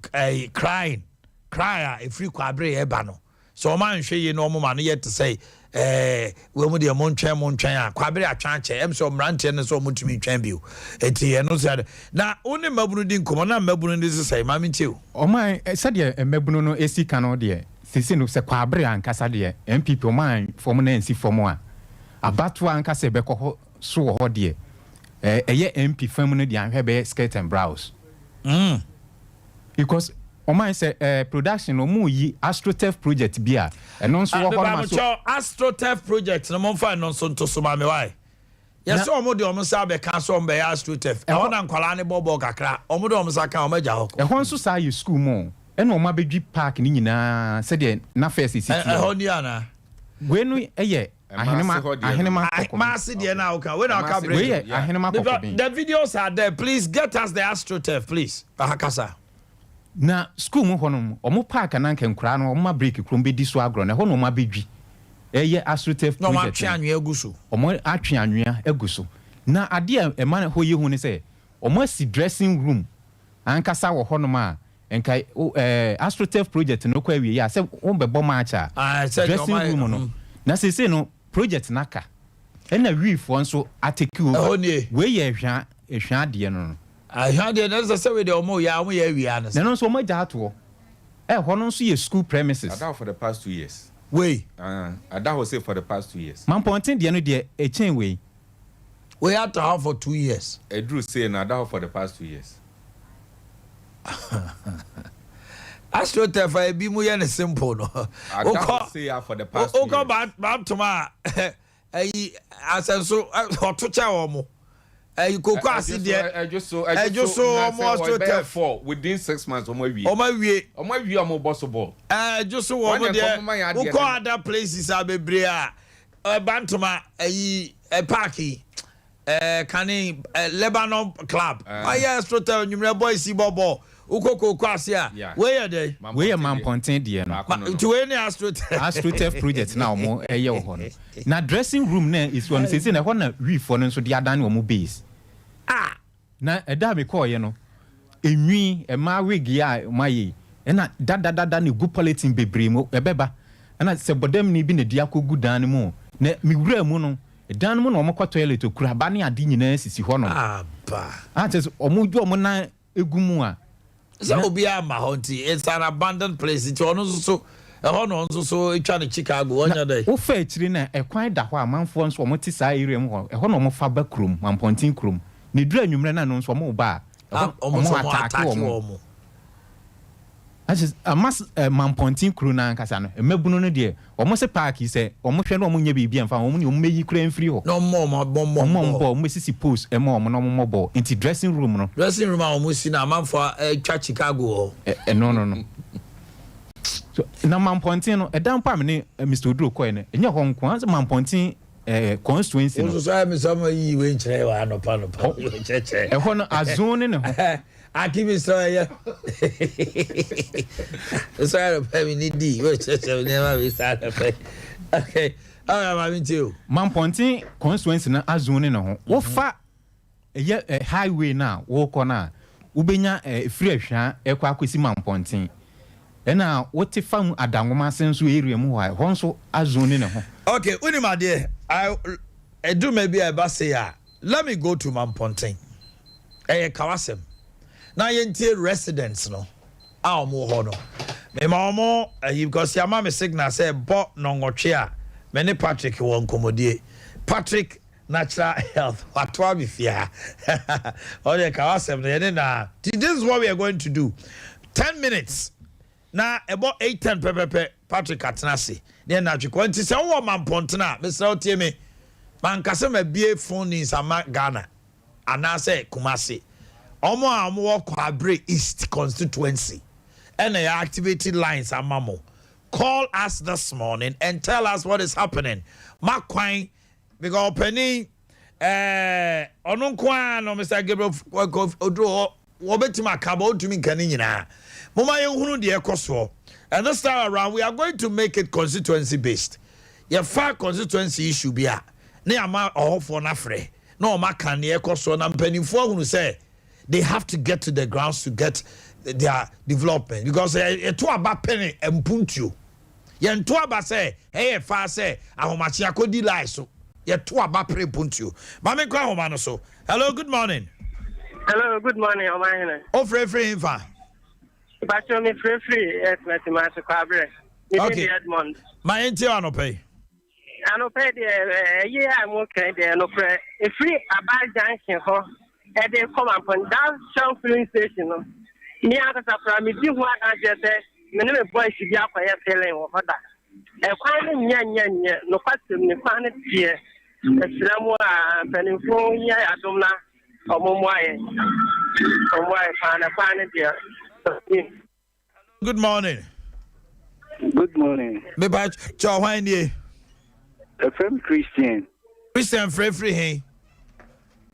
crying, a free Kwabri ebano. So man, she no man yet to say, we mu the montren Kwabri a chanche, so mranche and so much me champion. Eti no said na only mabunu din komo na mabunu this say mami chiu. O my said ye mabunu no esi kano de. Sisi no se Kwabri ankasa de MPP man form na nsi form a abatu ankasa be ko so ho de eye MP fam no de anhwe be skirt and blouse because o man say production no mu yi astrotef project bia eno nso ho ma so astrotef project no mo fa no so to so ma me why Yes, omo de omo sa be ka so mbe ya strutef. E wona nkwala ne bobo kakra. Omo de omo sa ka omo ja hoko. E ho nso sa ye school mo. E na omo abedwi park ni nyina se de na first city. E ho ni ana. Gwenu eye ahenema Maasi de na oka. We na oka break. We ahenema kokobin. The videos are there. Please get us the AstroTurf, please. Ahakasa. Na school mo honom omo park na nka nkura no omo break krom be di so agro na ho no omo abedwi. Eye AstroTurf project. No ma twe anwea eguso. Omo atwe anwea eguso. Na ade e man ho ye hu ne se omo si dressing room ankasa wo honom a enka AstroTurf project no kwa wie ya se wo be bo match a dressing room no na se no project naka ena wiifo nso ateki over we ye ehwa de no ahwa de na se we de omo ya wi ana na no so omo ja ato ho no so ye school premises Ada for the past 2 years we Ada was say for the past 2 years man pontin de no de e chen we had to have for 2 years Edru say na Ada for the past 2 years AstroTurf bi mu ye ne simple no Ada say for the past 2 years ba toma asenso otocha omo koko aside just so almost for within 6 months omo wie omo boss ball just so omo de uko other places abebre a bantoma parky kani Lebanon club AstroTurf nyumre boys bobo ukoko kwasia where dey we man pontin de no to any AstroTurf project na omo eye wo ho na dressing room na is one say na ho na wiifo no so de adan omo base na eda me call ye no enwi e ma wig ya maye na dada ne gu politin bebre mo ebeba na se bodam ni bi na dia kogu dan mu na mi wura mu no dan mu na omo kwa toilet okura ba ne ade nyina sisi ho no tes omo ju omo na egumu a so obi ama honti it's an abandoned place it ono so ono so etwa ne Chicago onya dey wo fa akiri na ekwan da ho amanfo nso omo ti sa area mu ho ho no omo fa ba krom mampontin krom ne dura nwumre na no nso omo ba omo attack omo amas mampontin kru na nkasa no emebunu no de omo se park se omo hwe no omo nya bibia mfa omo ne omo meyi kra mfiri ho no mo omo sisi post emo omo no omo bo into dressing room a omo si na amanfo twa Chicago ho no so na mampontin no edam pa me ne Mr. Oduro koy ne enya ho nko as mampontin constituency no so me some yi we nkyere wa no pa cheche ho no azone ne ho Akimi Sawyer. Sorry, we need D. We never be sad. Okay. I'm too. Mampontin constituency na azone ne ho. Wo fa highway na wo kɔ na ubenya free ahwa ekɔ akosi Mampontin. Ena wo te fam adanwoma senso area mu ho nso azone ne ho. Okay, uni my dear. I do maybe I ba say let me go to Mampontin. Kawasem. Na yentie residents no omo ho no me ma omo because ya ma me signal say bo no ngotwe a me ne Patrick won komodie Patrick natural health watwa bi fia ode Kawasem na this is what we are going to do 10 minutes na about 8:10 pepepe Patrick atenase na na twekwa nti se wo Mampontena me se otie me man kase ma bie phone in sama Ghana anase Kumasi Omo Kwabre East constituency and they activated lines amamo. Call us this morning and tell us what is happening. Makwine because penny onunkwa no Mr. Gabriel Odro wobetima kabo to me kanina. Mama yehunu de ekoso. And this time around we are going to make it constituency based. Your far constituency issue bia. Ne ama for na frɛ. No maka ne ekoso na mpanimfo hunu say they have to get to the grounds to get their development because to aba penny empuntu ye to aba say hey fa say ahomachi akodi lie so ye to aba pre puntu ba me kwa homa no so. Hello, good morning. Hello, good morning, Omannhene. Oh, free infa but you me free yes mathematics Kwabre. Okay, Edmond my enti anope the yeah I'm okay there no free about junction ho and they come up on that Shell filling station. Me aka sapra me di ho aka jete me ne boy si bi akoye feeling wo hoda e kwan ne nya no kwatem ne kwan ne tie Eslamu penifo ya adumna omumwaye. Omwaye pana dia. Good morning. Good morning. Me ba cho hwan nie? FM Christian. Christian free hey.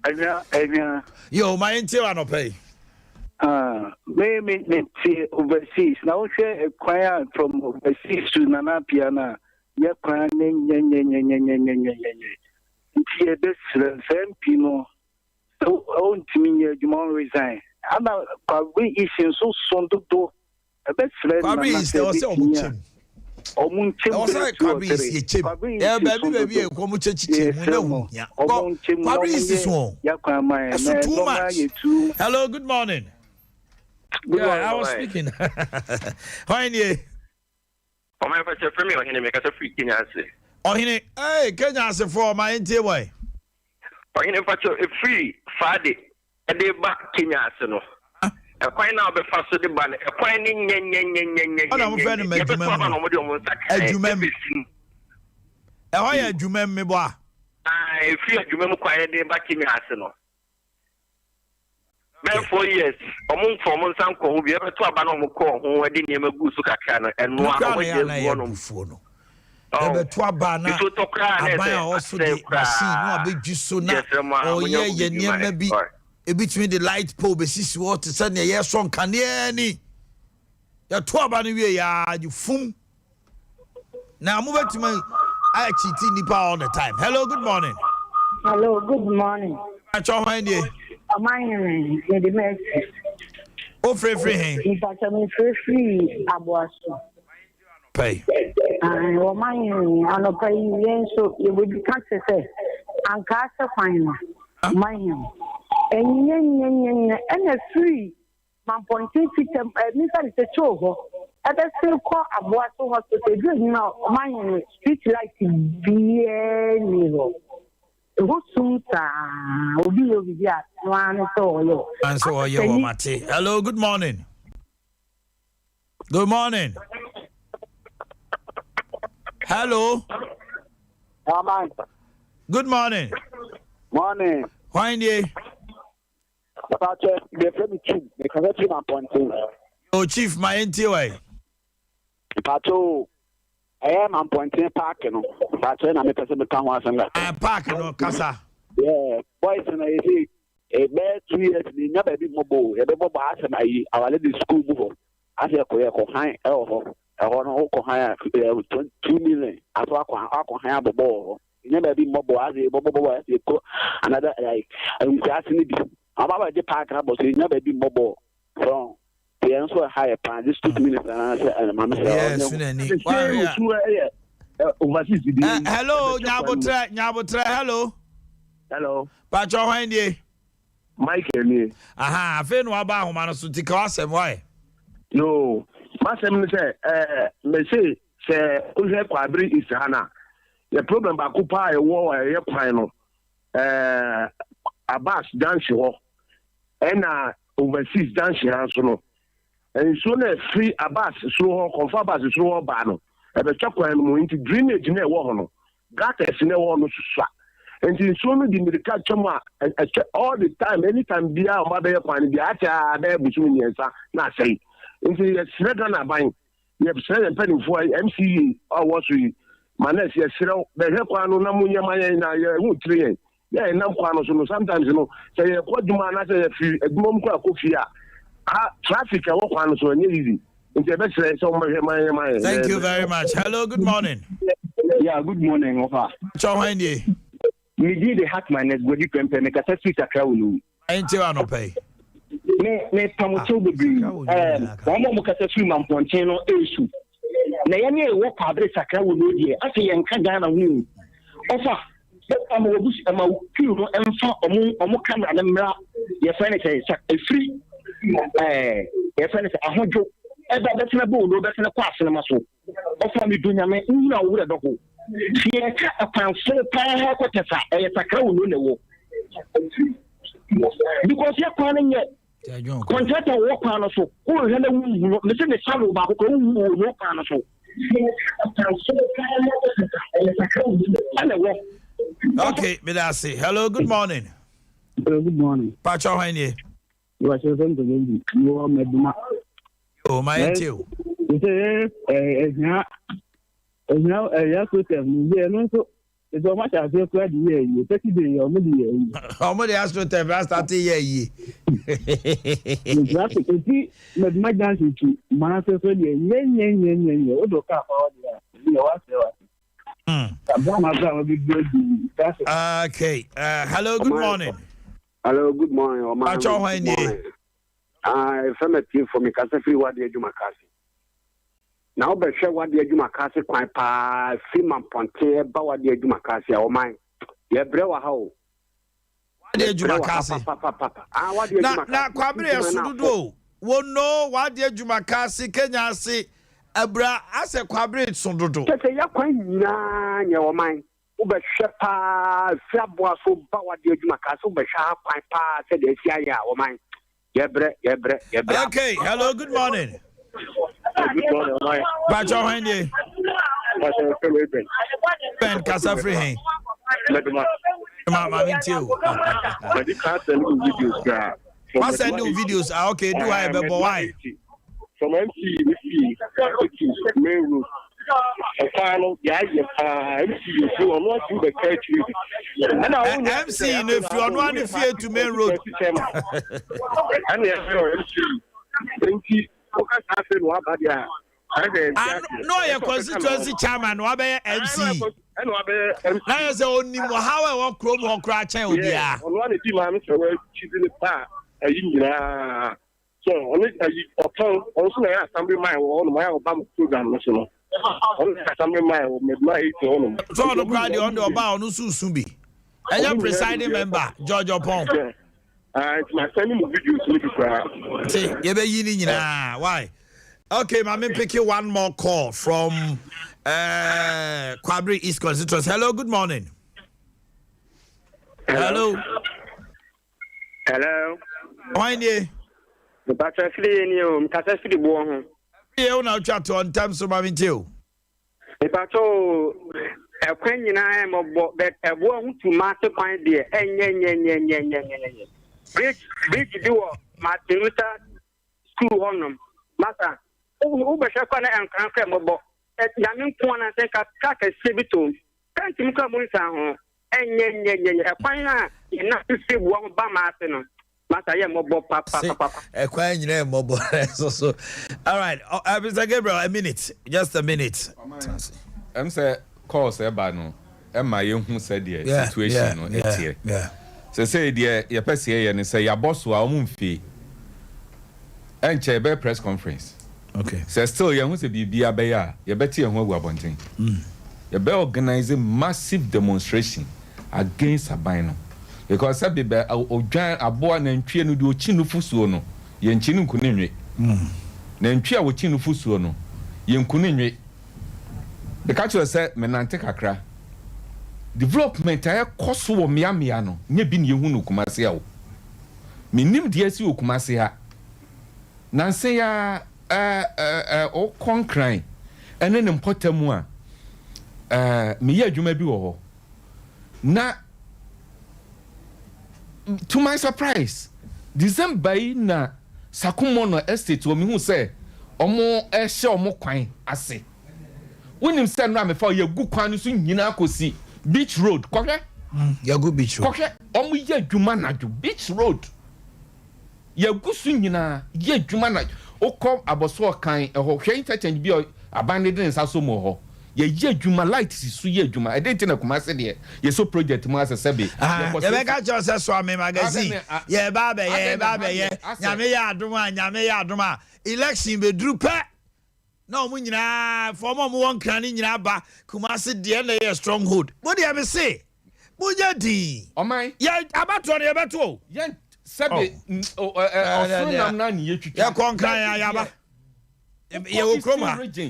Anya. Yo, my intel no pay. Me overseas. Now share a choir from overseas to Nanapiana. Ya choir nye. Here this same Pino. So own to me you won't resign. I'm probably is so soon to do. A best friend. Probably is there also Omunchim. Also probably is ye chip. Yeah, baby, come to chip. Yeah. Probably is this one. That's too much. Hello, good morning. Good morning. I was speaking. Hi, ye. Oh, my father, for me, or he make us a free Kenya. Oh, he, hey, Kenya, for my inter way. Or he never a free Friday, a day back Kenya. A quite now be fast to the ban, a quite I'm a friend of mine. How are you, me boy? I feel you remember quiet day back in Arsenal. 4 years, among 4 months, uncle, who be able to abandon call who I didn't even go to Kakana and one of phone. Oh, to Abana, to cry, I also the machine, no big just so now. Oh, yeah, yeah, maybe. Between the light pole, basis water, suddenly, yes, strong can any. You're 12 anyway, you fool. Now move to my actually Nipa all the time. Hello, good morning. Hello, good morning. I try my idea. Omannhene, the message. Oh, free. If I can free, Abuaso. Pay. Omannhene, I know pay, so you would be cancer, and cast a final. Mine. And a free man pointing to Mr. Choho. At a still call Abuaso Hospital, now, Omannhene, street light be nero. Hello, good morning. Good morning. Hello. Good morning. Morning. Find ye. Oh, Chief, my NTY. Pato. I am on pointing park, you know. But when I make a park, you know, Casa. Yeah, boys and I see a bad 2 years, never be mobile. A double bass and I let the school move. I say, high, I want to hire 2 million. I thought I have a ball. Never be mobile as a mobile as a co. Another like, I'm asking you about the park, but you never be mobile. Wrong. The answer higher pan. This 2 minutes and Mamma. Yes, hello, Nyabotre, hello. Hello. Pacho Wendy. Mike. Aha, I no about Humana Sutika Wasem, why? No. Masem say, Uhe Quabri is Hana. The problem by Kupa, a war, a pino. Abbas dance you and overseas dance you. And soon as free Abbas slow confirm Abbas slow bano. And the chocolate into drainage in a war. Gutters in a war no swap. And in so many the catch all the time, anytime be our mother find the acha there between years, not say. Into the Sredana buying. You have said a penny for MCE or what we manage yes, the Hequano Namunia Maya wood tree. Yeah, Namquano, sometimes you know, say what do man as a few a Gumka Kofia. Traffic I walk on so easy. Thank you very much. Hello, good morning. Yeah, good morning, Ofa. Chawandi. Me did the hack my net body campaign make a sweet account. Ain't you no pay? Me Pamucho be one more catastrophe man Pontino issue. Nayani walk a break account with you. I say and Kagana win. Ofa. I'm a few and far or camera and your friend is a free. Your friend is a hundred. That's in a board, that's in a class in a muscle. Offer me doing a man, you know, with a dog. She had a pound so power, what a crown in the wall. Because you're planning yet. Contractor walk on us, who will have a listen to some about who will walk on us. Okay, me that say. Hello, good morning. Hello, good morning. Pacho Hanye. You are saying to me, you are Medina. Oh, my too. You say, now, yes, with them, you know, it's so much as you're glad you take it in your money. How many astro have started ye? Exactly. You see, my dance to Master, yeah, Odo Cap, you know what? Okay. Hello, good morning. Hello, good morning. Pacho Hanye. From a team for me, Casafi, what did you Macassi? Now, but share what did you Macassi, quite pa, Freeman Ponte, but what did you Macassi, or mine? Yeah, brewer how? What did you Macassi? Ah, what did you Macassi? Now, Quabria Sudo, won't know what did you Macassi, Kenya say, Abra, as a quabrate Sundudo. Say, you're quite your mind. Uber Shepa, Fabwa, so Bawa did you Macassi, but sharp, pa, said the CIA, or mine. Okay, hello, good morning. Good morning, Pacho Hanye. Ben Casafri. Mama, me too. What's send new videos? Okay, do I remember why? From MC, main road. Final, MC, if you are not through the country. MC, if you are not fear to main road. And MC, focus happen what about no, your constituency chairman, what about MC? Now you say only how I want Chrome or Cratch. On one of the man, she's in the bar. So, on it, also, I have somebody my own my Obama program national. Somebody my own. So, the brand on the about no soon be. And your presiding member, George Opon. It's my sending videos. See, you're why? Okay, I'm picking one more call from Kwabri East constituency. Hello, good morning. Hello. Why you? The battery in you, Cassafri Bohon. You know, chat on time, so I'm too. The battle, a queen and I am about that a woman to master point dear, and bridge do Martin Luther school on them. Master, Uber Shakana and Crankable. Yamin Kwana take a cack a civito. Can't you come with a fine, enough to see one by Martin. Master, yeah, mobile papa. A quite name mobile. So, all right, Mr. Gabriel, a minute, just a minute. I'm say, call say, Bano. Am I young who said the situation? Yeah. So say, dear, your person and say, your boss will move fee. And chair press conference. Okay. So still, you want to be a bear, you better and we're wanting. You better organize a massive demonstration against Sabino. Because I be a giant a boy and Chino do Chino Fusuono, Yen Chino Kunime. Then Chia with Chino Fusuono, Yen Kunime. The catcher said, Menante Kakra. Development I cost for Miamiano, near being Yunu Kumasio. Minim DSU Kumasia. Nancy o concrete and then important moi me ya dwuma bi wo ho na to my surprise December na Sakumono estate wo me hu say omo ehye omo kwan ase wonim say no me fa ye gu kwan so nyina akosi beach road kokwe ya gu beach road kokwe omo ya dwuma na beach road ya gu so nyina ya dwuma na Oko aboso kan eho hwe interchange bi abandoned in saso mo ho ye adwuma light sisu ye adwuma e didn't na kuma se de ye so project mo as se be ye be ka cho se so me magazine ye ba be ye nyame ya adoma election be duru pe na omu nyina for mo won kran ni nyina ba kuma se de na ye stronghold what do you say buja di o mai ye abato ye beto ye Sabe, Osuna Nani, you conquer Yaba. You come,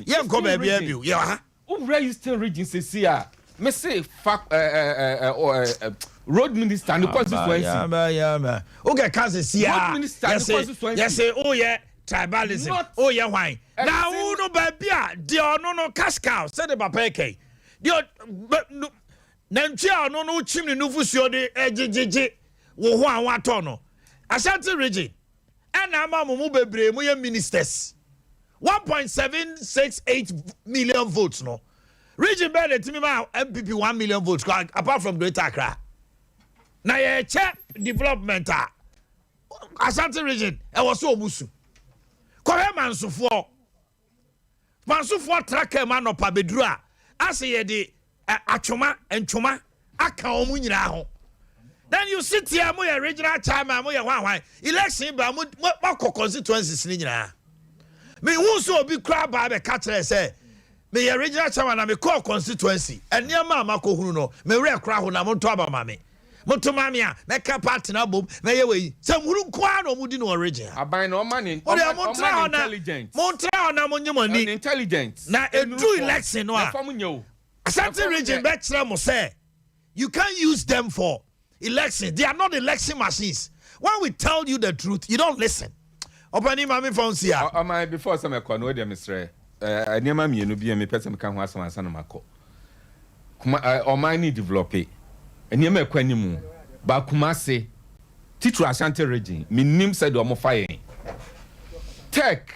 you come, baby. Yeah, who raised the region, Cecilia? Me say, fuck, road minister, and the constituency. Yeah, okay, Kansas, yeah, yes, oh, yeah, tribalism, oh, yeah, why? Now, no, baby, dear, no, cash cow, said about Peke. Nantia no chimney no fusio de ejijiji wo ho an wato no. Ashanti region. And ama mu bebre mu ye ministers. 1.768 million votes no. Region be the timi ma MPP 1 million votes apart from Greater Accra. Na ye check development Ashanti region e was so omusu. Kore mansufo. Mansufo tracker man no pa bedru a ase ye de Achoma enchoma aka omu nyina ho. Then you sit here mo your regional chairman mo your hwan election ba mo constituencies ni nyina. Me who so obi kra ba be ka kire say me your regional chairman na me call constituency eniama amako hunu no me re kra ho na mo to aba ma me. Moto mami a me ka party na bom na ye we say hunu kwa no mu di no region. Aban no man intelligent. Mo tra na mo nyimani intelligent. Na edu election no a. Ashanti region be kire mo say you can't use them for election. They are not election machines. When we tell you the truth, you don't listen. Opening mami phones here. My before some econo de Mr. Niema mienu bi me person kan ho asama sana mako. Kuma Omannhene develop e. Niema ekwani mu. Ba kuma se titru Ashanti region. Minim said o mo fa yen. Tech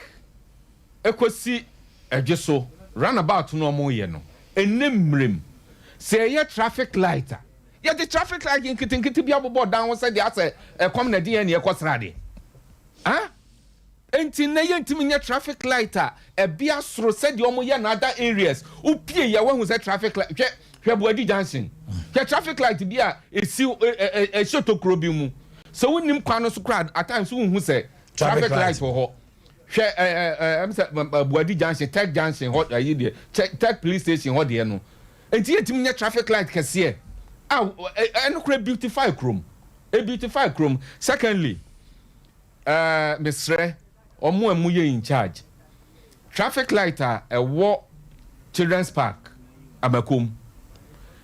ekosi ejeso runabout no mo ye no. Enemrem. Say ye traffic lighter. Yeah, the traffic light in Kitin be able down said the answer come na DNA kwasrade. Huh? Enti na yentimi traffic lighter e bia soro said the omo ye na other areas. Upie ya wan say traffic light. Hwe Boadi Junction. Hwe traffic light bia e si e shotokro bi mu. So wonim kwan no so crowd at times hu say traffic light for ho. Hwe am say Boadi Junction, Tech Junction hot ayi de. Tech police station hot de no. Enti yentimi traffic light kese. And beautify chrome. A beautify chrome. Secondly, Mr. Omo Muye in charge. Traffic lighter a war children's park. Abakum.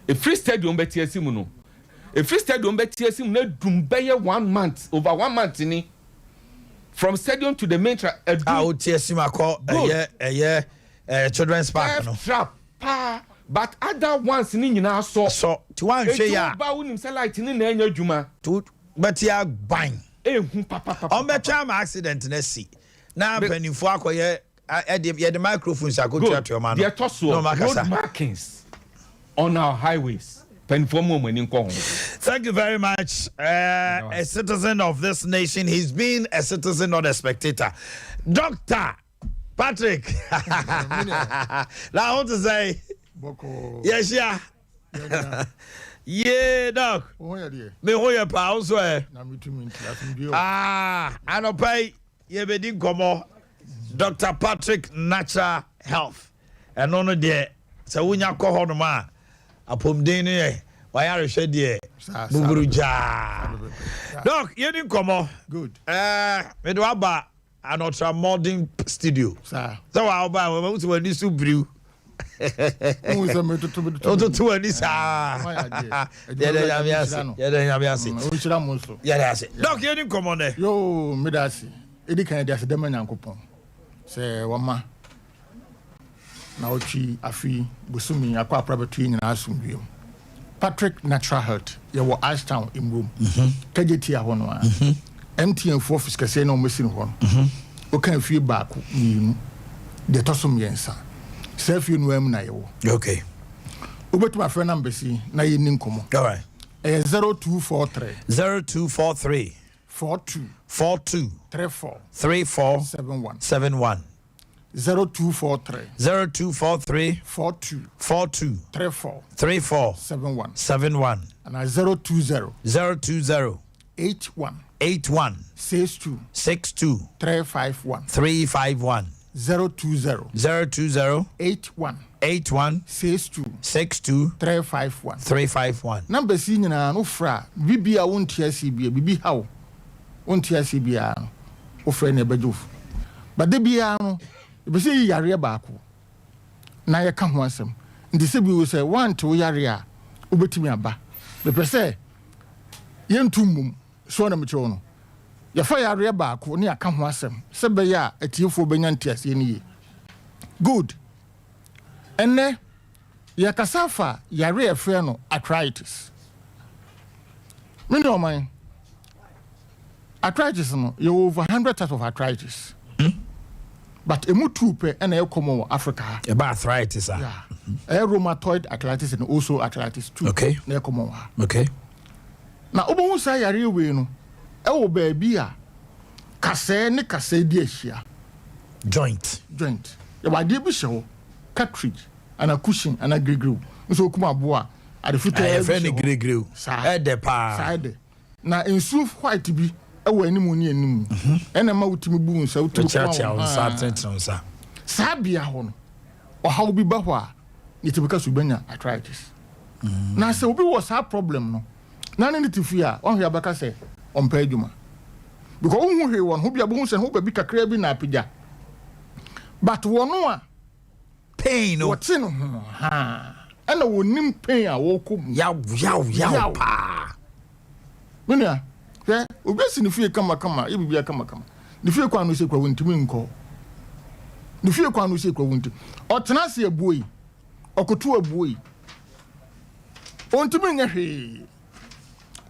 A free stadium betia simuno. A free stadium betia sim ne dumbeye 1 month. Over 1 month in from stadium to the main track. I would tell Simako a children's park. Trap. But other ones ni nyina so to one share ya ba wonim say light ni na enya dwuma to but ya ban ehun papa on be chama accident na si na penifo akoye ye the microphones akotua to your man no road markings on our highways penifo mo mani nko ho. Thank you very much. A citizen of this nation. He's been a citizen, not a spectator. Dr. Patrick. Now I want to say Boko. Yes, yeah. Yeah, doc. Me who you pa also eh. I no pay ye be din komo. Dr. Patrick Natural Health. And no there. So wunya ko ho no ma. Apom den ne wa ya rehwe de. Buburuja. Doc, ye din komo. Good. Me do aba an ultra modern studio. Sir. So wa aba we want to so brew. Oto ani sa. Doc, you didn't come on there. Yo, medasi. Edi kan dia se dem nyankopon. Se wama. Na ochi afi busumi akwa aprabetu nyina asumdwem. Patrick Natural Health. Ye wo Ashtown imrom. Kageti a hono a. MTN for office kase na omesin ho. O kan fi baako ni de tosum yensa. Self you know him na yo. Okay. Ubetu my friend number si na ye nin komo. All right. 0243 42 34 71 0243 42 34 71 and 020 81 62 351 020 81 62 351 number si nyina no fra bibia wontia si bia bibi hawo wontia si bia o fra na bejo but de bia no be say yare baako na ye ka ho asem ndi se bi wo say want wo yare a obetimi aba be pese yentumum so na mecho no ya fa yare baako ne aka ho asem se be ya atiefo benya ntiase ni ye good enne ya kasafa yare efre no arthritis me no man arthritis no you over 100 types of arthritis but emu tupe and e common Africa about arthritis yeah rheumatoid arthritis and also arthritis too okay na common okay na obo sa yare we no e wo ba bia kase ne kase di ahia joint ya ba de bi hye cartridge and a cushion and a grigrew so kuma boa at the future e friend grigrew de pa side na insu white bi e wo animu ni animu e na ma wutimi bu nsa wutimi sa sabia ho no o hawo bi ba ho a yetibika su banya arthritis na se obi wo sa problem no na ne tifi a on hia baka se on pa adwuma because on hu hwe won ho bia bo hu se ho ba bi kakra bi na apija but wono a pain no what's no ha and wonim pain a wo ko yaw pa mena yeah obesi ni fie kama ibibia kama ni fie kwa no se kwa wontimi nko ni fie kwa no se kwa wonti otena se abuoi okoto abuoi ontimi nya hwe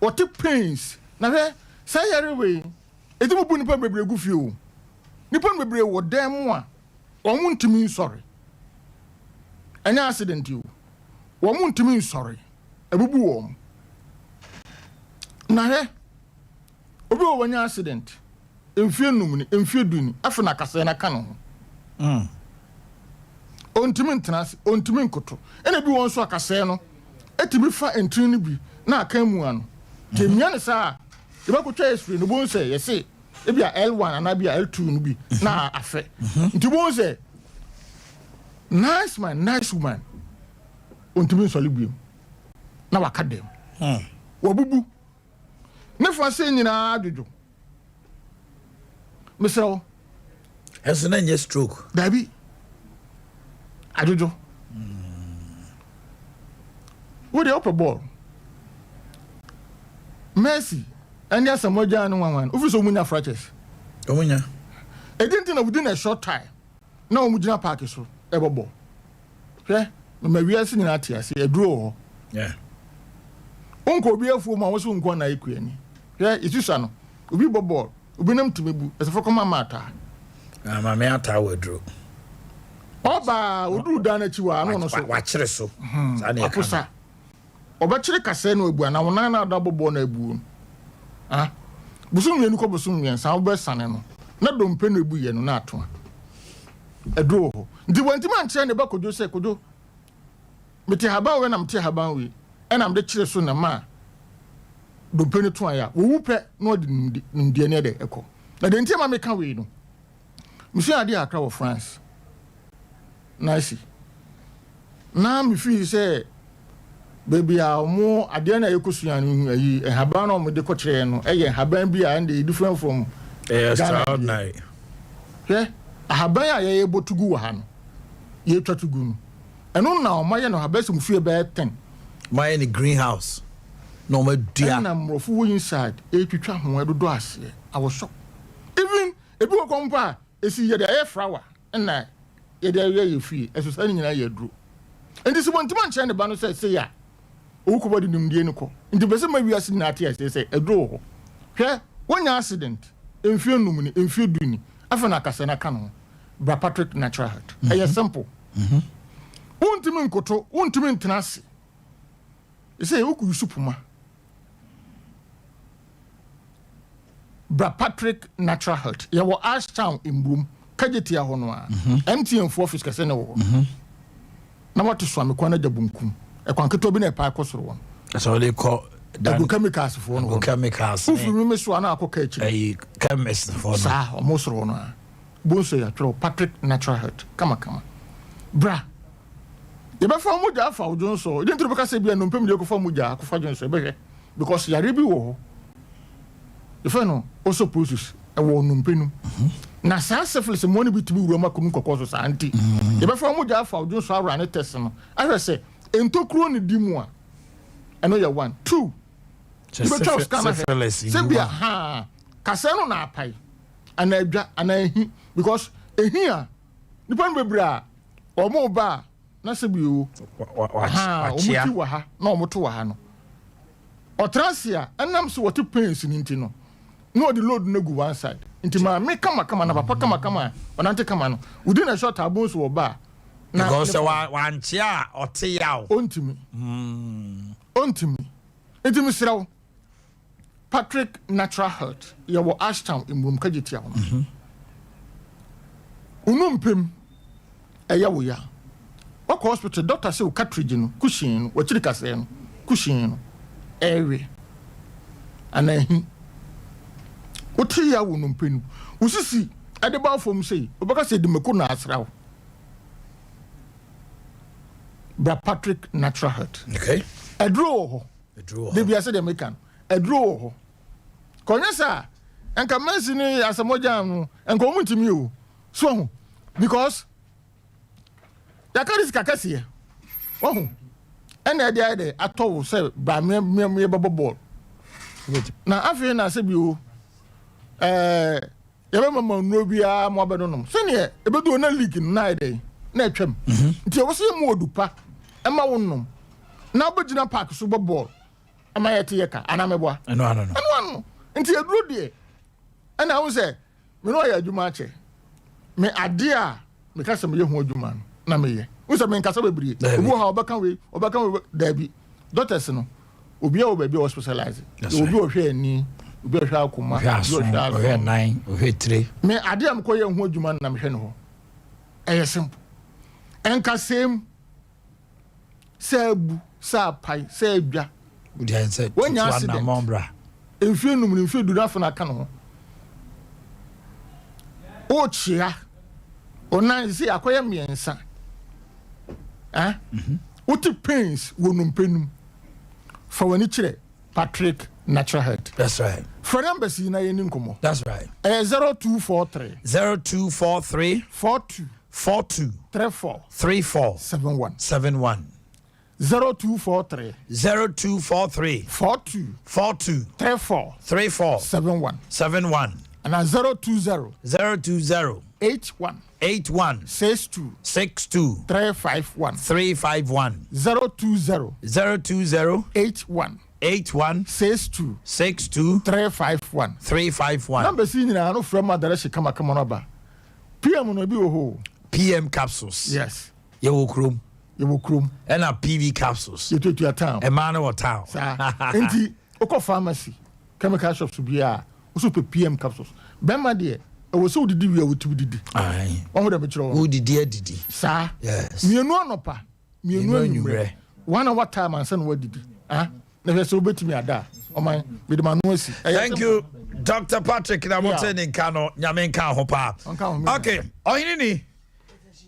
oti pains na hwe say yare we edimu bu nipa bebre gu fie o nipa bebre wo dan mu a omuntimi sorry any accident you woman to me sorry ebubu wom na he obi wo wanya accident emfie num ni emfie duni afa na kasa na ka no ontimi ntras ontimi nkoto ena bi won so akasa no etimi fa entrin ni bi na aka mu ano temia ne sa e ba ko twa esfri no bon se yesi e bia L1 ana bia L2 no bi na afe nti bon se nice woman ontimi nsoli biem na wakadem wabubu ne fa se nyina adwojo mesel has na nye stroke dabi adwojo wo de upper ball Messi anya samoja no wan ofiso munya fractures omunya edinti na within a short time na omugina park so ebobo hwe ma wiase nyina atiase eduro ho yeah onko obi afu ma wo so nko na ekuani hwe isusa no obi bobo obi nam tumebu esefo koma mata ma me ata waduro oba oduru da na chiwa ano no so wa kire so sane akosa oba kire kase na ebu na wona na da bobo na ebu busum yenu ko busum yen sa oba sane no na dompe na ebu ye no na ato eduro ho ndi wantima anche ne ba kojo se kojo meti haban we na meti haban we ena mde kire so na ma dompe ne to aya wo wupe na odi ndie ne de eko na de ntima me ka we no musu ade akra wo France nice na mi fi se baby a mo ade na yekosuan hu ayi haban na mo de ko kire no eye haban bi a and different from extraordinary haban a ye botugu wa ha no ye twatugu no eno na o maye no habesi mu fie be 10 maye ni greenhouse no ma dua na mrofu wo inside e twitwa ho edodo ase I was shocked even ebi ko kompa esi ye de air flower na ye de ye fie eso sa nyina ye duro enti se bontima nche ne ba no se ya o ko bodi nimdie ne ko enti bese ma wiase na ate se eduro ho hwe wonya accident emfie num ni emfie duni afa na kasa na ka no Bra Patrick natural heart eye simple wontimi nkoto wontimi ntenase ese oku yusupuma Bra Patrick natural heart ye wo Ashtown imbum kageti ya hono a MTN for office kase ne wo na watu so amekwa na jabunkum e kwanketo bi na pa akosoro won so they call the chemicals for no chemicals ufu mi so ana akoka echi ay chemist for no sa omosoro wono a bonso ya tro Patrick natural heart kama bra ye be fa muja afa ojonso dey ntro beka se bia no mpem dey ko fa muja ko fa jonso e be because yare bi wo if no also process e wo no mpenu na sa syphilis mo ne bitimi wuro makunu kokoso sa anti ye be fa muja afa ojonso awra ne test no ahwe se entokuro ne dimu a eno ya 1 2 syphilis bia ha kase no na apai ana adwa ana ehi because ehi a nipa no bebra omo ba na se bi o omuti wa ha na omuto wa ha no otrasia enam so wote pains ni nti no no the load na go one side nti ma me kama na papa kama onante kama no within a short abon so oba na because one chia ote yaw ontimi ntimi siraw Patrick Natural Health yawo Ashtown imbum kajitia ho unumpem eyawo ya wako hospital doctor say o cartridge no cushion no wachiri kase no cushion no ewe anahi oti ya wo numpenu usisi ade ba fom say obaka say de meko na asrawo Bra Patrick Natural Health okay edro de bia say de mekan edro ho konya sa enka mansi ni asamoja no enka omuntimi o so because yakari kakase oh ene de atowo say ba me ball na afi na se bi o yebe mama no bia mo abedonom se ne ebedu na league na ide na atwam nti wo se mo odupa ema wonnom na obegina park so ball ama yete yeka ana meboa no nti eduro de ana wo se me no ya adwuma ache me ade a me ka se me ye ho adwuma na me ye wo se me nkasa bebrie obu ha obaka we dabi doctors no obi a obi o specialize obi o hwe ani obi o hwe akoma obi o hwe 9 o hwe 3 me ade am ko ye ho adwuma na me hwe no ho eye simple enka same sebu sa pai se adwa udi an say wonya na mombra enfie num enfie du rafa na ka no o chia ona si akoye miensa uti pains wonum penum for when it Patrick Natural Health. That's right. For embassy na yeni nkomo. That's right. 0243 42 34 71 0243 42 34 71 and 020 81 62 351 020 81 62 351 number si nyina no from adarese kama no ba PM no bi wo ho PM capsules yes ye wo krom and a PV capsules you to your town a man or town enti oko pharmacy chemical shops bi a so PM capsules bema de e wo so didi wi a wo tibi didi ai wo de be kiro wo didi sa yes mienu anopa mienu anwure one hour time and sen wo didi na so betimi ada oman be de manu asi thank you Dr. Patrick na motene nkano nyame nka ho pa okay Omannhene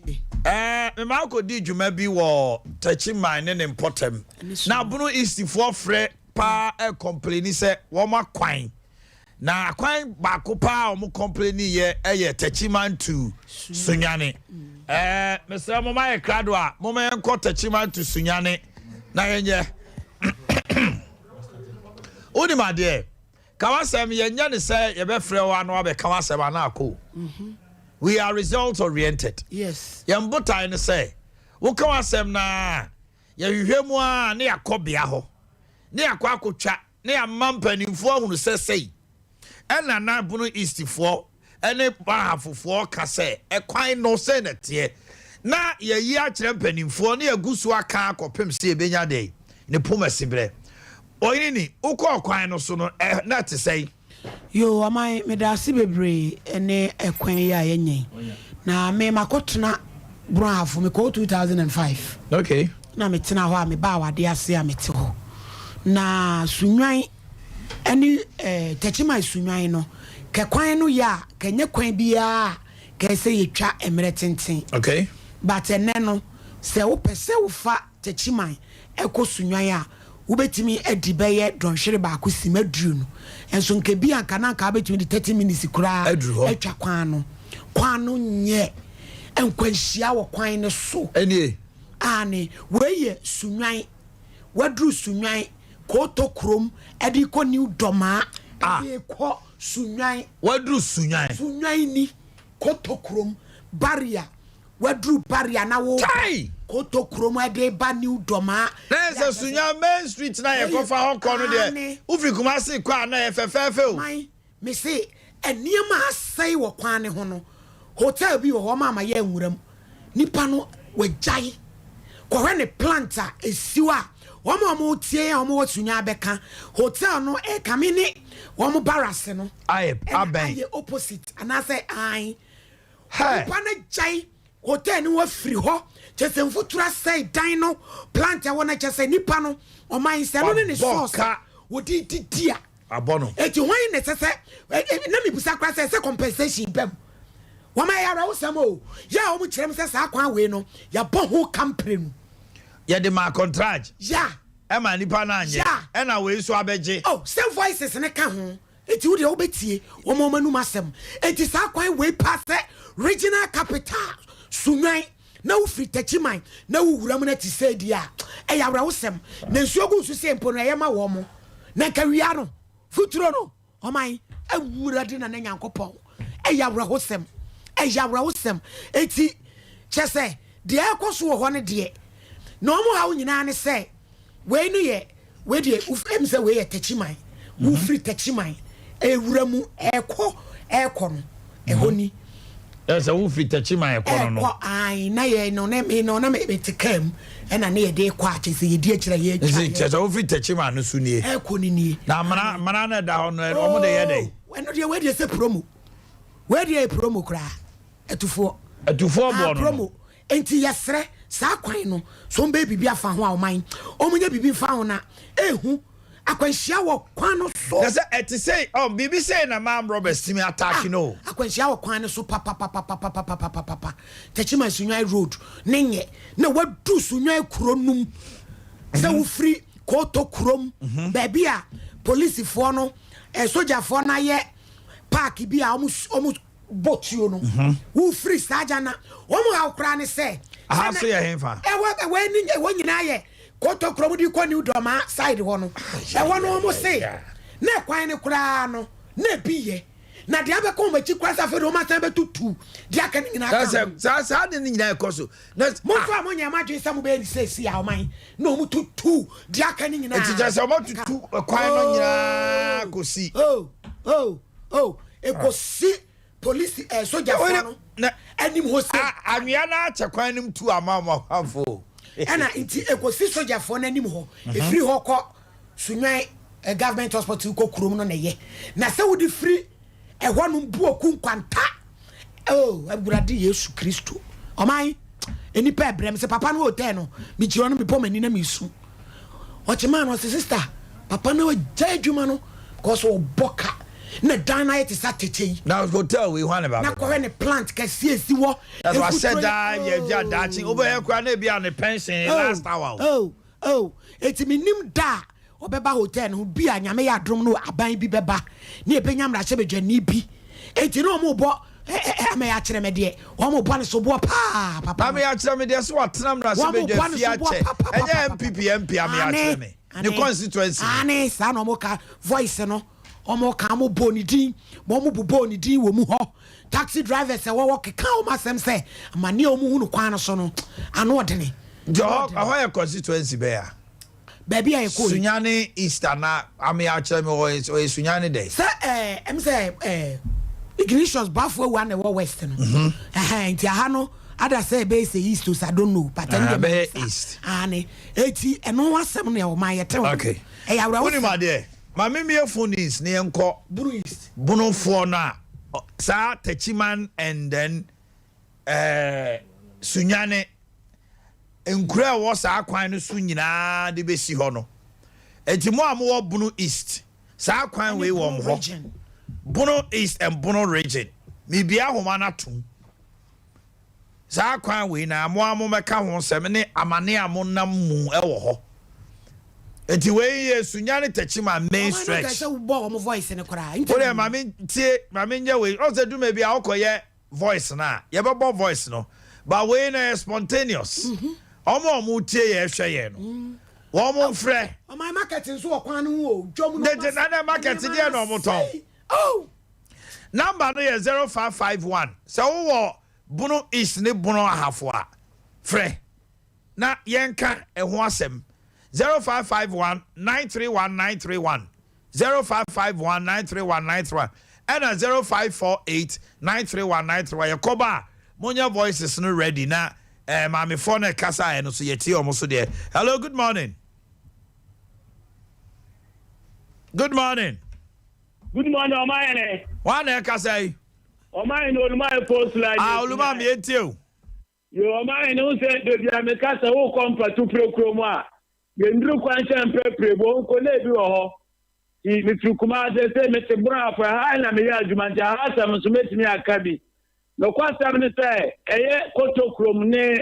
me ma ko di djuma bi wo tachiman ne important na bunu istifo frɛ pa complain say wo ma kwan na kwan ba ko pa o mo complain ye tachiman to sunyane me say mo ma ye krado a mo ma enko tachiman to sunyane na yenye Uni ma de kawasem yenya ne say ye be frɛ wa no be kawasem ana akọ we are result oriented yes yambotai ne say wo kawasem na ye hwehwemu a ne yakobia ho ne yakwa ne amampanimfo ahunu sesei ena na bunu eastifo ene bahafofo ka say ekwan no say na tie na ye yi a kyerɛ mpanimfo ne agusu aka akopem se ebenya de ne pomasibre Omannhene ukọ kwan no so no na te say yo amai me da si bebre ene ekwan ya yenyen na me makotena brafo me ko 2005 okay na me tena ho a me ba wade ase a me te ho na sunwan ene techima sunwan no ke kwan no ya kenye kwan bia ke se yetwa emre tenten okay but ene no se wo pese wo fa techima eko sunwan a ubetimi edibeye donhwere ba ko simadru no enso nke bi anka na anka betimi 30 minutes kura etwa kwan no nye enkwanhia wo kwan ne so enie ane weye sunwan wadru sunwan ko to krom edi ko new doma edi ko sunwan wadru sunwan ni ko to krom barrier wadru barrier na wo koto kroma de ba new doma na se sunya main street na ye kofa ho kono de ufri Kumasi kwa na ye fefefe o mai me say eniema asai wo kwan ne ho no hotel bi wo mama ye nwuram nipa no wajai kwa ne planta esiwa wo tie wo sunya beka hotel no e kamini wo barase no aben opposite and I say I pana jai hotel ni wo free ho chese mfutura say dino plant ya wona chese nipa no o man se no ne source wo di dia abono eti hwan ne sese na mi busa kwa se compensation bem wo ma ya rawo samo ya o mu kirem se sa kwan we no ya bo ho company no ya de ma contract ya e ma nipa na anye e na we so abeje oh same voices ne ka ho eti wo de wo betie wo mo manu masem eti sa kwan we pass regional capital sunwan na wo free tachiman na wo wuram na ti say dia e ya rawo sem na nsuogu nsu se mpo na ye ma wo mo na ka wia no futuro no o man awura de na nyankopon e ya rawo sem eti chese de ekoso wo ho ne de no mo ha wo nyina ne say we no ye we de em say we ye tachiman wo free tachiman e wuramu eko no e honi esa wo free tachiman eko no ai na ye no na me tikam e na ne ye de kwa chese ye di akira ye esa wo free tachiman no su nie eko ni na mana na da ho no o mo de ye dey we no de we de say promo kra etufo bo no promo enti yesre sa kwan no so mbe bibi afa ho a o man o munye bibi fa ho na ehu akwanhia wo kwan no so na say eti say bibi say na mam Robert Simi attack no akwanhia wo kwan no so pa techima sunwai road nenye na wadu sunwai kuronum se wo free koto kurom baby a police fo no soldier fo na ye park bi a omu botio no wo free sajana omu ha kra ne se aha so ye hemfa we ni we nyina ye koto kromo di ko ni doma side ho no e wo no mo se na kwan ne kura no na biye na dia be ko machi kwa sa fe do ma tan be tutu dia kan nyina ka sa de nyina ekoso na mo fa mo nya ma dwe sa mo be ni se si a o man na o mu tutu dia kan nyina enti ja sa mo tutu kwan no nyina ko si e ko si police soldier fo no anim ho se anwia na ache kwan nim tu amama hafo ena nti ekosi soldier fo na nim ho e free ho ko sunwan government hospital ko kurom no na ye na se wo di free e ho no bu oku kwanta aburade Yesu Kristo o man eni pa ebrem se papa no hotel no mi jiro no mi po mani na mi su o chema no sister papa no ja adwuma no ko so boka na dana it is atete now hotel we want about na ko ne plant ka siesi wo that's what said that ye ja dachi over here kwa na bia ne pension last hour eti minim da obeba hotel no bi anyame ya drum no aban bi beba na ebenya mra che bedwani bi eti no mo bo ame ya kire me de wo mo bo ne so bo pa papa ame ya kire me de so atena mra che bedwani fi ache enye MP ame ya kire me the constituency ane sa no mo ka voice no omo ka mo bonidi mo bu bonidi wo mu ho taxi drivers e wo keka o masem se amani o mu hunu kwan so no ano odene jo ahoye constituency be ya baby ay ko Sunyani Easter na ame ya kire me o Sunyani dey se em se ignitions bafo wa na wo west no nti aha no ada say be say east to I don't know but be east ane eti eno wasem na o ma yete okay e ya wura woni ma de ma me phone is ne enko bruise bunu for na sa tachiman and then Sunyane enkura wo sa kwan no su nyina de besi ho no enti mo amwo bunu east sa kwan we wo mo bunu east and bunu region mi bia homa na tum sa kwan we na mo meka ho sem ne amane amonnam mu e wo ho enti we ye Sunyane Techima main stretch say wo bo mo voice ne kora ore mame nya we o se du me bia okoye voice na ye be bo voice no but we na spontaneous omo tie ye hwe ye no wo mo frɛ o my market nso okwan no o dwom no de na market dey no mo ton number no ye 0551 so wo bunu is ne bunu ahafo a frɛ na yenka eho asem 0551 931 931 0551 931 931 and 0548 931 931 yakoba monya voices no ready na mami phone kasa e no so yeti omo so de. Hello, good morning. Good morning. Good morning, Omannhene. Wane kasa Omannhene Olumai post line. Oluma mi etio. Yo Omannhene who said the Americans who come for to proclaim. Yendru kwansha mpeprebo nko na bi wo ho. Mitru kuma say mete bra for ha na me ya adwumanja ha sam so metimi akabi. No kwasam ne say eye kotokrom ne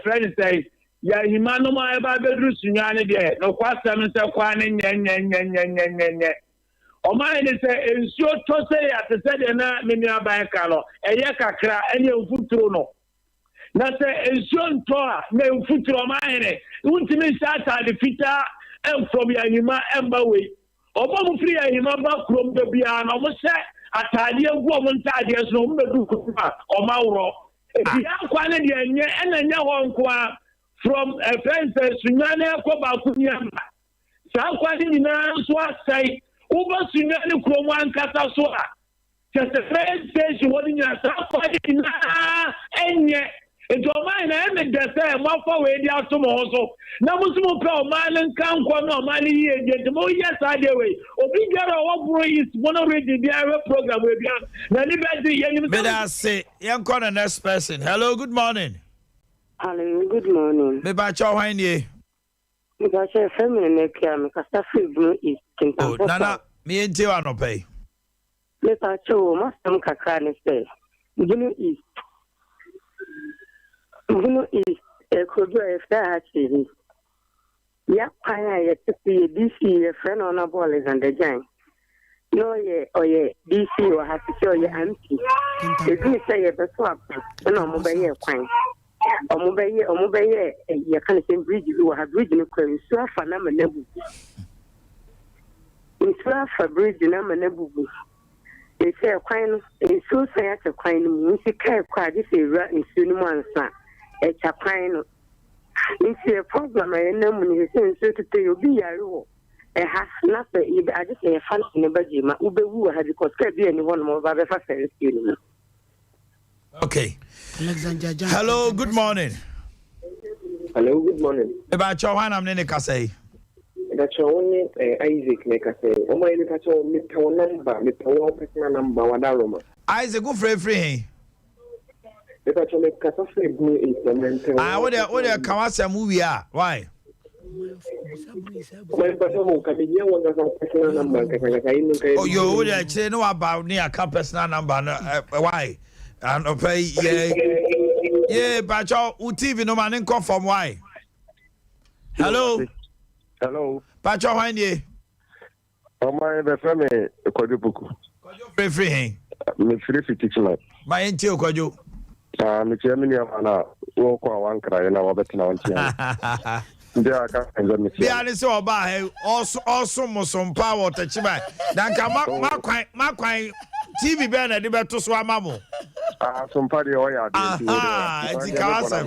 friend say ya himano ma e ba bedru sunyane de no kwasam ne say kwa ne nye. Omannhene say ensuo to say ya te say de na me nua ban ka no eye kakra ene mfuturo no. Na say ensuo nto a na mfuturo Omannhene untimi sata de fita em from yanima emba we obo free yanima ba krom de bia na mo se atade egu o ntade so mo bedu kupa o mawro e bia kwa ne de enye enanya ho nko a from a friend sunyane ko ba kunyama sa kwa ni na so asai uba sunyane krom ankasa so a just a friend station wodi nya sa kwa ni na enye It's Omannhene and the same one for way the automoso. Now, Muslim can come no money yet. Oh, yes, I do. Obligate or is one already the program with you. May I say, young corner next person. Hello, good morning. Hello, good morning. Me ba cho hwan ye. Me ba che feminine make am kasa free blue is Oh, nana, me enti wa no pay. Me ba cho mo sam kakra ne say. Blue is a could if that is. Yeah, I to see a DC, a friend on a ball is on the gang. No, yeah, DC will have to show you empty. If you say a swap, no mobile quine. Or mobile, you can't say bridge, you have bridge in a query, so for number nebu. In swap for bridge, number nebu. They say a quine, a so say at a quine, you see, quite this a rat in Sunuman, son. It's a quine. It's a problem. I know when you say so to tell you be a rule. It has nothing. I just say a fan in the budget. My Uber who had because can't be anyone more about the first student. Okay. Hello, good morning. Hello, good morning. About your one, I'm Nene Kasei. That's your only Isaac Nekase. Oh, my number, Mr. Personal number, Wadaroma. Isaac, go free. If I can make Casafre Blue implemented. Ah, what are Kawasa movie? Why? My personal number. Oh, you would say no about near personal number. Why? And pay, yeah, but your TV no man in conform. Why? Hello. Hello. Pacho Wanye. Oh, my family, Kodubuku. Free. Me free teaching. My intio Kodu. Me chairman, walk one cry and our better now. There are coming. Be honest about also some power to Chiba. Then come my TV banner, the better swamamo. Some party oil. It's Kawasa.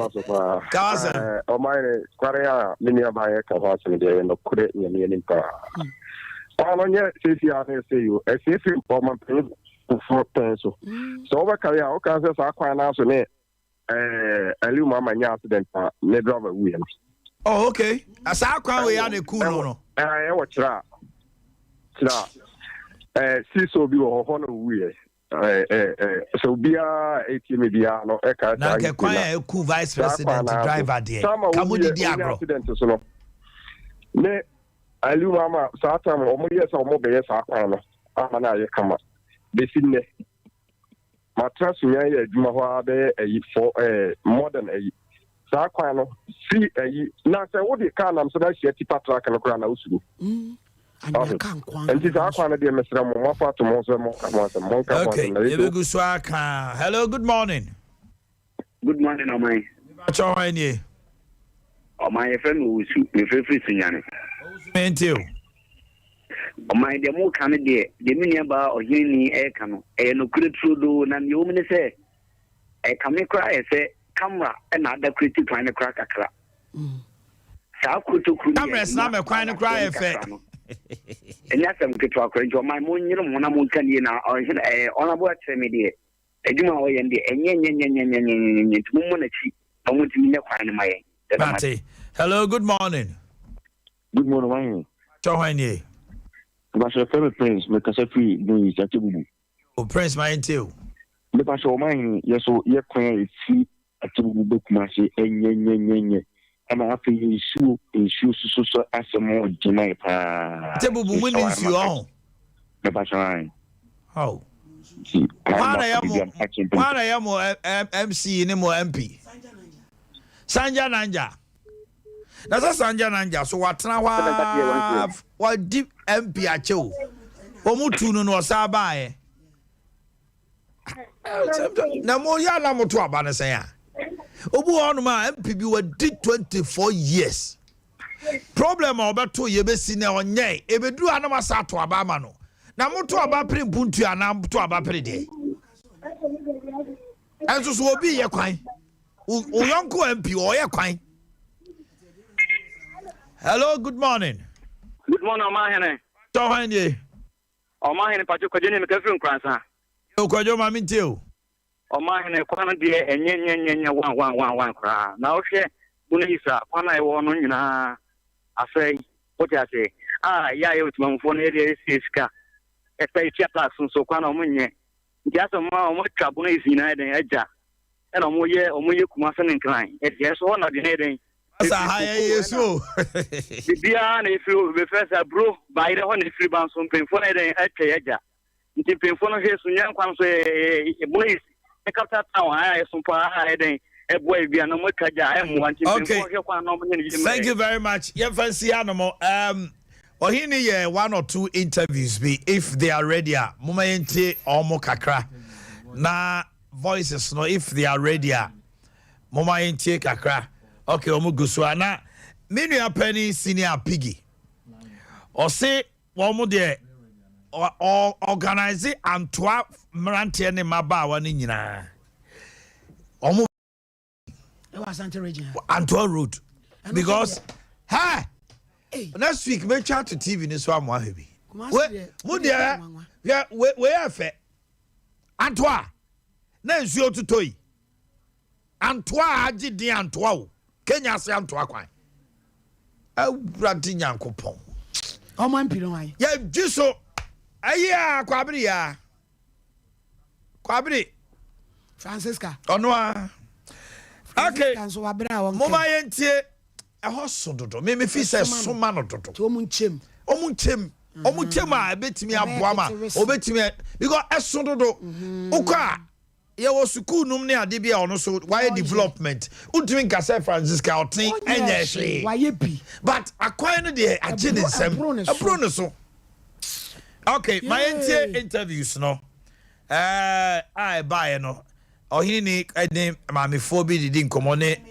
Oh, my Korea, many by a Kawasa, there and create me in power. Oh, yeah, say you, a safe for my for pencil. So over career, all kinds of aqua so ne Aluma mania accident ne driver Williams. Oh, okay. As aqua we are the cool no. I watch that. See so be honor we. So be a media no eka. Na ke kwaya cool vice president driver there. Kamu di accident so no. Ne Aluma Satan o mo yes o mo be yes aqua no. Amana ye kama. Besine matras nya ya adwuma ho abe for modern sa kwan no si na se wo de ka nam so da hia tipa track no kra na usuru and sa kwan de mesra mo mafa to mo so mo ka okay ebegu so aka. Hello, good morning. Good morning, Omai. Bacho hanye Omai FM usu me fefe sinyane mentio my dear more can de miniaba or yini ekano, no credit do nan yomini say, a come cry, say, camera, and other critic trying to crack a crack. saa kutuku cameras na me kwan no kra efe enya sam keto akra njo my mo nyire mo na mo nka ni na ona bo atre me de eduma o ye de enye tumu na chi mo timi ne kwan ne maye Mate. Hello, good morning. Good morning, why? Chawanye. But your favorite prince, make us a free, no, is that you. Oh, Prince, my too. The pastor mine, yes, so your queen is free at the book, Massy, and I'm after you shoes so as a more Jamaica. Table woman is you all. The pastor. Oh. Why am MC in more MP? Sanja Nanja. That's a Sanja Nanja. So what now? What deep MP acho? Omutunu no sabaye. Na mo ya na mo to abana say ya. Obu onu ma MP bi wa did 24 years. Problem obeto ye be si na onye ebedu anama sa to abama no. Na mo to aba pre buntu ana to aba pre de. Enso so obi ye kwan. Uyonko MP oye kwan. Hello, good morning. Good morning, Omannhene. Chawanye. Omannhene pacho kwajeni mekafiri nkransa. Yo kwajo mami ntio. Omannhene kwana de enye wan kra. Na ohwe bunisa kwana e wo no nyina afei what you say. Ya ye utuma mfo na area sika. Ekpa tax so kwana omunye. Ntiaso ma omo twa bunisa na den aja. And omoye kumasa nkran. Yes so na de den. Asa haya yesu. Bibia na efi be first bro by the one free ban so pemfo na den atwa aja. Nti pemfo no hwe so nyan kwan so bunisa. E kapta town haya Sompa haya den. Okay. Thank you very much. Yeah, fancy animal. Ohini ye 1 or 2 interviews be if they are ready. Muma yente omo kakra. Na voices no if they are ready. Muma yente kakra. Okay, omo guswa na menu ya penny senior piggy. Or say omo de or organize Antwa Mrantie ne maba wani nyina. Omo Antwa Road. Because next week me chat to TV ni so amwa hebi. We afa. Antwa. Na nsuo tutoi. Antwa agi di Antwa o. Kenya se Antwa kwan. Awurade Nyankopon. Oman piro wan. Ya jiso. Aya kwabiri ya. Kwabiri. Francisca. Onwa. Okay. Mama yentie ehoso dodo. Me fi se soma no dodo. Omunchem a betimi aboa ma. Obetimi because eso dodo. Ukwa ye wo school num ne ade bia ono so why development. Untimi nka Francisca otin enye hwe. Why bi. But akwan no de agye ne nsem. Abro ne so. Okay, my yentie interviews no. I buy no. Ohini ene mamefo bi didi nkomo ne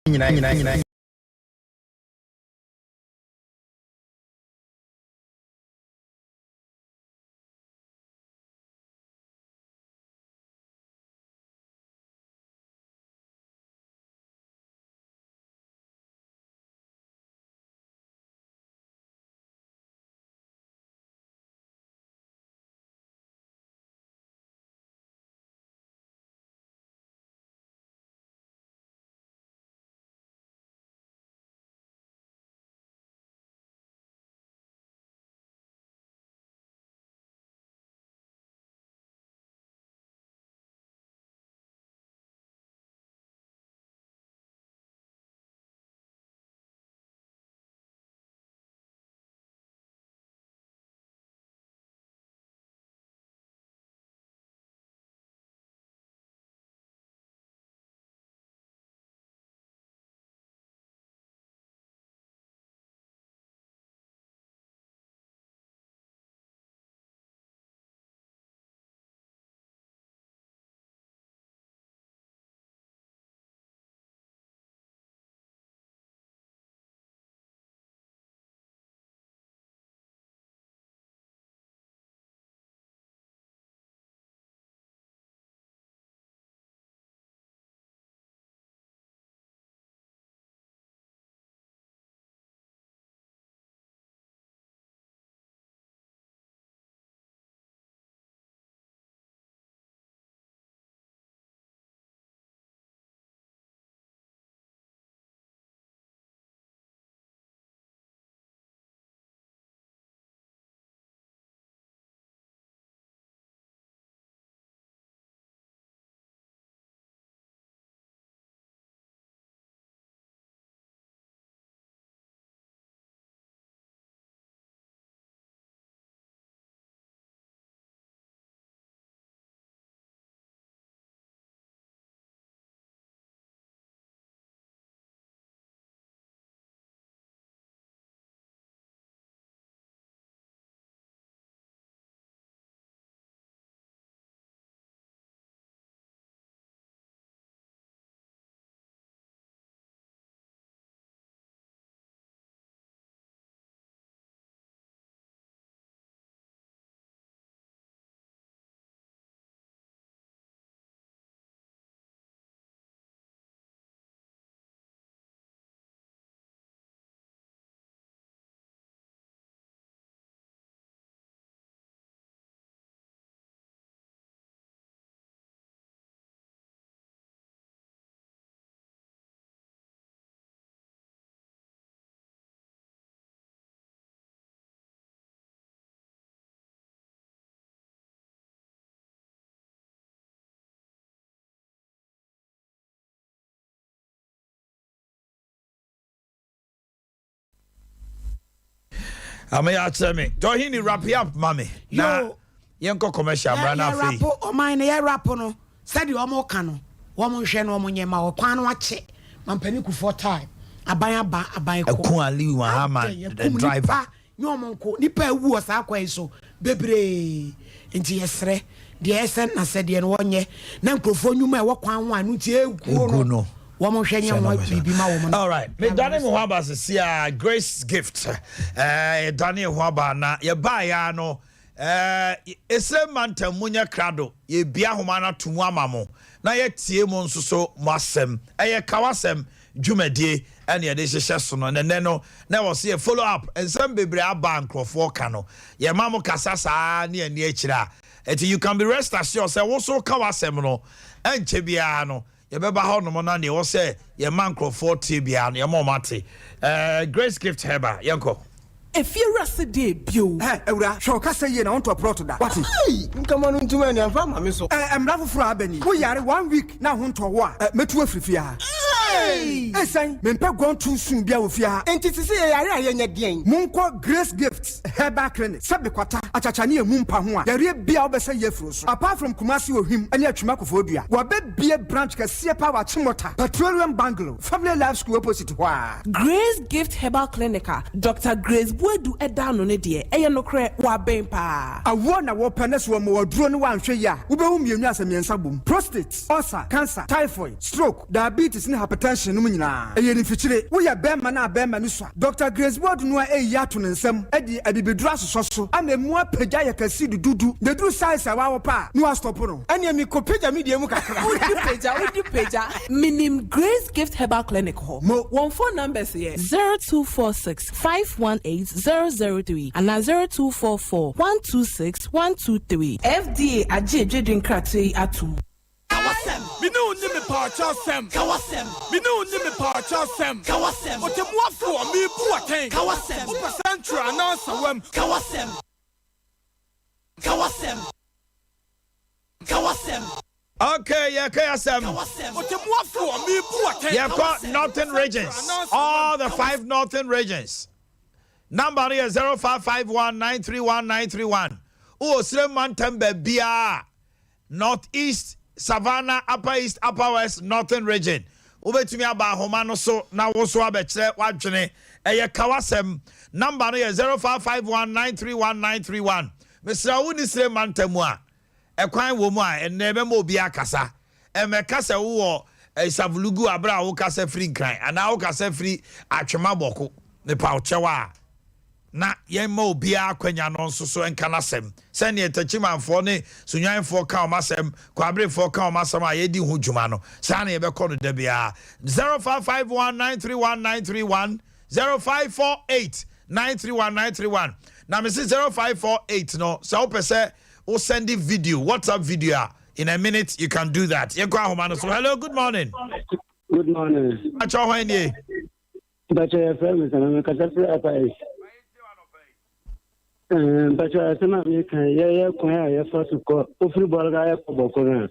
nyina Amaya tell me. Do he wrap up, mommy? Yo, yanko commercial brana free. Rapo Omannhene ya rapo no. Said you omo kano. Womo hwe no omo nyema wo kwan no ache. Mampani ku for time. Aban ko. Ekun Ali Muhammad the driver. Nyomo nko nipa ewu osa akwan so bebre. Nti yesre. De esen na said ye no wonye. Na nkrofo nyuma e wo kwan ho anu ti egu no. All right. Me Danny Muhaba says Grace Gift. Danny Muhaba na ye buy ya no. Ese manta munya krado ye bia homana tumu amamo. Na ye tie mo nso so Wasem. Ye kawasem dwumadi ene ye de hyehyɛ so no ne no na wo se follow up ensem bebre aba nkrofo ka no. Ye mamo kasa saa ne ani akira. Eti you can be rest assured say wo so kawasem no enche bia no. Yebeba ho no na ne wo se ye man crofo tie bia no ye mo mate Grace Gift Heba yanko if you rest day bio ewura shoka say ye na onto plot da what nkama no ntuma ni amfa ma me so emra foforo abani wo yare 1 week na ho nto wo a metu afrifia esan mempe gon too soon bia ofia enti sisi ye yare ayenye den munko Grace Gift Heba Clinic sabe kwata achachane emu mpa ho a yare bia obese ye furo so apart from Kumasi ohim ene atwuma kofodua wo be bie branch ka sie pa wa Achimota Petroleum Bungalow Family Life School opposite ho Grace Gift Heba Clinic Dr. Grace Wedu edano ne de eye no kre wa ben pa awo na wo penes wo mo duro ne wan hwe ya wo be hu mienu asemiensa bom prostate ulcer cancer typhoid stroke diabetes ne hypertension no nyina eye ni fichire wo ya ben ma na ben ma ni so Dr. Grace Wedu no eyi ato ne nsam edi abibeduru asoso ama mu apagya ya kasi dudu de duru size awa wo pa no stop no ene mi ko pagya mi de mu kakra udi pagya minim Grace Gift Heba Clinic ho mo one phone numbers here 0246 518 003 and 0244 126 123. FDA ajeje din krate atum. Kawasem. Minu ni me parcha sem. Kawasem. Minu ni me parcha sem. Kawasem. O te muafo mi bu aten. Kawasem. O percentra na sawem. Kawasem. Kawasem. Kawasem. Okay, yeah, KSM. Yeah, got Northern regions. All the 5 Northern regions. Number here 0551931931. Oh, Sleman Tembe Bia. Northeast, Savannah, Upper East, Upper West, Northern region. Ube to me about Homano so now also abetre watching a Kawasem. Number here 0551931931. Mr. Uni Sleman Temwa. A crime woman and never more be a casa. And my casa war a savulugu abra o casa free crime. And now casa free Achimaboko, the Pauchawa. Na yen mo bia kwanya no so en kanasem send ye tachiman for ne sunyan for ka masem kwabre for ka masem a ye di ho dwuma no sa na ye be kɔ no da bia 0551931931 0548931931 na me 0548 no so pese o send the video WhatsApp video in a minute you can do that ye kwa homa no so hello good morning acho hwan ye but friend me kasa apa but some of you can yeah first go free ball guy for Bokona.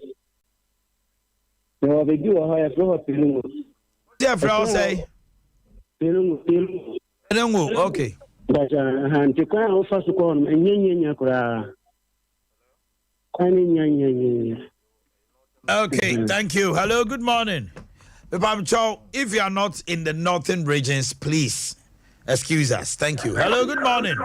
No, they do a higher floor of Pilungu. Yeah, for say Pilungu. Okay. But and to come first go and Yakura. Okay, thank you. Hello, good morning. If you are not in the northern regions, please excuse us. Thank you. Hello, good morning.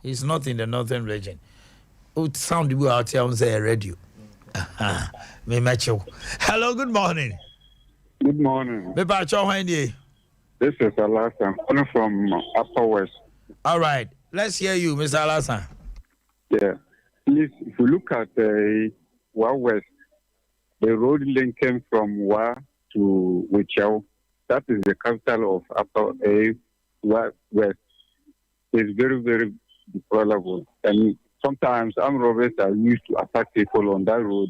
He's not in the northern region. Oh, sound you out here on the radio. Hello, good morning. Good morning. This is Alasan. I'm from Upper West. All right. Let's hear you, Mr. Alasan. Yeah. Please, if you look at Wa West, the road linking from Wa to Wichau, that is the capital of Upper West. It's very, very deplorable. And sometimes armed robbers are used to attack people on that road.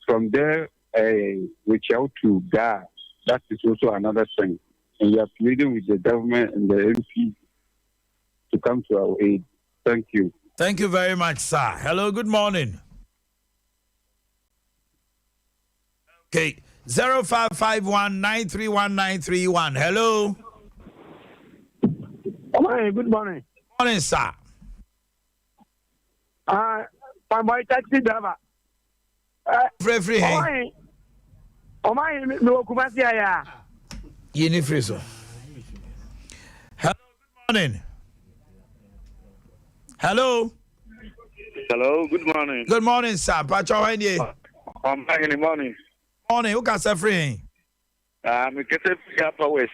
From there, Wichau to Ga, that is also another thing. And we are pleading with the government and the MP to come to our aid. Thank you. Thank you very much, sir. Hello, good morning. Okay, 0551-931-931. Hello. Good morning. Morning, sir. My boy taxi driver. Free. Omannhene, no Kumasi aya. Yini friso. Hello, good morning. Hello. Hello, good morning. Good morning, sir. Pacho Wendy. Omannhene morning. Morning, who can say free? Me kese free Upper West.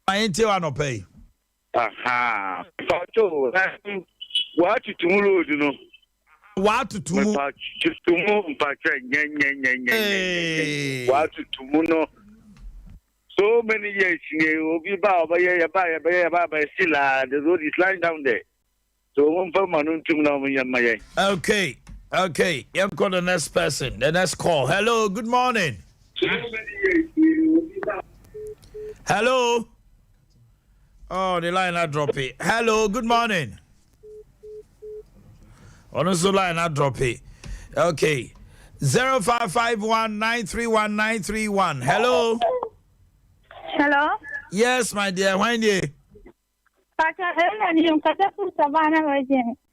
I ain't you no pay. Aha. Pacho, what to tomorrow, you know? What to tomorrow? What to tomorrow? What to tomorrow? So many years, you be by still the road is lying down there. So one for Manu to know me. Okay. You call the next person. The next call. Hello, good morning. Hello. Oh, the line not drop it. Hello, good morning. Also line not drop it. Okay. 0551-931-931. Hello. Hello. Yes, my dear. When you?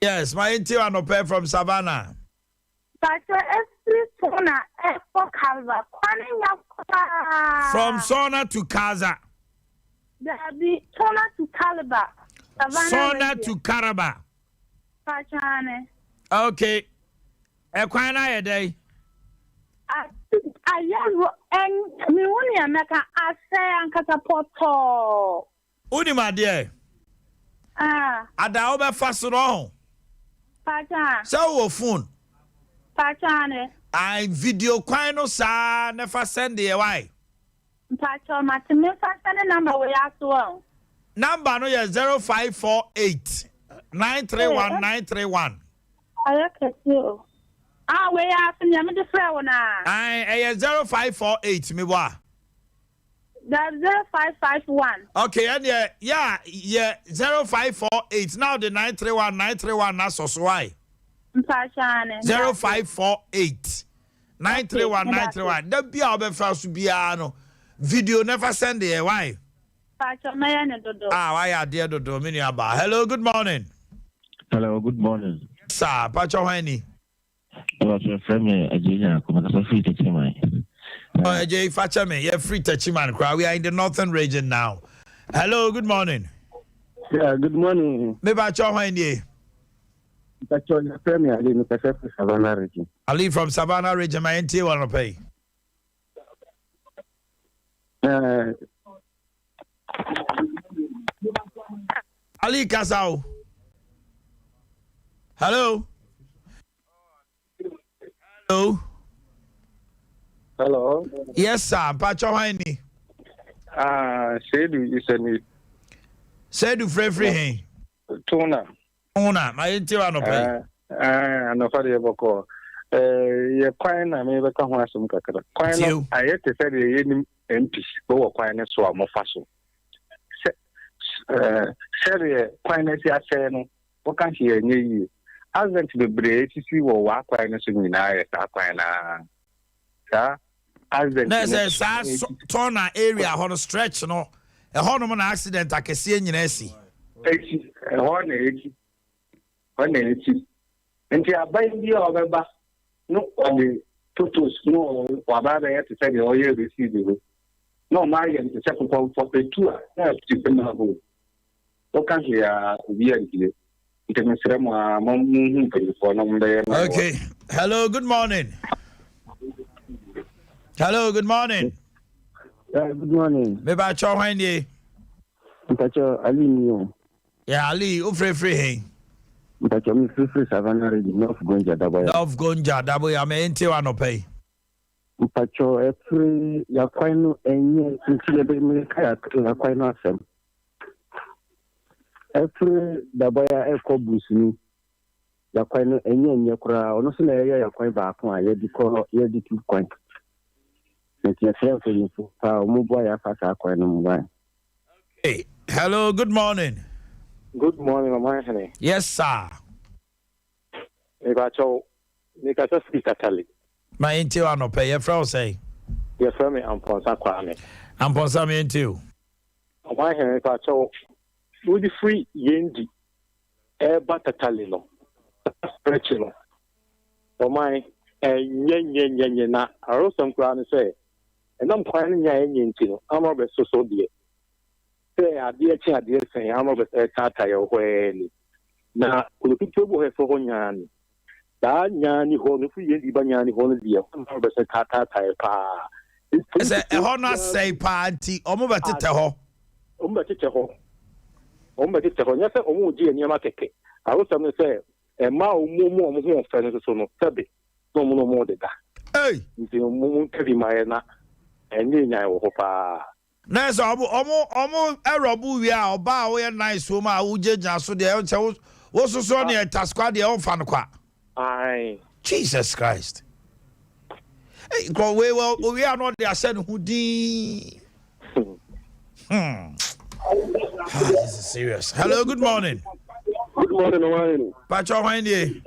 Yes, my interior no pay from Savannah. From Sona to Kaza. Sona to Calabar. Sona to Caraba. Okay. Equina a day. I and me only America I say and catapoto. Uni my dear. Ada oba fasoro. Pacha. So phone. Pacha. I video kwano sa never send the why. Pacha matime send number we ask one. Number no is 0548 931 931. Okay, you. We ask me the friend na. I 0548 me wa. That's 0551. Okay, and yeah 0548. Now the 931 na so why. 0548 931 931. The be our first no video never send the why. Why are dear dodo mini aba. Hello, good morning. Hello, good morning. Sir, Pacho Henny. Well, your friend, Ajay, come free to me. Ajay, Facha me, you're free to Chiman. We are in the northern region now. Hello, good morning. Yeah, good morning. Me Pacho Henny. Pacho, your friend, I live in Savannah region. I live from Savannah region. My NT want to pay. Ali Kasau. Hello. Hello. Yes, sir. Pacho Haini. Sedu is a need. Sedu free. Tuna. My interior no pay. No for the boko. You're quite a me become one some kakara. Quite I yet to say the MP, go quite a swam of faso. Sherry, quite a saying, what can he near you? As then to be brave to see what walk quite a swing I quite a. There's a Tona area on a stretch, no. A hormone accident, I can see in Nessie. One age. And they are buying the other bus. No, only photos, no, or rather, I have to say the oil receiving. No, my the second for the tour. That's the what can he be here? It is okay. Hello, good morning. Hello, good morning. Good morning. Me ba cho hwan ye? Mpacho Ali Niyo. Yeah, Ali, u free. Mpacho mi free Savannah region North Gonja Daboya. North Gonja Daboya me enti wa no pay. Mpacho every ya kwano enye ntile be me kaya ya kwano asem. Every Daboya ekobusini. Ya kwano enye kura ono se na ya kwan ba ko aye di ko ye di tu kwan. Hey, hello, good morning. Good morning, Omannhene. Yes, sir. My inti wa no pay, your friend say. Yes, me Amponsa Kwame. Amponsa me too. Omannhene pacho would free yendi batalino. Stretching. Omai yen na arosam crown say. And I'm planning into I'm over so dear. Say I dear say I'm over a tata when now could people have for Honyan. That Yanni Horn free yendi banyani Horn dear. I'm over a tata pa. It's a honor say party over Titaho. Ombaticho, yes, Omuji and Yamateke. I was going to say, a mao more friends no Sabi, no more than that. Hey, you carry my and then I will hope. There's almost a robu, we are bow a nice woman who judges so the also so near Tasqua, the old Fanqua. Aye, Jesus Christ. Hey, go away, well, we are not there, said who dee. This is serious. Hello, good morning. Good morning, Omannhene. Pacho Omannhene.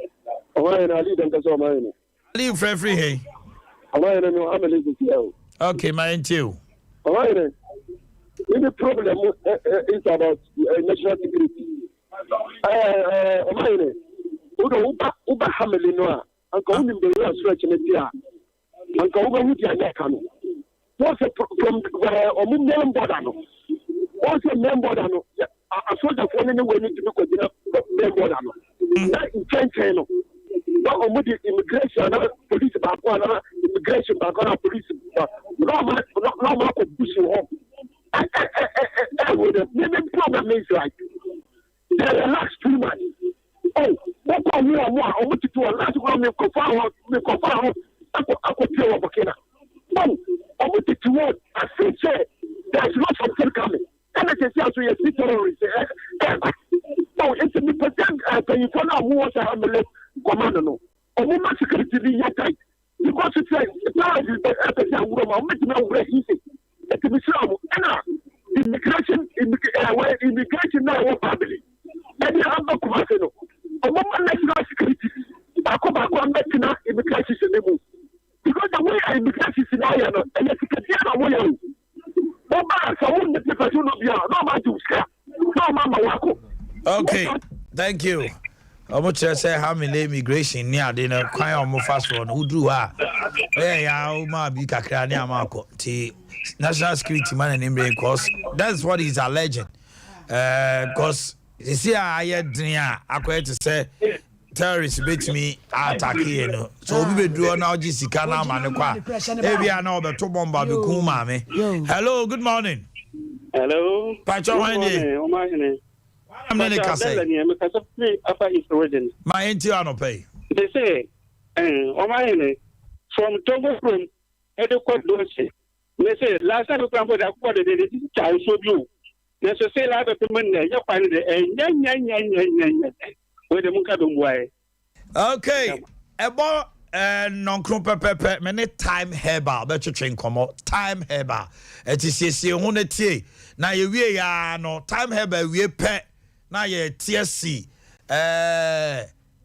Omannhene, I lead them to Omannhene. Leave free hey. Omannhene, no, I'm a little here. Okay, my too. Omannhene, the problem is about national security. Omannhene, Uba Hamelinoa, Uncle Nimberia stretch in the year. Uncle Uba Mutia what's the from Omannhene Bodano? What's the member? I saw the phone anyway to look at the member. That intention. Not only immigration, police back on immigration back on police. No more pushing home. The problem is like they relax too much. Oh, what are you on? I want to do a lot of me confirm. I could tell you Burkina. No, I want to do I think there's lots of things coming. And it's a terrorist. No, it's a percent. You follow who was a handle commando. Or more security be yet tight. Because it's like now is the episode of making no easy. It's a Islam. And immigration now family. And you have no commando. A woman national security. I come back on making immigration in the move. Because the way immigration is in Ireland, and it's a Katiana way. Okay, thank you. I'm going to say how many immigration near dinner, quite almost fast one who do her. Yeah, my big crania marco, national security man and because that's what he's alleging. Because you see, I had dinner, I'm going to say terrorists beat me attack you know. So we do now Jessica now man kwa. Maybe I know the two bomba be cool mame. Hello, good morning. Hello. Pacho Omannhene. I'm not a my NTR pay. They say Omannhene from Togo from Edward Dorsey. They say last time we come for that quarter they did child so you. They say la the men there you find the okay, about non-cron pepe, many time herbal, better train come out, time herbal. It is a now you no time herbal, we pet now ye TSC,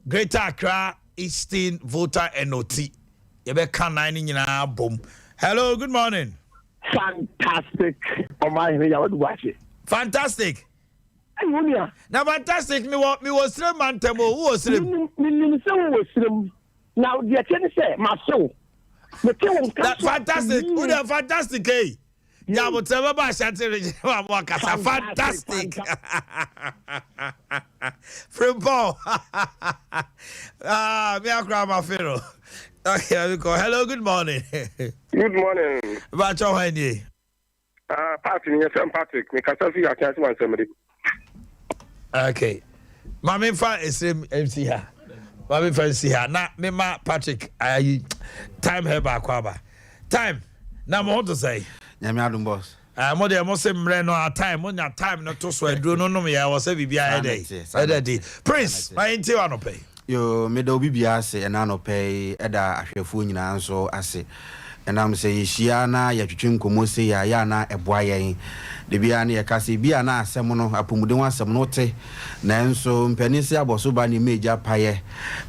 Greater Accra, Eastern Voter NOT. You be can 9 in your boom. Hello, good morning. Fantastic. Omannhene, I would watch it. Fantastic. Now, fantastic. Me was 3 months ago. Who was 3? Now, the attorney said, my soul. That fantastic. Who the fantastic, eh? Yeah, but never buy Shanty. Fantastic. From Paul. Me a grandma Pharaoh. Okay, we go. Hello, good morning. Good morning. About your hand, Patrick. Me Kasafi, I can't want somebody. Okay. Mami fa esem MC ha. Mami fa MC ha. Na me ma Patrick time here back kwaba. Time. Na mo to say. Nyame adum boss. Mo de mo se mre no time, mo nya time no to so aduro no no me ya wo se bibia e dey. Prince, my inti wa no pay. Yo me do bibia se e na no pay e da ahwefo nyina nso ase. enam se yehia na yetwetwe nkomo se ya na eboa yen de bia na yekase bia na asem no apomuden asem no te na enso mpanisi aboso ba ne meja paye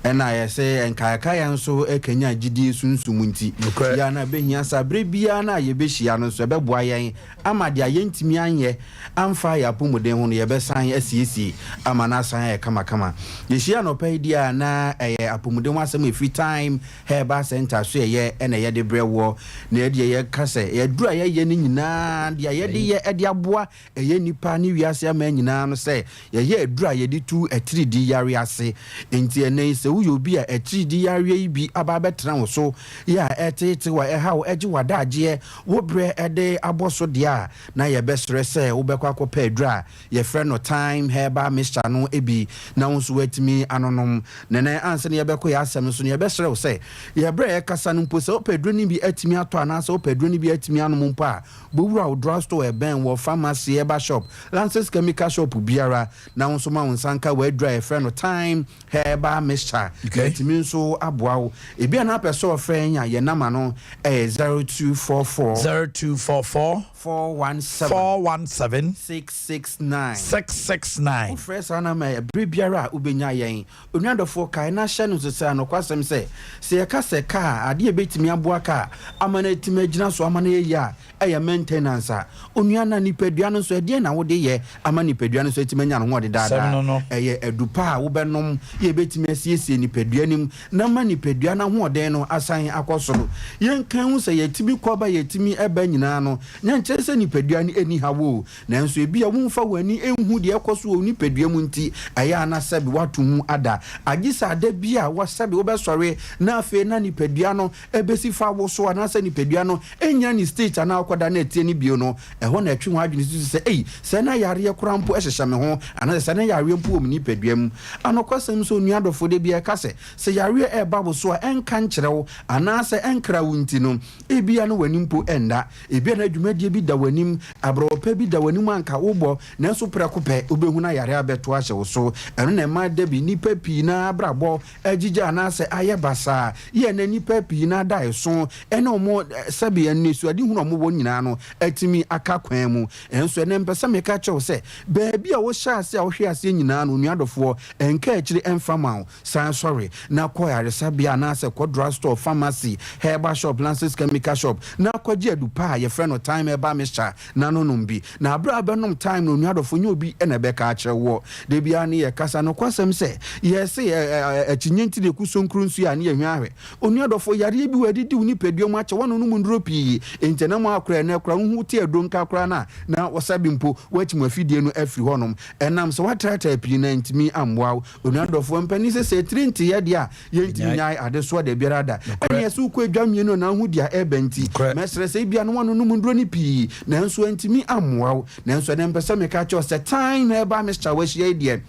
ena yese enkaaka yen so ekanya gidi sunsumu nti ya na behia sabre bia na yebehia no so beboa yen amade ayentimi anye amfa ya apomuden ho no yebesan asiesi amana san ya kama yehia no pay dia na apomuden asem every time herba center so ye ena ye de brewo na ye kase ye dura ye ni nyina dia ye de ye de aboa ye nipa ni wiase ama nyina no se ye dura ye de tu 3D yare ase enti ene se wo obi a 3D yare yi bi aba betra wo so ya etete wa hawo eji wadaje wo bre ede aboso dia na ye besre se wo bekwa akopɛ dura ye frɛ no time herba mixture no ebi na wo so watimi anonom nene anse ne ye beko ya asɛm so ne ye besre wo se ye bre ye kasa no mpo se wo pedro ni bi atimi ato anase wo pedro ni bi atimi anom mpo a bowura wo drugstore ben wo pharmacy eba shop Lances chemical shop biara na wo so ma wo sanka wa dry friend no time herba mixture atimi nso aboa wo ebi na pɛ so ofrenya ye nama no 0244 417 669 fresh ana ma bre biara ubenya yen onuadofo kai na hye no sesa no kwasem se ye ka ade ebetimi aboa ka amana etimi agina so amana ye ya eye maintenance a onuana nipadua no so ade na wo de ye amana nipadua no so etimi nya no ho de dada eye edupa a wo benom ye betimi asiesie nipadua nim na ma nipadua na ho de no asan akosoro yen kan hu se yetimi koba yetimi eba nyina no nya nche se nipadua ni eni hawo nanso ebi a wonfa wani enhu de ekoso wo nipadua mu nti aya na sabi watumu ada agisa ada bi a wasabi wo besore na afi na nipadua no ebesi fa wo so anasa nipadua no enya ni state ana akoda na etie ni bio no eho na atwi ho adwene se se na yare krampo ehhehya me ho anasa se na yare mpo om nipadua mu anokwasem so nuadofo de bia ka se yare eba wo so enka nkyerɛw anasa enkra wunti no ebia no wani mpo enda ebia na adwumadie bi da wanim abropa bi da wanim anka wobo na so prekopɛ obehu na yare abeto ahye wo so eno na ma da bi nipa pii na abrabɔ agigya anasa aye basa ye na nipa pii na dai so ena omo sabi anesu adi hu no mo nyina no atimi aka kwan mu enso ene mpesa me ka kyɛw se baabi a wo hya ase a wo hwe ase nyina no nuadofo enka akiri emfama san sorry na koyare sabia na se ko drugstore pharmacy herba shop Lances chemical shop na kwaji adupa ye friend no time herba mixture na no bi na abra benom time no nuadofo nyobi ena beka a kyerɛwo de bia ne ye kasa no kwasem se ye se achinyenti de kusonkru nsu ya ne ye hwahwe onuadofo yare bi wadidi uni pedua mu ache wono no mu ndropi entena mu akora na akora hu ti adonka akora na wasabi mpo wachimu afidie no afiri honom enam se watrata pii na ntimi amwa onuadofo mpani se 30 ye dia ye ntimi nyai adeso de biarada ene se ukọ adwamie no na hu dia ebenti mesre se bia no wono no mu ndro ni pii na nso ntimi amwa na nso ne mpesa me ka cho se time eba mixture wa hia die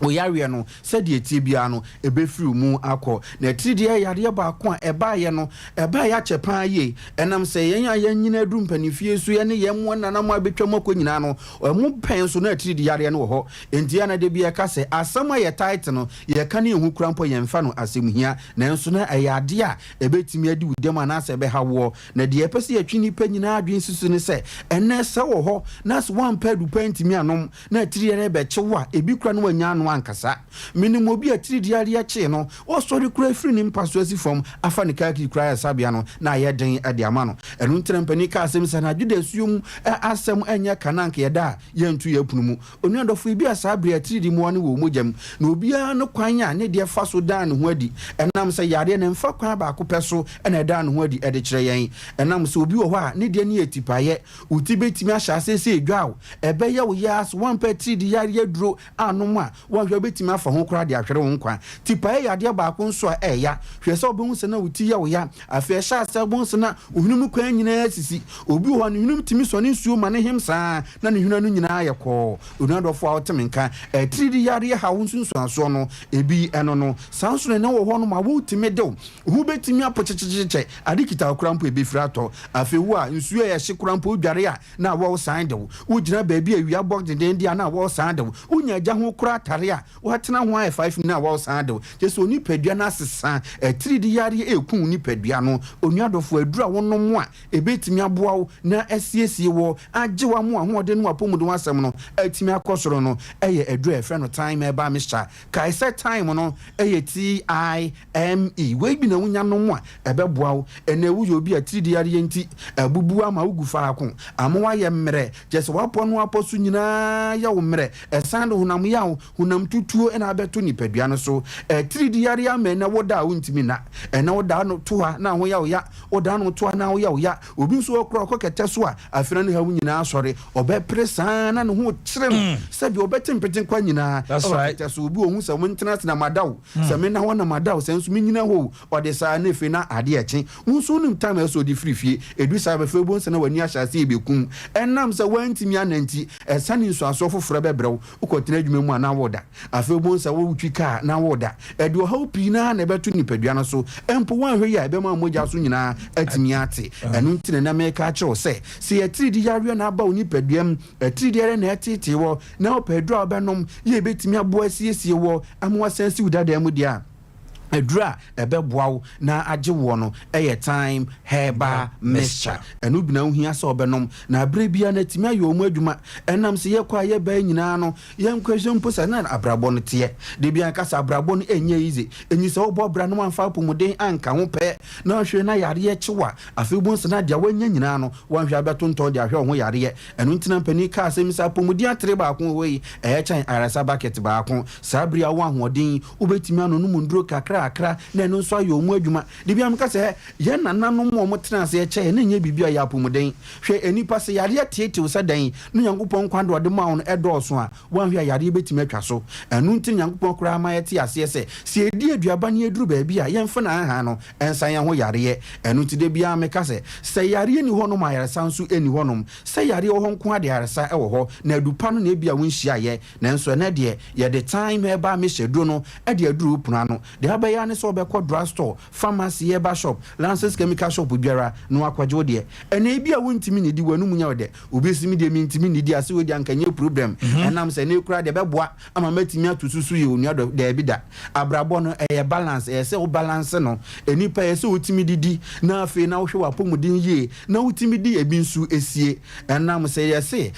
oyare no said ye tibia no ebefiri mu akọ na tridie yare ba ko eba ye no eba ya chepan ye enam se yen ya nyina du mpanifie su ye ne ye mo nanam abetwam akọ nyina no mu pen so na tridie yare no ho entia na de bia ka se asama ye title no ye ka ne hu krampo ye mfa no asemhia na enso na ayade a ebetimi adi wudem anase be hawo na de epese ye twini pa nyina adwen susu ne se enne se wo ho na so wan pa du pantimi anom na tridie re be chewa ebi kura no wanya no ankasa minimo bi atiri diari ache no o sori kura free ni mpaso asi fom afa ne kaki kura sabia no na ye den ade ama no enu ntrempani ka asem sana jude suum asem enya kananka yeda ye ntu ye punumu onuadofo bi asabre atiri di mo ne wo mojam na obia no kwanya ne de fa so dan ho adi enam se yare ne mfa kwan ba ko peso ena dan ho adi ede kire yen enam se obi wo ho a ne de ne etipaye uti betimi ahya asese edwawo ebe ye wo yas one petri di yare aduro anom a wo betimi afa ho kra de ahwere wo nkwa tipae yade ba ko nso a eya hwese obehun se na wuti ya wo ya afa sha asa bon se na ohunum kwan nyina asisi obi ho no hunum timi so ne nsuo ma ne hemsa na ne huna no nyina ayekọ onadofo a wotemenka tridi yare ha wo nsunsu aso no ebi eno no sanso ne wo ho no ma wo timi de hu betimi apochecheche adikita krampo ebi frato afewu a nsuo ya hye krampo dware a na wo san de wo gina ba bi awia bog de dia na wo san de wo unya ja ho kra tare ya watena ho ai 5 na wa san de je so nipadua na sesa 3 di yare ekun nipadua no onuadofo adura wono mo a ebetimi aboa wo na asiesie wo agyewa mo ahode no apomudo asem no atimi akosoro no eye adura e friend no time e ba misha kai set time no eye time we bi na wunya no mo a ebeboa wo ene wu yo bi a 3 di yare enti abubu ama ugu faako amowa ye mmere je so wapo no aposu nyina ya wo mmere esando hunam ya hunam tutuo ena abeto nipadua no so 3 di yare ama na woda wuntimi na ena woda no toa na ho ya woda no toa na ho ya obi nso okro okete so a afira no ha wunyina asore obepresa na no ho kyerem sabi obetempetin kwa nyina okete so obi ohun sa montena na madaw sa me na ho na madaw sa nso menyina ho ode sa na efe na ade eche nso nim time so di frifie edu sa be fe bon sa na wani ahyase ebekum enam sa wantimi ananti esane nso aso foforo bebrew ukotena adwuma mu ana woda afe bon sa wo wutwi ka na woda edu ha opi na beto nipadua no so empo wanhwe ya ebe ma moja so nyina atimi ate enu ntine na me ka kire se ye 3 di yare na aba onipaduam 3 di yare na etete wo na opadua obenom ye betimi abo asiesie wo amwa sensi udada mu dia edura ebeboawo na agye wo no time heba mixture enu bi na ohia se obenom na abre bia na timi ayo mu adwuma enam se ye kwa ye ba nyina no ye nkwahye mposa na abrabo no te de bia kasa abrabo no enye ize enyi se obo bra no amfa pomuden anka ho pe na hwe na yare ye kyewa afebu nse na dia wanya nyina no wanhwe abetonto dia hwe ho yare enu ntina pani ka asem sa pomuden atere ba ko we chan arasa bucket ba ko sabria wo ahoden ubetimi anu no munduro kakra na no so ayo mu adwuma de bia mka se ye nananom mo tena se che na nya bibia ya pomuden hwe enipa se yare tietew se dan no yankopon kwando de ma on edoso a wanhwe yare betimi atwa so enu ntin yankopon kura ma yete ase se edi aduaba ne eduru ba bia ye mfa na aha no ensan ya ho yare enu ti de bia meka se yare ni honom ayaresa nso eni honom se yare ho nko ade ayaresa e wo ho na adupa no na bia wonhia ye na nso na de ye the time e ba me hyedo no e de aduru puna no de abaya ne so be ko drugstore pharmacy eba shop lances chemical shop biara no akwaje de ene bia wontimi ne di wanu munya ode obesimi de mintimi ne di ase wodi ankanye problem enam se ne kura de beboa ama matimi atususu ye onua de bida abrabo no balance se o balance no enipa se otimi didi na afi na wohwe wapomudin ye na otimi di ebinsu esie enam se ye se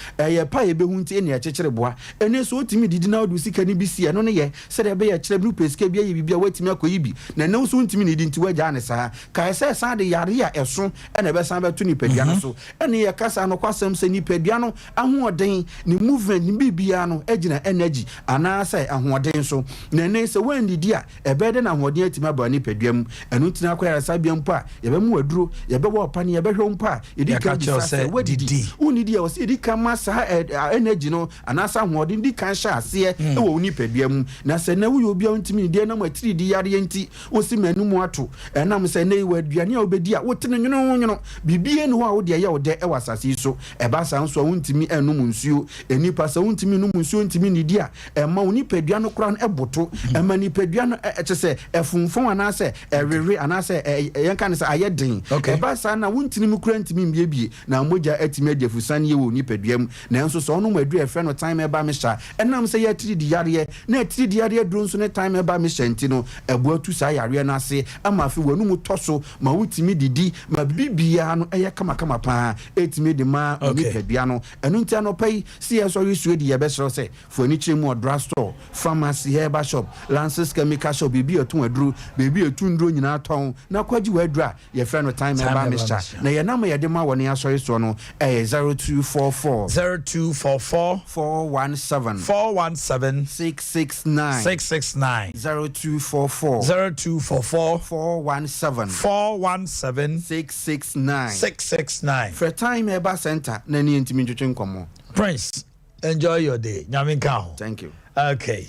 pa ye behunti ene akyekyere boa ene so otimi didi na odu sika ni bisi no ne ye se de be ye kyere bru pesika bia ye bibia watimi akoyi bi na no so ntimi ne di nti waja ne sa ka se sa de yare ya eso ene be san beto nipadua no so ene ye kasa no kwasem se nipadua no ahoɔden ni movement ni bibia no agina energy ana se ahoɔden so na ne se wandidi a ebe de na ahoɔden atima ba nipadua mu enu ntina akwara sa bia mpo a ye be mu aduro ye be wo pa ne ye be hwe mpo a edi ka se wadidi unidi o se edi ka ma sa energy no ana sa ahoɔden di kan hya ase e wo nipadua mu na se na wo yo bia ntimi di na matiri di yare enti osi manu mu ato enam se nei waduane a obedi a wotene nwono bibie ne ho a wo de ye wo de e wasase so e ba sa nso wontimi enum nsuo enipa sa wontimi num nsuo ntimi ne di a e ma onipadua no kora no eboto e ma nipadua no kyese efunfon ana se erere ana se yenka ne se ayeden e ba sa na wontini mu kora ntimi mbiebie na moja atimi adefusan ye wo nipadua mu na nso so no madu e fre no time e ba me sha enam se ye tiri di yare na tiri di yare duro nso ne time e ba me sha enti no ebu atu sa yare na ase ama fi wanu mu toso ma wutimi didi ma bibia no eye kama pa etimi de ma nipadua no enu ntia no pai si ye so resuo di ye be sro se fo ani chire mu drugstore pharmacy herbal shop lances chemical shop bibia etu aduru bibia etu nduro nyina ton na kwaji wadura ye frɛ no time eba mixture na ye na ma ye de ma woni asori so no 0244 417 669 0244 417 669 for time eba center na ni ntimi ntwetwe nkomo. Prince, enjoy your day. Nyaminka. Thank you. Okay.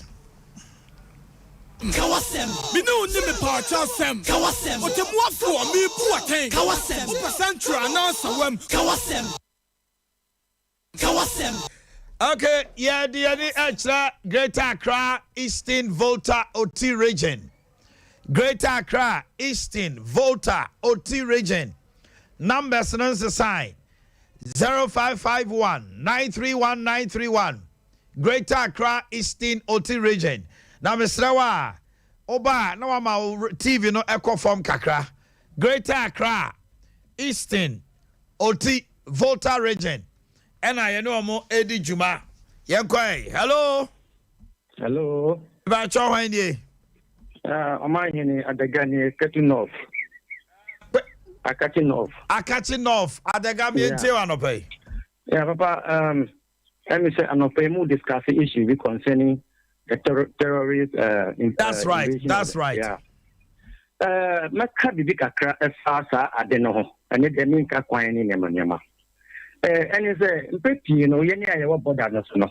Kawasem, minu ni me parcha sem. Kawasem, o te muafo mi buaten. Kawasem, o percentra na sawem. Kawasem. Okay, yeah, the extra Greater Accra Eastern Volta OT region. Greater Accra Eastern Volta OT region. Numbers and sign 0551 931 931. Greater Accra Eastern OT region. Now Mr. Wa Oba no ama TV no echo form kakra. Greater Accra Eastern OT Volta region. And I know mo Edi Juma. Yankoi. Hello. Hello. Ba cho hwanye. Omannhene Adagani cutting off. Cutting off. Cutting off. Adagami ente anope. Yeah, Papa. Let me say anope mu discuss the issue concerning the terrorist. That's right. That's right. Yeah. Maka bibi kakra efasa adeno. Ane demi ka kwani nyama. And say mpeti no yeni ayewo border no so no.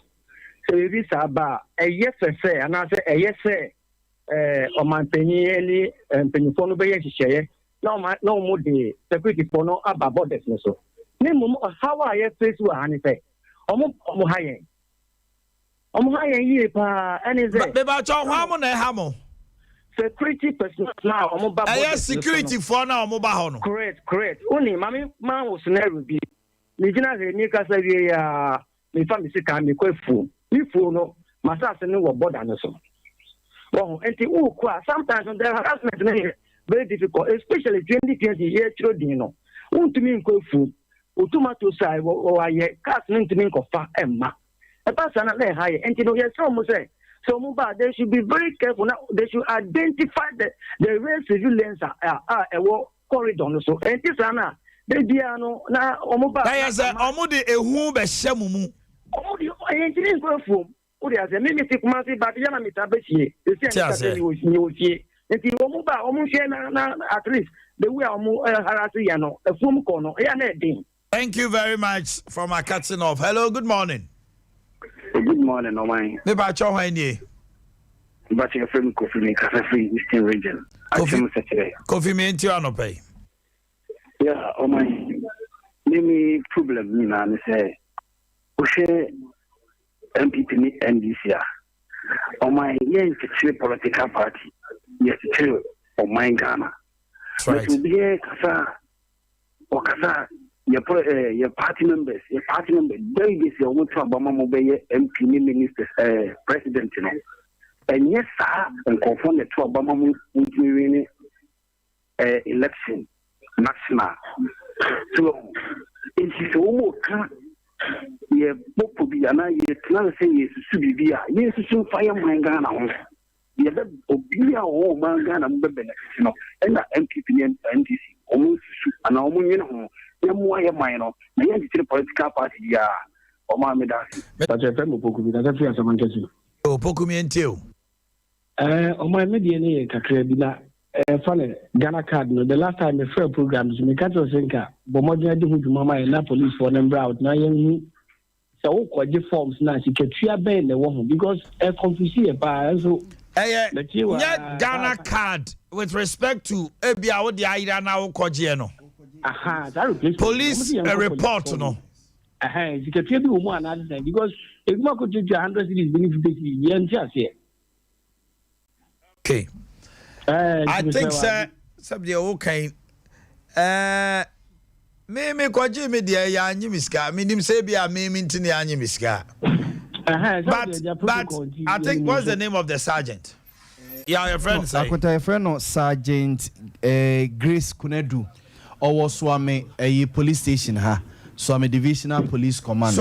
So if this aba yes say and I say yes say Omannhene and penifo no be hihye no mo de security for no aba borders no so. Nemu how are you face wa ani say omo hayen ye pa any say be ba cho hwa mo na ha mo security personnel now omo ba yes security for now omo ba ho no correct oni mami man wo scenario bi ni gina re ni ka say we ya me fa me sika me kwafu ifu no masase ne wo border no so well enti ukwa sometimes the harassment is very difficult, especially 2020 year children no untumi nkwafu automato sai wo aye cast ntumi nkofa emma e pass na le high enti no yes so say so muba they should be very careful now. They should identify the real civilians are corridor no so enti sana they dia no na omuba that is omude ehu be hyamumu omudi enti nkwafu odi ase me me tikuma si ba ya na metabechie esi ni otie enti omuba omunhwe na at least the way omu harasi ya no efum ko no ya na edin. Thank you very much for my cutting off. Hello, good morning. Good morning, Omannhene. Me ba cho hwanye. But your friend Kofi me free Eastern region. Kofi me enti anope. Yeah, Omannhene. Mimi problem ni na me say o MPP ni NDC. Omannhene yen three political party. Yes, three Omannhene Ghana. Right. But be kasa your party members very busy on to Obama mobile MP ministers president you know. And yes sir and confirm the two Obama winning election national. So it is almost ye popo bi ana ye plan say ye susu bibia ye susu fire man Ghana ho ye be obi a o man Ghana mbebe na you know and MPP and NDC omo susu ana omo nyene ho ye mo aye man no na ye tire political party ya o ma me dance but ye fe mo poku bi na fe asama nkesi o poku mi entio o ma me die ne kakra bi na funny Ghana card no the last time the fair programs me catch us nka bo modern de huduma ma na police for number out na yen so wo kwaje forms na siketua ben na wo ho because confuse e ba so Ghana card with respect to ebia wo de ayira na wo kwaje no that police report no siketua bi wo mu another because if ma ko 100 cities benefit yen just okay. I think somebody okay. Me kwaji me dia ya anyi miska. Me nim say bia me ntini anyi miska. But I think what's the name of the sergeant? Yeah, your friend say. Akwata friend no Sergeant Grace Kunedu or Swame police station ha. So I'm a divisional police command.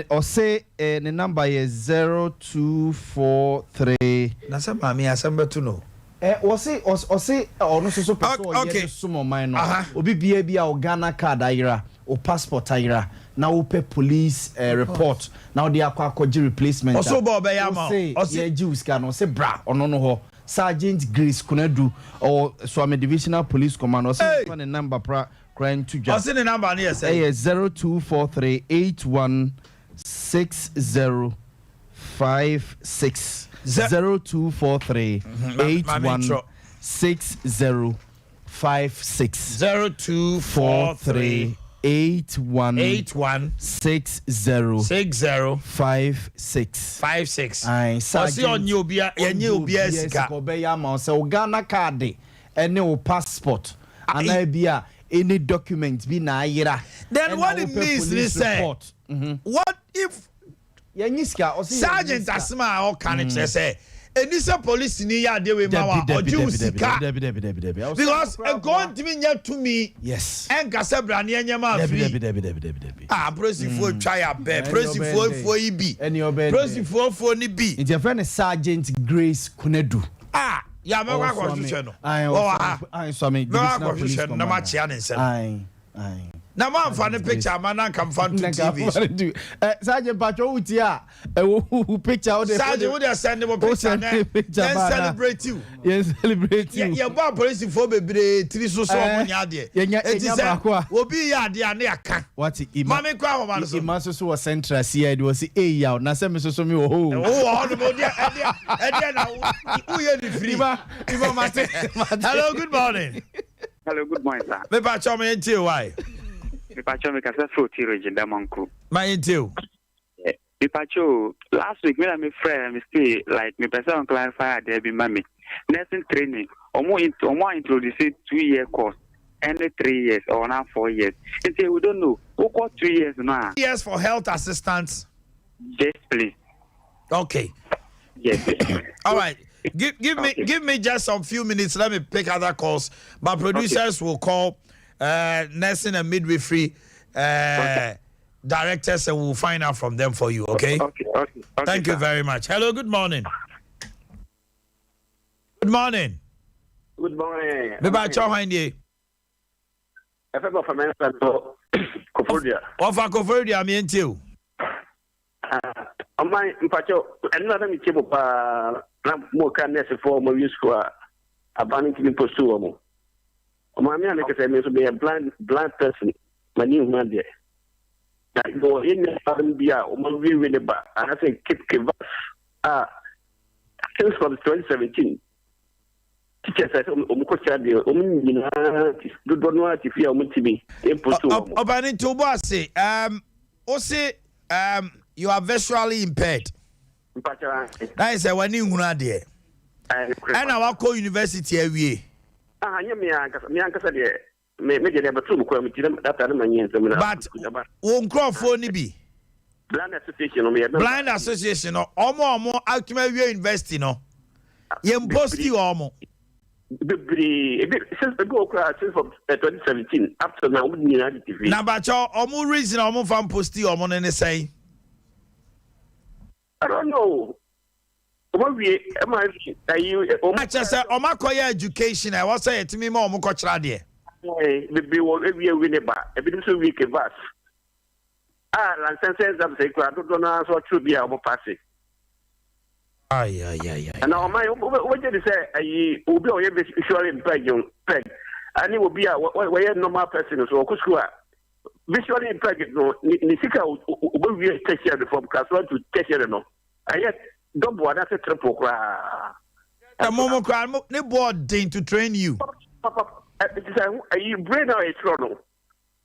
Or say the number is 0243. That's a mammy assemble to know. Or say no so sumo mine. Obi bia or Ghana card ira or passport ira. Now we pay police report. Now they are kwaji replacement. Also Bob Yama. Say Jews can say bra or no. Sergeant Grace Kunedu or so I'm a divisional police command or say the number crying to just. What's the number here? Say 0243 816056. 0243 816056. 0243 816056. I see on you be a new BS Obeya ma say Ghana card any o passport and I be any document be na ayira. Then what it means is say what if Sergeant Asma or can it say? And this a police in ya de we mawa or Jusika. Because a going to mean to me, yes, and Casabra near Yama. Ah, pressing for try a bear, pressing for EB, and your bed, pressing for NB. It's your friend Sergeant Grace Kunedu. Ah, yeah, my constitution. I saw me. No much. Now, man, for the picture, man, come from TV. Sergeant Patrol, who picture out the Sergeant would send him a picture and celebrate you. Yes, celebrate you. Yeah, one police for baby, 3 so yard. Will be yard, yeah, what's it? Mammy Crow, man, he must was central. See, it was a yaw. Now, some so me. Oh, hello, good morning. Hello, good morning, sir. Me pa chome enti why? Me pa chome kasa fruity region da manku. Ma enti. Me pa cho last week me and my friend me stay like me person clarify there be mami. Nursing training. Omo introduce 2-year course. Only 3 years or now 4 years. And say we don't know. Who got 3 years now? Yes, for health assistance. Yes, please. Okay. Yes. All right. Give me just a few minutes. Let me pick other calls. My producers will call nursing and midwifery directors, and we'll find out from them for you. Okay. Okay. Thank you very much. Hello. Good morning. Good morning. Good morning. Beba Chawhindi. If I'm from Manchester, Kofodia. Ofa Kofodia, me and you. My Pacho, another me table more can for more useful abandoning to pursue. My man, like I said, may be a blind person, my new man there. That go in the Bia, or we win the bar, and I think keep since from 2017. Teachers said, Omukocha, don't know if you are Mutibi. Obanin Tobase, you are visually impaired. That is when you are there. And our co university every but won't crawl for Nibi Blind Association or more ultimate university. No, you post you almost since the go since from 2017 up to now. Now, but your almost reason almost from posting or money say. I don't know. What we am I just say Omakoya education. I was saying to me more Mokocha there. We will every winner back. A bit so weak a bus. And sense of say, I don't know what should be our passing. Yeah. And now, my what did you say? I will be visually impaired, and it will be a normal person. So, visually impaired, no, Nisika will be take care from class 1 to take care. No, I yet don't want to triple cry. The Momo cry, no board to train you. Papa, you brain out a throne.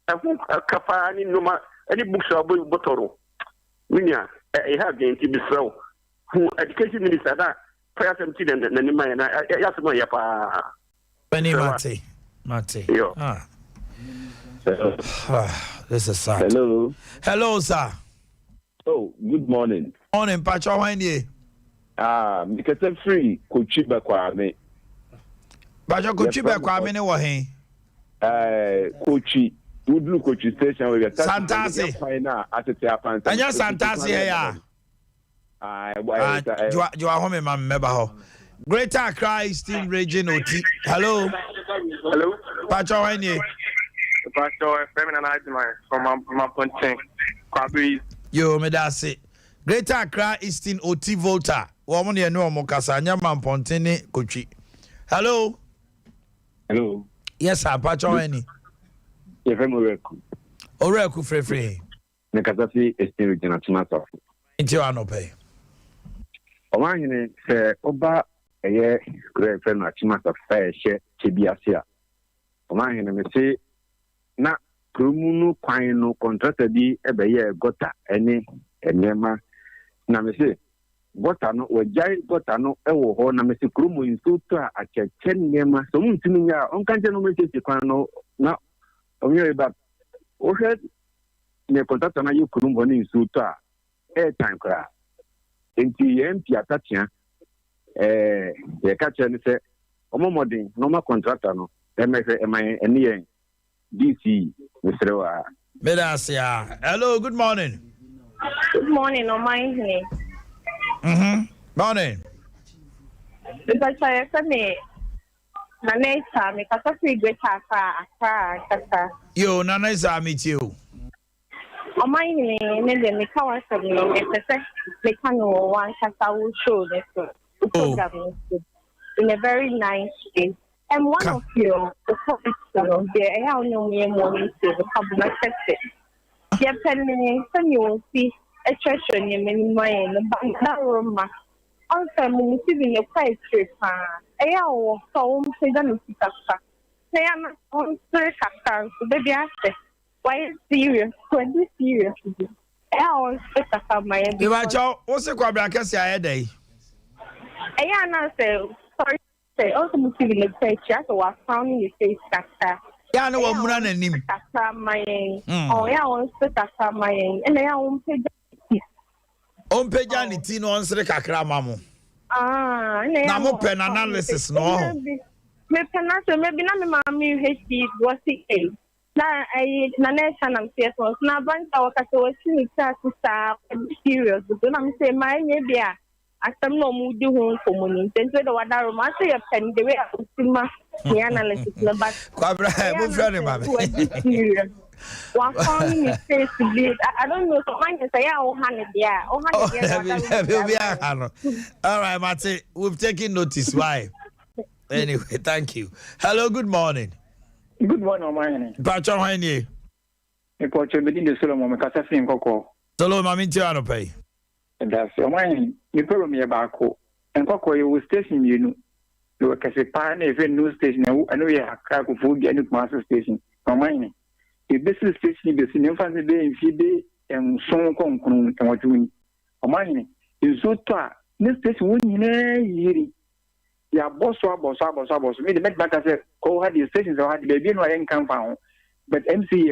I think a kappa any normal any books are bottle. Winya, I have gained to be so. Who education minister that prayer something and then my ask my yapa. Benny Mate. This is sad. Hello, sir. Oh, good morning. Morning, Pacho. How are you? Because I'm free. Kuchiba Kwame. Pacho Kuchiba Kwame, ne wahe? Kochi. Udlu Kochi station where Santasi. Anya Santasi here. You are home, my member. Greater Accra Eastern Region OT. Hello. Pacho, how are you? Pastor, feminine from my punching. Yo, me that's it. Greater Accra Eastern OT Volta. Woman, you know, Mokasa, Yaman Pontini, Kochi. Hello. Yes, sir. Pacho, any? You're very welcome. Oreku free. Nekazasi Eastern Region at Sompa. Into your no pay. Omannhene say Oba a year great friend Achimota fair share Chibiasia. Omannhene me say na krumunu kwan no contractor bi ebeye gota ene enema na me say gota no wajai gota no ewo ho na me say krumu insuto a acheche nema so muntimi nya onkanje no me say kwan no na omiyo ba o he ne contractor na yu krumu ni insuto a airtime kra enti MP atatia ye ka che ne se omomodin normal contractor no emese emai ene DC Mr. Medasia. Hello, good morning. Good morning, Omannhene. Morning. Because I said me Nanesa, me kasa free great kasa. Yo, Nanesa meet you. Omannhene, me kawa sabi no, me pese me kano one kasa will show this program in a very nice way. And one of you, the topic, there, I know me morning to the public sector. Yeah, penny, you will see a church in your many mind, but room. Also, moving a quiet trip. I will so say them to Kaka. Say I'm on Kaka, so baby, I say, why is serious? When this serious? I always say Kaka, my end. You watch out, what's the Quabracas I day? I say, sorry. Say also moving the page, so I found you face Kaka. Yeah, no one running him. Kaka, my oh, yeah, I want to Kaka, my and I won't pay. On page and Tino on Srekakra Mamu. Namo pen analysis no. Maybe not mammy hasty was it. Now I Nanesh and I'm serious. Now, Bank our Catholic to start serious. But I'm saying, my maybe I some no mood do home for money. Then to the water, I say a pen the way I was the analysis. But one phone is face to bleed. I don't know. So mine say, oh, honey, yeah. Oh, honey, all right, Mate, we've taken notice. Why? Anyway, thank you. Hello, good morning. Good morning, Omannhene. Pacho Haini. A coach within the Solomon Cassafin Coco. Solomon Mintiano pay. And that's Omannhene. You put me about Co. And Coco, you will station you. You were Cassapine, even new station. I know you have crack of food and master station. Omannhene. The business station is in fancy day in Fide and so con and what you mean. Omannhene. You so try. This station wouldn't hear. Yeah, boss. Me the met back I said, oh, had the stations or had the baby no income found. But MC,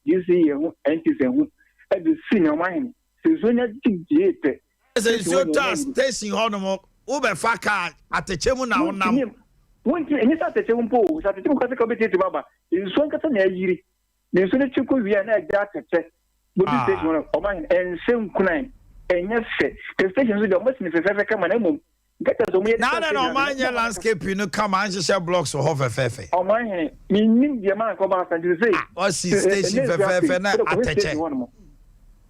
you see, NTC, at the senior mind. Since when you think it's your task, tasting Honomo, Uber Faka at the Chemuna on now. One thing, and it's at the Chemon Post, at the two committee to Baba. In Swankatan, there's only two could be an egg that check. But this station of mine and same crime. And yes, the stations with the Muslims if ever come and now that Omannhene landscape, you know, come and share blocks for half a fefe. Omannhene, meaning the amount of about to say, what's his station for fefe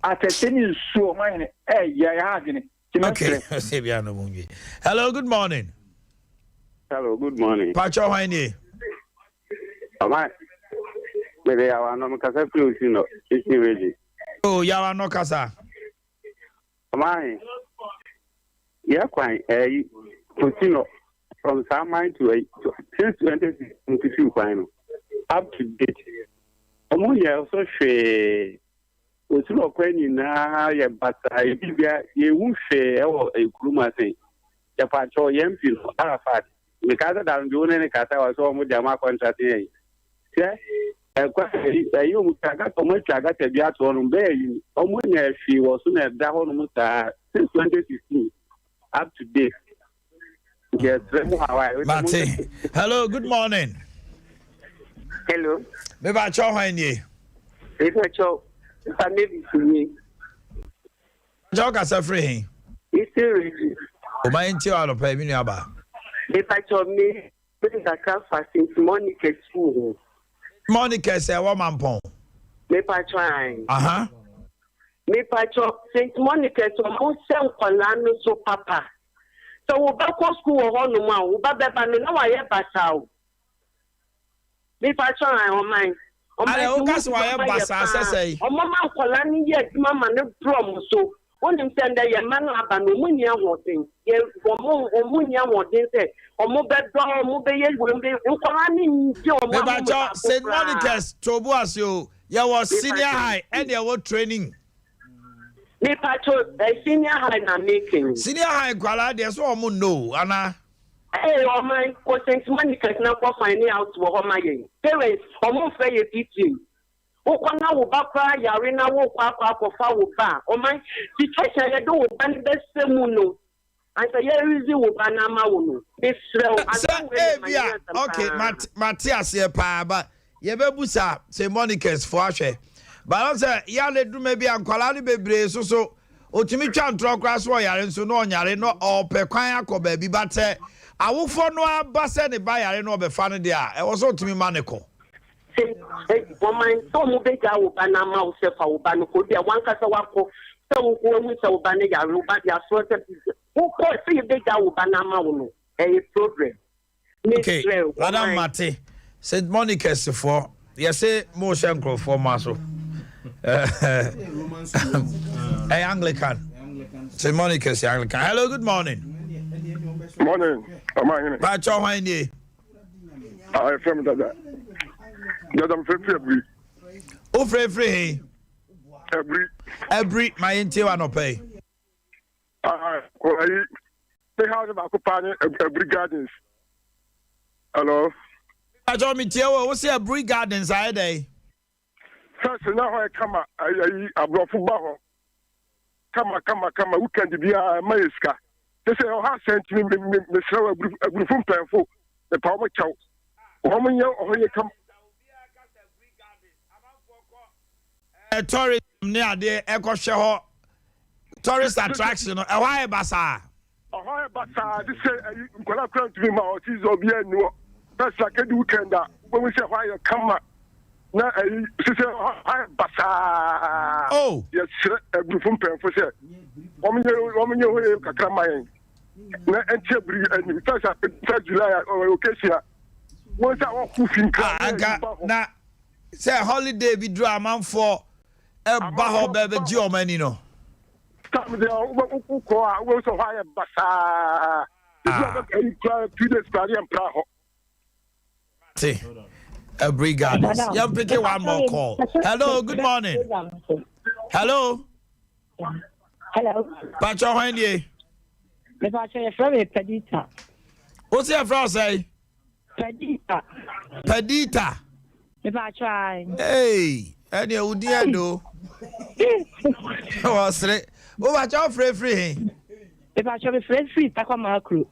at a 10 so mine, yeah, okay. Hello, good morning. Hello, good morning. Pacho Haini. Alright. Maybe I want to casa fruit, you know, it's ready. Oh, Yawa no casa. Omannhene. Yeah, quite a continue from some mind to since 2022 final up to date. Omoya also share with no question now, but I you won't share or a groomer thing. The patrol young people are fat because I'm doing any cat. I was almost Jama contract. Yeah, you got so much. I got a beat on Bay. Omoya, she was soon at that since 2016. Up to date. Yes, Mate. Hello, good morning. Hello. Maybe I saw Haini. If I saw, if I maybe to me. Joke as a free. It's serious. Omannhene out of pay me about. If I saw me, putting a car fasting, Monica school. Monica say, woman pong. Maybe I try. Me pacho Saint Monica to mo send kolano so papa. So we back school ho no ma, we ba be ba me na wa ye basa o. Me pacho I on mine. Ale o gas wa ye basa sesei. O mama kolani ye mama ne prom so. Onim send ye man aba no mu nia hoten. Ye o mu nia hoten say o mo be do o mo be ye we be kolani nti o mama. Me pacho Saint Monica's tobu asio. Ye was senior high and ye was training. Me pacho senior high na making. Senior high kwala dey so omo no ana. Eh o man ko Saint Monica na ko find out wo ho ma yen. Parents omo fe ye teaching. Ukwana ubapa yarina wukwa kofa uba. Oman situation ya do uban best muno. And say yerizi ubana mawuno. Okay, Matthias here pa but yebebusa say Monica's for ahwe. But I say ya le du maybe ankwala ni bebre so otimi twa ntro kra so yare nso no onyare no opekwan akoba bi bate awofo no abase ne ba yare no obefa no dia e wo so otimi maneko. Woman, some big Ubana mouse for Ubano could be a one casawako, some who is Ubana Yaruba, their sort of who could see big Ubana Mauno, a program. Okay, Madame Mate, St. Monica's for, yes, say motion for Maso. Anglican. St. Monica's Anglican. Hello, good morning. Morning. Omannhene. Pacho Haini. I from that. I'm free. Oh, free. Every my interior no pay. They have about every gardens. Hello. I told me, what's your Every Gardens? I day. First, now I come. I brought football. Come. Who can be a Mayeska? They say, oh, I sent me a group from Penfo, the power chow. Woman, you come. Tourism near the Echo Show tourist attraction. Why Basa? Why Basa? This is going to be my autism or be no. That's like a weekend. When we say why you come, now she said, why Basa? Oh, yes, a group from Penfo. Woman, you can come. And first July or occasion. Once I walk now, say holiday be draw man for. Baho baby Omannhene no. Stop there. Who call so high basa. You try 2 days party and praho. See, Every Gardens. You're picking one more call. Hello, good morning. Hello. Hello. Pacho Haini. Me Pacho your friend Pedita. What's your friend say? Pedita. Me Pacho. Hey. Any udia do. Was it? Oh, watch out, free. If I shall be free, Takwa Macro.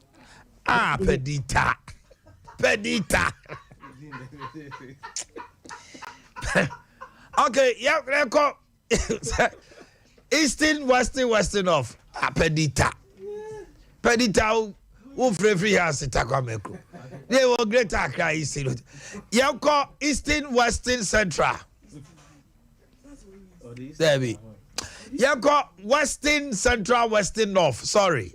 Ah, Pedita. Okay, yeah, record. Eastern, Western off. Ah, Pedita. Who free has it, Takwa Macro. They were great. Yeah, call Eastern, Western, Central. There be. You got Western, Central, Western, North. Sorry.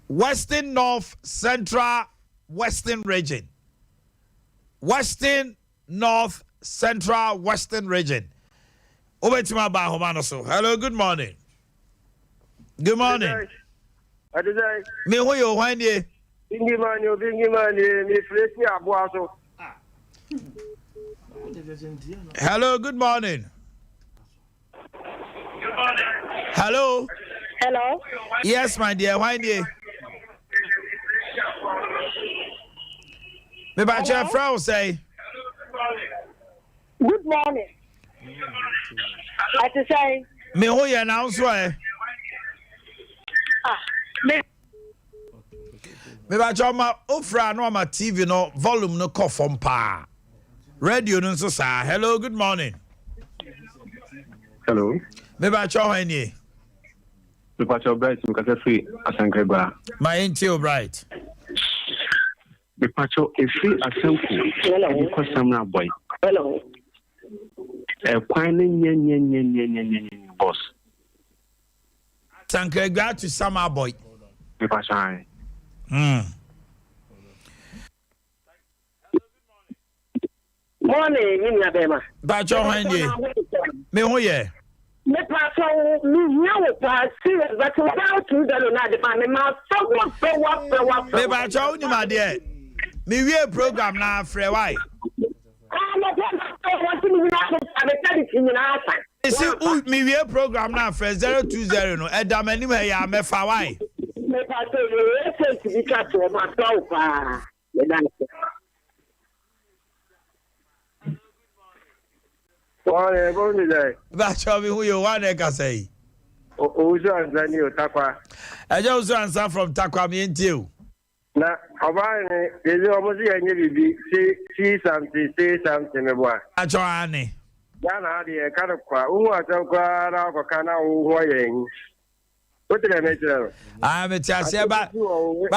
Western, North, Central, Western region. Western, North, Central, Western region. Over to my bar, so. Hello, good morning. Good morning. Me who you find ye? Bingi man, me fresh me abuaso. Hello, good morning. Hello. Yes, my dear. Why dear? Me ba che frau say. Good morning. I to say. Me who you announce why? Me ba che ma ofra no ma TV no volume no ko fom pa. Radio no so sa. Hello, good morning. Hello. Me ba che ho ani. Me ba che bright me ka free asankreba. My intio bright. Me ba che free asanku. Hello. Ko samra boy. Hello. Kwan nye boss. Sankreba to Summer boy. Me ba che. Morning, in Yabema. But your hand, me who ye? Me pass me now pass serious, but without you, the not the man, so me ba cho ni ma de. Me we program na frɛ why? See, me we program na frɛ 020 no. Edam anim he ya me fa why? Me pass you to be cut to my Why, go to there. But show me who you want to say. Uzo and Zanny Takwa. I just answer from Takwa me and you. Now, Omannhene, there's almost any say something about. I join. Yana, the kind of who was so glad of a kind of what did I make? I'm a chassis, but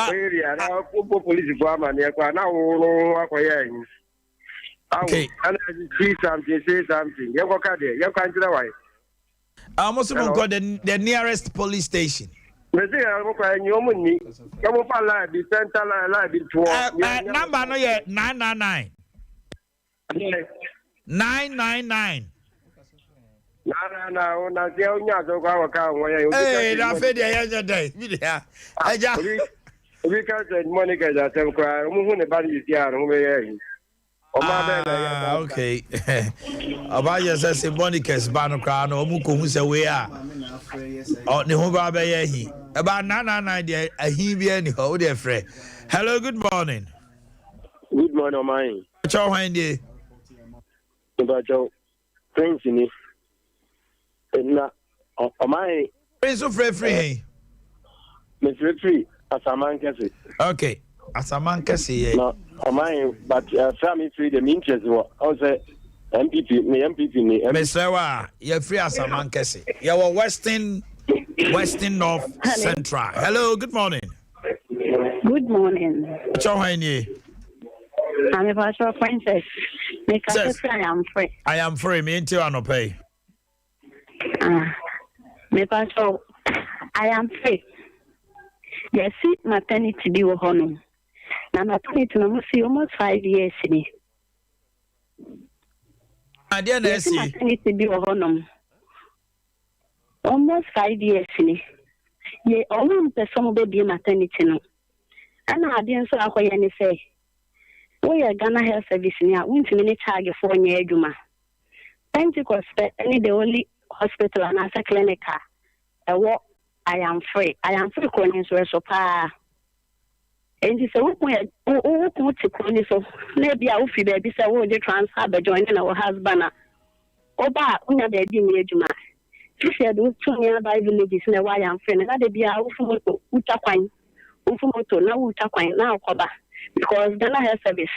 area now, police woman, now, okay, and say something. You go there, you can't do why. I almost got the nearest police station. Number no yet 999. 999. Hey, that fed the day. We can't say Monica that I'm crying. Okay. About yourself, Monica's banner crown or Muku, who say we are. Oh, the home he. About 999, a he be anyhow, dear friend. Hello, good morning. Good morning, Omannhene. Ciao, Wendy. About your friends in it. Omannhene. Prince of free. Mr. Free, as a man can say. Okay, as a man can say. Omannhene, but family free the interest was also MPP, Mr. Wa, you're free as a man can say. You're Western North Central. Hello, good morning. Good morning. Ciao, Wendy. I'm a pastor princess. I am free. I am free. Me and you are no pay. Me pastor, I am free. Yes, maternity be with honor. Now maternity no see almost 5 years in it. I didn't see. Maternity be with honor. Almost 5 years in it. Ye almost the some baby maternity no. And I didn't say what you say. We are Ghana Health Service now. We need to charge for your eduma. Pentecost, any the only hospital and as a clinic. I am free. I am free. Calling so pa. And you say, "What to call so? Maybe I will feel baby. So we transfer by joining our husband. Oba, una de di me eduma. She said, "We two nearby villages na why I am free. Na de bia ufumoto utakwan. Ufumoto na utakwan na okoba because Ghana Health Service.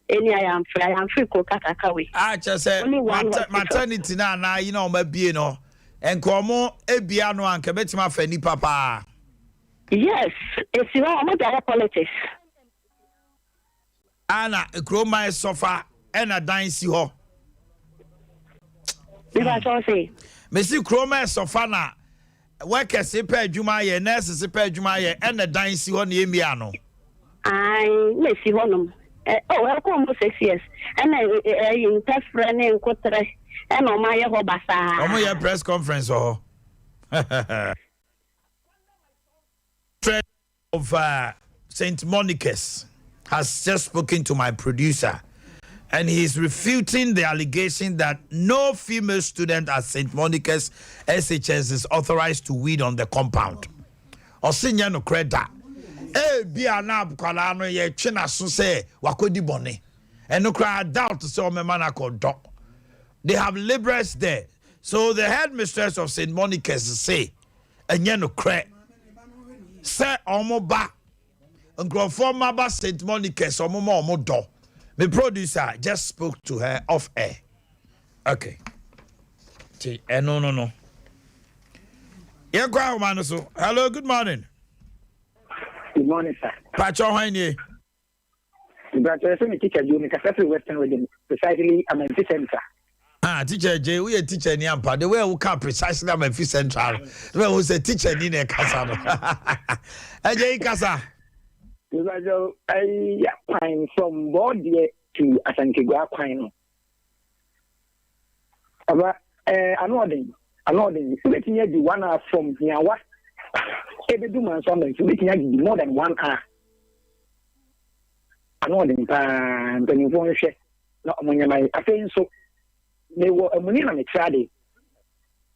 Any I am free. Kokatakawe. I just said maternity na you know my be no. And come on, Ebiano and Kabetima Feni Papa. Yes, it's your mother politics. Anna, a chroma sofa and a dance you ho. If I shall say, Missy Chroma Sofana, workers a pair Jumaye, nurses a pair Jumaye, and a dance you on the Emiano. I may see one. Oh, I'll come 6 years. And I in test friend and quarter. And on my Omaya press conference or of St. Monica's has just spoken to my producer, and he's refuting the allegation that no female student at St. Monica's SHS is authorized to weed on the compound. Osinya no creda. Bia na bukwala no ye twena so say wakodi bone. And no cry doubt to say o me man akodo. They have liberals there. So the headmistress of St. Monica's say, and you know, crack. Say, Omoba, and grow for Maba St. Monica's, or Momo. The producer just spoke to her off air. Okay. No. Yeah, go on, so. Hello, good morning. Good morning, sir. Pacho Haine. But I think teacher, you make a Western wedding, precisely a Memphis Center. Teacher J, we a teacher in Yampa. The way we come precisely at Memphis Central. The way we say teacher in a casa. Ajay Casa. I pine from Bordia to Asankigua Pine. About an ordering. Letting you do 1 hour from Yawa. Every 2 months, something, so making you more than 1 hour. An ordering, and then you won't share. Not when I think so. They were a money on a Friday.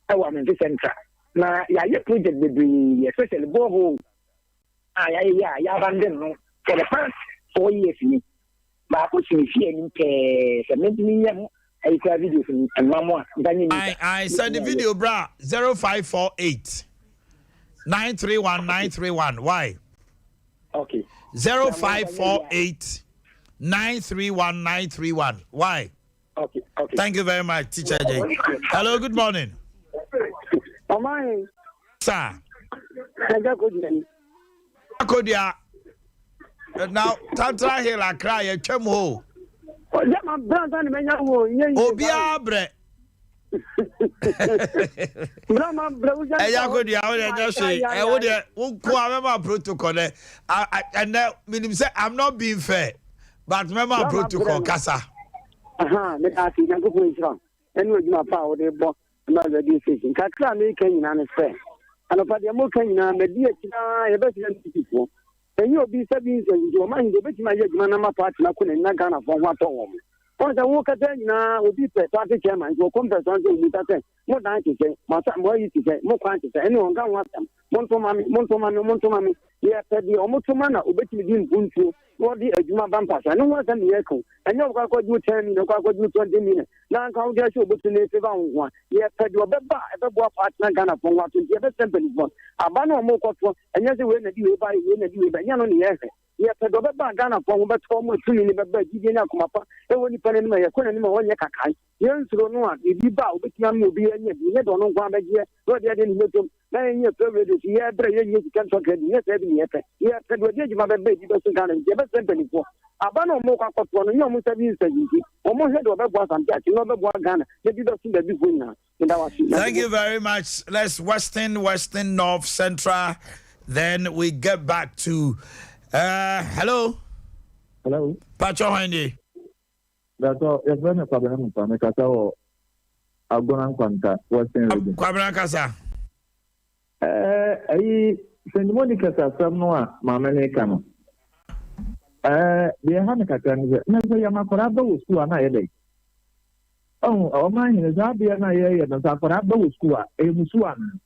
I was in the center. Now, yeah, project would be especially borehole. I abandoned for the past 4 years. But I put me here in case, and maybe I can video and mama. I send the video, bra 0548 931 931. Why? Okay. 0548 931 931. Why? Okay. Okay. Thank you very much, Teacher J. Hello, good morning. Omannhene. Sir. Kodia. Now, Tantra Hill, I cry a chemo. Obia bre. Protocol. And I'm not being fair, but remember protocol, Casa. My power, they bought another decision. Kakra make any fair. And if I am okay now, my dear, I bet you and you'll be 7 years in your mind, the bit my Manama partner couldn't not gonna for what home. Once I walk at now, will be party chairman, will come to something with that. More than to say, my son, more you to say, more quantity, anyone can want them. Montomami, yes, the Omottomana, who bet you didn't Buntu, or the Juma Bampas. I know what's an echo. And you're going to do 10 minutes, you're going to do 20 minutes. Now, how dare you go to the one? Yes, you are better, ever walk partner Ghana from what you ever sent one. Abano Moko, and yes, when you buy, when you buy, you know, yes. Yes, the Baba Ghana from but almost 2 minutes, but you didn't come up. And when you put in my economy, one yakakai, you don't know what you bow, but you will be a year, you don't know what I hear, what they didn't look to 9 years, yeah, you can talk, yes, every year. Yes, and what did you have a baby doesn't gun and give us something for Abano Moka for one, you almost have used almost had over was and catching over one gun, maybe that's the big winner. Thank you very much. Let's Western, North, Central. Then we get back to hello. Hello. Pacho Handy. That's all. It's very a problem. I'm going to contact Western region. Kwabrakasa. Saint Monica Samoa, Mamma Camo. The Hanukkah, never Yamakarabo school and I day. Oh, mine is Abia and I and Zafarabo school, a Musuan.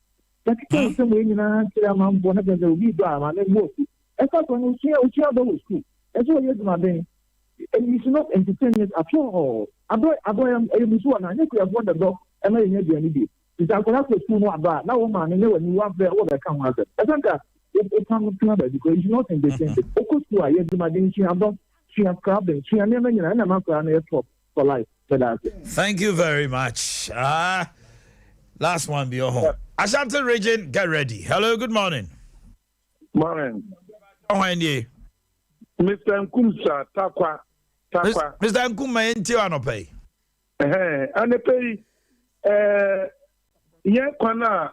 That kills some way in a Siamam, one of the Viva, and most. I thought when you see a school, as well as my day. And you should not entertain it at all. I am a Musuan, I think we have won the dog, and I never any bit. It's a correct school about now, man, and when you have there, all the come out. I think that it comes to because it's not in the same. Of course, I had my day, she have problem, she and I'm not going to for life. Thank you very much. Last one, be your home. Ashanti region, get ready. Hello, good morning. Morning. How are you? Mr. Nkumsa, Takwa. Mr. Nkuma, enti wano pay. And pay, kwana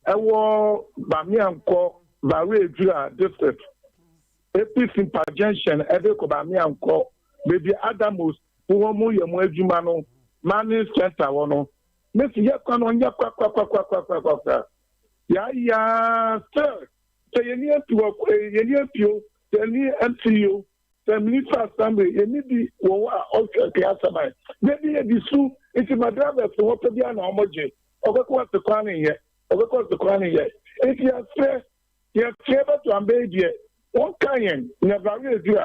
ewo Bamianko Barejua district APC Junction ebe ko Bamianko baby Adamus wo mu ye mu adwuma no manning center wo no mesi ye kwana nya kwa ya sir yeni apio yeni MCU the minister assembly yeni di wo wa okay asaba baby e di su iti madraba so wo pe bia na omoje Obekwa the Kwani yet. If you are fair, you are clever to ambadia. One kind, never really.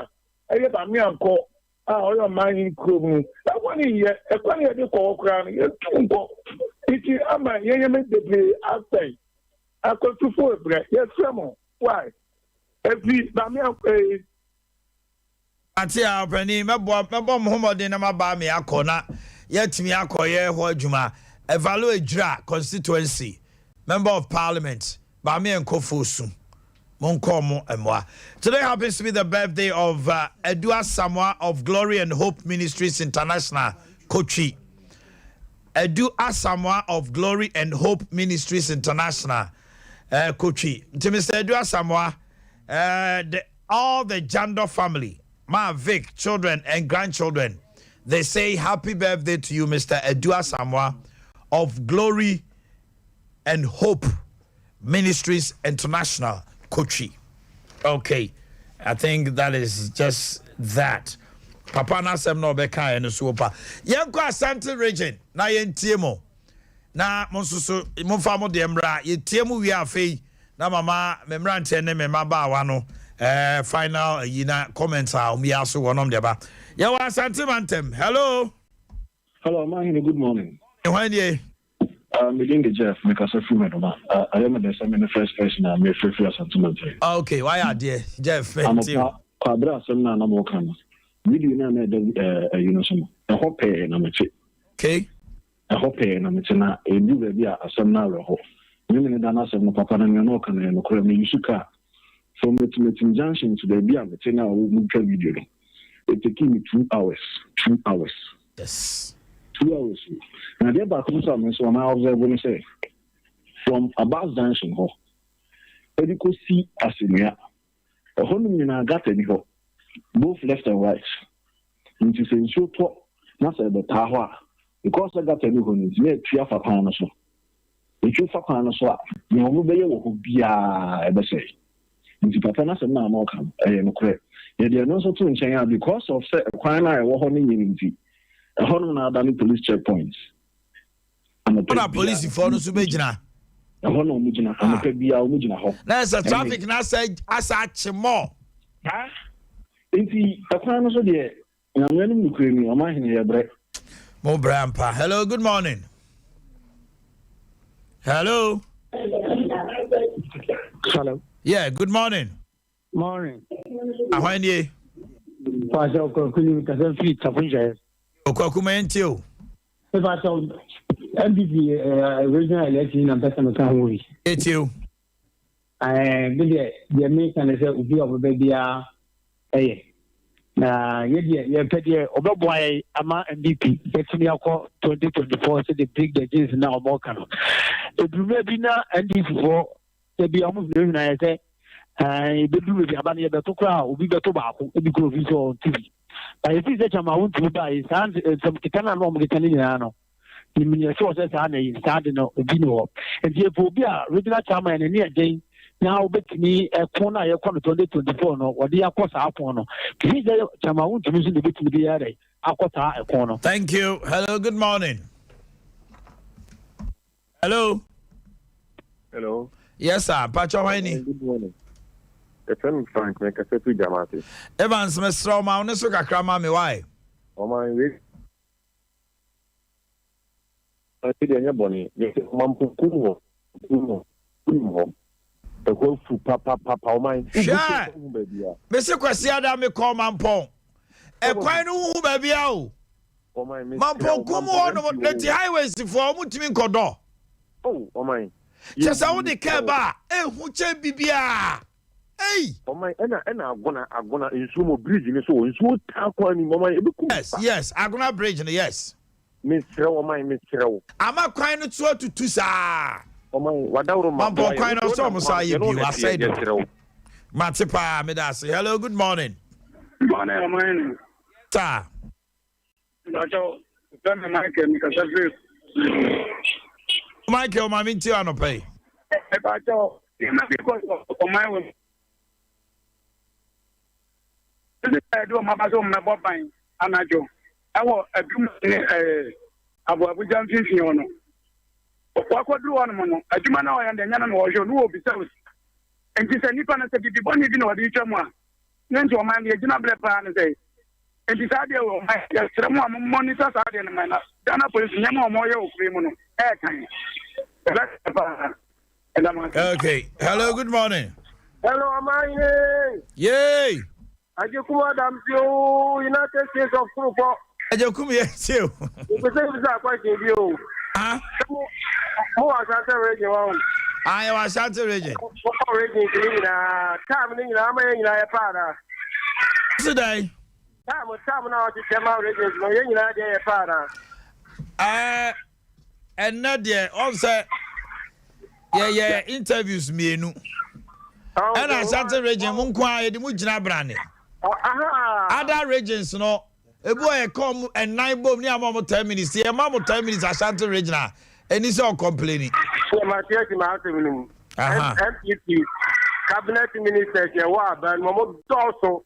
I get a mere call. Your mining crew. That one yet, a funny idea for crown. It's am I make the play outside. I got to for a break. Yes, someone. Why? Every Bamian pay. Atia Penny, my bomb Homo Dinama Bami Akona, yet me Akoye Hojuma. Evaluate Dra constituency, member of parliament, Bami and Kofosu, Monkomo and moi. Today happens to be the birthday of Edua Samoa of Glory and Hope Ministries International, Kochi. Edua Samoa of Glory and Hope Ministries International, Kochi. To Mr. Edua Samoa, all the Jando family, Ma Vic, children and grandchildren, they say happy birthday to you, Mr. Edua Samoa of Glory and Hope Ministries International, Kochi. Okay, I think that is just that. Papa Nasem no beka and super. Yanko Asante region, na yentiemo. Na monsusu, monfamo de mbra, yetiemu wi afei, na mama, memrante ne mema ba wano, final, yina comments are, umiyasu wanom deba. Yawa Asante mantem, hello. Hello, Omannhene, good morning. When you? Within the Jeff, make us a few minutes. I am the first person I made free Parliamentary. Okay, why are there, Jeff? I'm a quadra, some na more can. Video na made some a hope and I'm a chick. Okay. A hope and I'm a china, a new baby, a some narrow hope. Women than us and Papa and Yanokan and Okrami Suka. From the Meeting Junction to the Bia, the China will video. It took me 2 hours. 2 hours. Yes. 2 hours. Now, the back of some is one hour when say from a bus junction hall. But you could see as in here. A home in a garden hall, both left and right. It is in short talk, not at the Tawa. Because I got a new one, it's made 3 of a pound or so. If you fuck on a swap, you will be able to be a say. Into Patanas and now more come, I am correct. Yet they are not so to in China because of a crime I was holding in a hundred done police checkpoints. I'm a police for no subjina. A honor Mujina, I'm a baby, I'll Mujina home. There's a traffic now said, as Achimota. Into a crime so dear, and I'm running to cream me, Omannhene here, break. Mo Brampa. Hello, good morning. Hello. Hello. Yeah, good morning. Morning. When you? Pastor Okokuni doesn't fit Tapunja. Okokumentio. If I saw MPP original election and person can worry. It's you. The American is a view of a baby. Yeah, Pedia, Oberboy, Ama MPP, Betsy 2024, so they bring the jeans now more canon. The Brumabina and this for the be almost living, I say. I be with the Abania Betokra, will be the tobacco, because we saw on TV. But if it's a want to buy, some Kitana normal Italiano. In Minnesota, I started a Vino. And the Phobia, regular Chama and near day. Now, bet me a corner, I come to 2024, or the Aquasa corner. Please, Chama won't use the bit to the area. Aquata a corner. Thank you. Hello, good morning. Hello. Hello. Yes, sir. Pacho Waini. Good morning. The friend Frank make a set with Jamati. Evans, Mr. Maunesuka Krama, me why? Oh, my week. I see the Bonnie. Yes, Mampu Kumo. The whole food, papa, mine. Sure. Mr. Quasiada, me call Mampong. A quite no baby. Oh, my Mampong, come on, the highways for Mutimin Kodo. Oh, my. Just I want the caba. Who check Bibia? Hey. Oh, my, and I'm gonna insume bridge in so it's what Yes, I'm gonna bridge, yes. Miss Row, my Miss Row. I'm a quite to Tusa. Oh, my, what out of my kind of almost I said, Matipa, Medasi. Hello, good morning. Good morning. Ta. Michael, my mintiano pay. I do my bazo, my bobine, and I do. I will a Abuja Fiona. What could do one man? A Jumano and the Yanan was your rule besides. And this any pan said, "If you want to know the Jama, then to a man, the Jana Blepan and say, and this idea will have some monitors out in the manner. Dana police, Yamo Moyo, Crimono, airtime. Okay. Hello, good morning. Hello, Omannhene. Yay. I just want to United States of Football. I just come here too. Who was that region? I was Santa region. Today. Time now to come out regions, no, you're not there, father. And not there, also, yeah, interviews me. And I Santa region, Munkwa, the Mujina Brand. Other regions, no. A boy come and 9 bomb near Mamma 10 minutes. Here, Mamma 10 minutes, Ashanti Regina, and he's all complaining. MPP, cabinet ministers, but Mamma Dawson.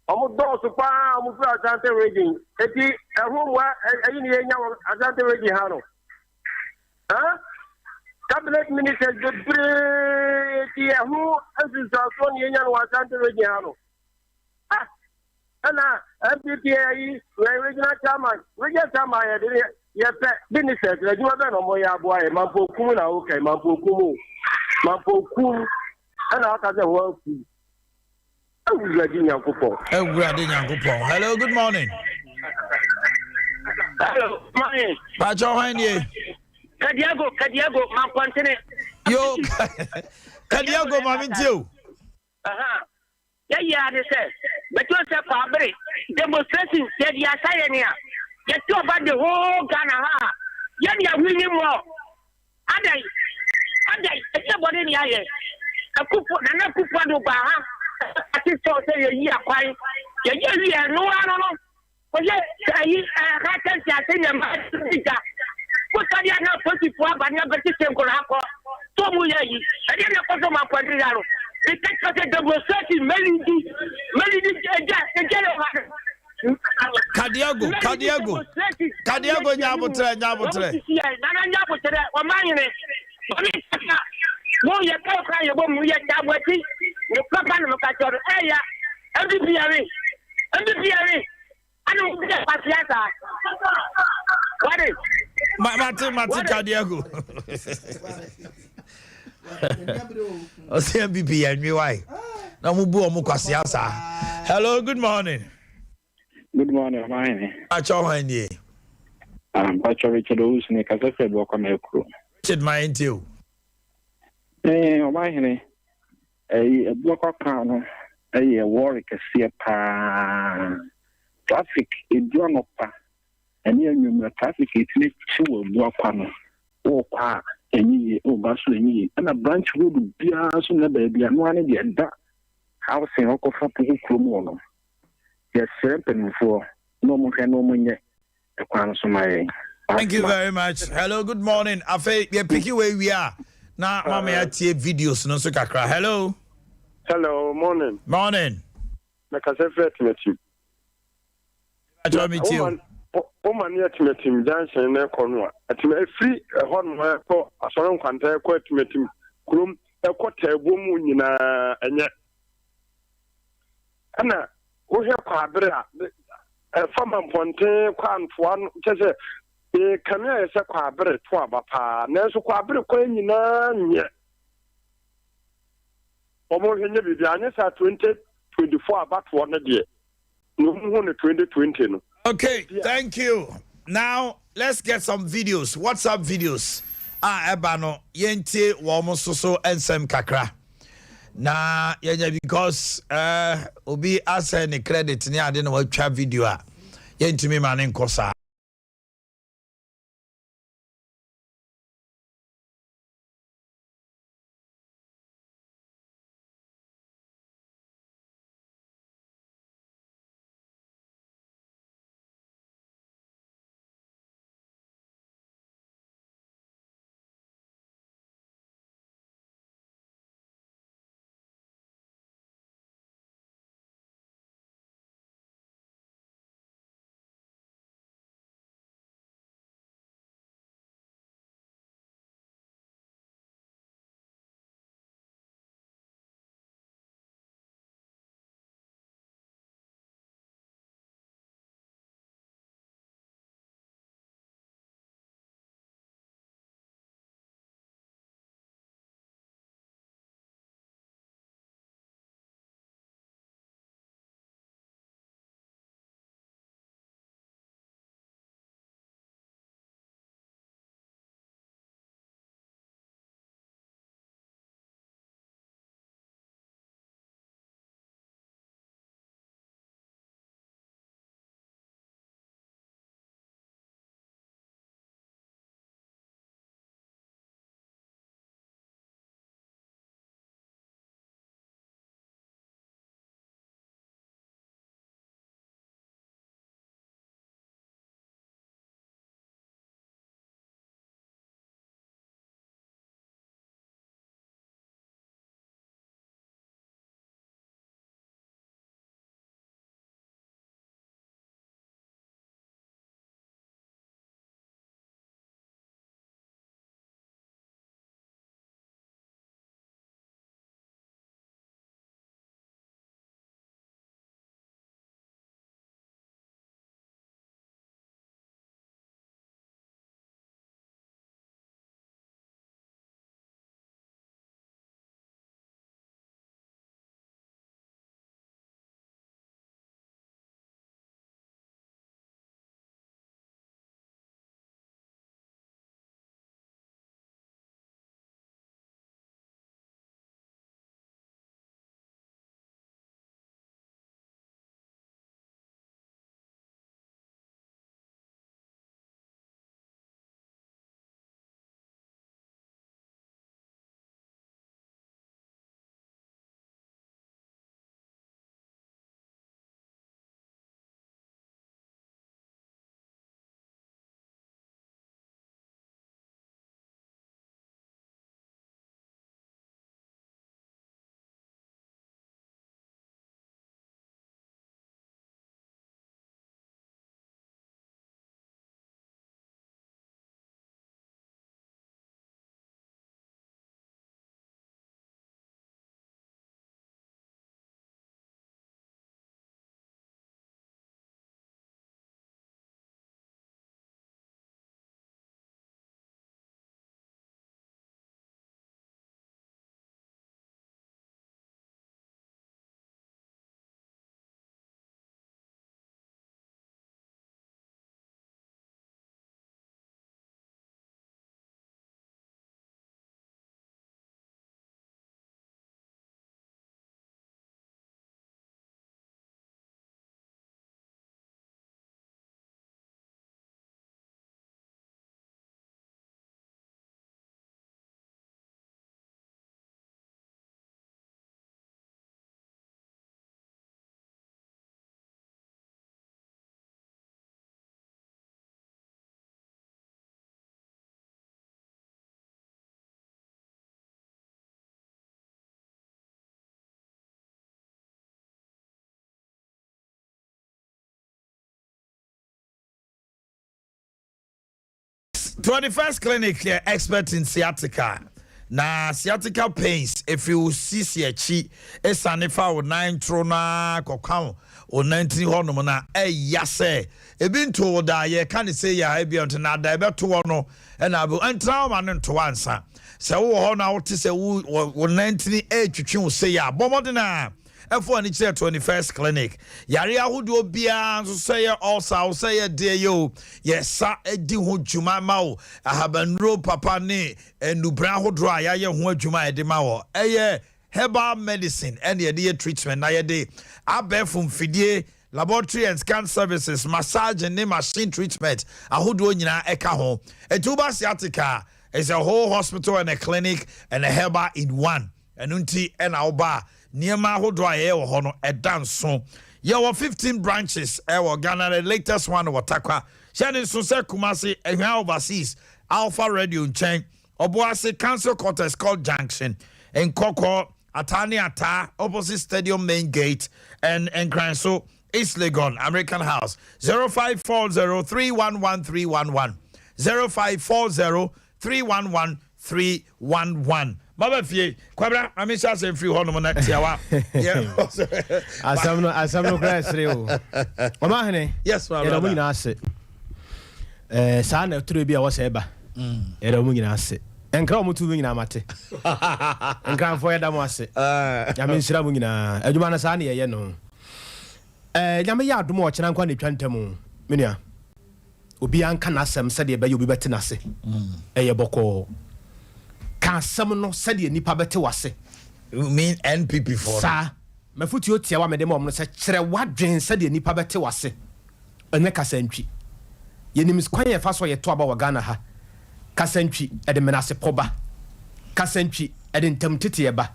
Almost Ashanti Regina. A room where Ashanti Regina. Huh? Cabinet ministers, the brave, who is Ashanti Regina. And MPPA, regional chairman, yes, businesses, the Jordan or Moya boy, Mampo Kuna, okay, Mampo Kumu, Mampo Kum, and out of the world. Hello, good morning. Hello, morning. Kadiago, Mampontene. Yo, Kadiago, Mamintio. Yeah, they said, but you said, Fabri, demonstration said, yes, I am here. You talk about the whole Ghana. You are winning more. And everybody in here. A couple, and a couple of Baha. I think so, say, you are quite. You are no one. But yes, I can't say, put on your not 24, but never to say, so we are. I didn't know my point. It takes us a demonstration, Kadiago, Nyabotre. Omannhene. No, you can't cry about me at Yabwati. You come and look at your area. MPPA. I don't get Pasiata. What is? Mati Kadiago. O CMPP and me why? Na mubu omu kwasiasa. Hello, good morning. Good morning, Omannhene. Achimota. Pacho Richard Usne Kazafe Bokameko. Richard Maintio. Omannhene. A block of Kano, a warwick, a sea pa traffic, a drum of pa, and near traffic, it's next to a block panel. Oh, pa. Any Basu and a branch would be as soon as baby and one in the end. Housing Oko Fapu Kumono. Yes, serpent for no more can no money. Thank you very much. Hello, good morning. Afe, we pick you where we are. Now, Mama, I see videos. No, so kakra. Hello. Hello, morning. Morning. Like I said, met you. I told me too. Omannhene atimatim junction na konwa atima free hon ma ko asoron kwanta ko atimatim krum ekota ebomu nyina enye ana wo hwe kwabre a fama mponte kwantoa no kese kamia yese kwabre to abapa na so kwabre ko nyina nye omo hwenye bibia anye sa 2024 abato no de no hu no 2020 no. Okay, thank you. Now, let's get some videos. WhatsApp videos. Ebano, yente womososo ensem kakra. Na, yenya because obi ase ni credit ni ade na watwa video a. Yente mi manen kosa. 21st clinic here, expert in sciatica. Na sciatica pains, if you see CHI, esanifa o 9 trona kokam o 19 hormona yase. Ebin to da ye can say ya ebi on na da ebe to no and abu entra man to answer. Se wo ho na wote se wo 19 twetwe say ya bomodena. Efo ani chere 21st clinic yare ahodo bia nso say also say dey yo yesa edi ho dwuma ma wo ahabanro papa ne enubra hodro ayaye ho adwuma edi ma wo eye herbal medicine and ye treatment na ye dey abefum fidie laboratory and scan services massage and machine treatment ahodo nyina eka ho etuba sciatica is a whole hospital and a clinic and a herbal in one enunti and oba Niema hodro aye wo hono edanso ye wo 15 branches wo Ghana. The latest one watakwa shani so se Kumasi ehwa overseas Alpha Radio Nchen oboase council quarters called Junction in Koko Atani Ata opposite Stadium main gate and Cranso East Legon American House 0540311311 0540311311 Baba fie kwabra amisha se free hono na tiawa yeah asam no class reo Omannhene yes ma era mu nyina ase sa na turo bi a wo se ba era mu nyina ase enkra mu tu nyina mate enkra fo ya da mu ase ya me nsira mu nyina adwuma na sa na ye no nyame ya adom o kena nkwa na twantam menua obi anka na asem se de be ye obi bete na ase eye boko Kasam no said ye nipa bete wase. You mean NPP for? Sa mafuti o tia wa me dem omno se kire wadwen said ye nipa bete wase. Enye kasantwi. Ye nimis kwan ye fa so ye to aba wa Ghana ha. Kasantwi e de menase poba. Kasantwi e de ntamtete ye ba.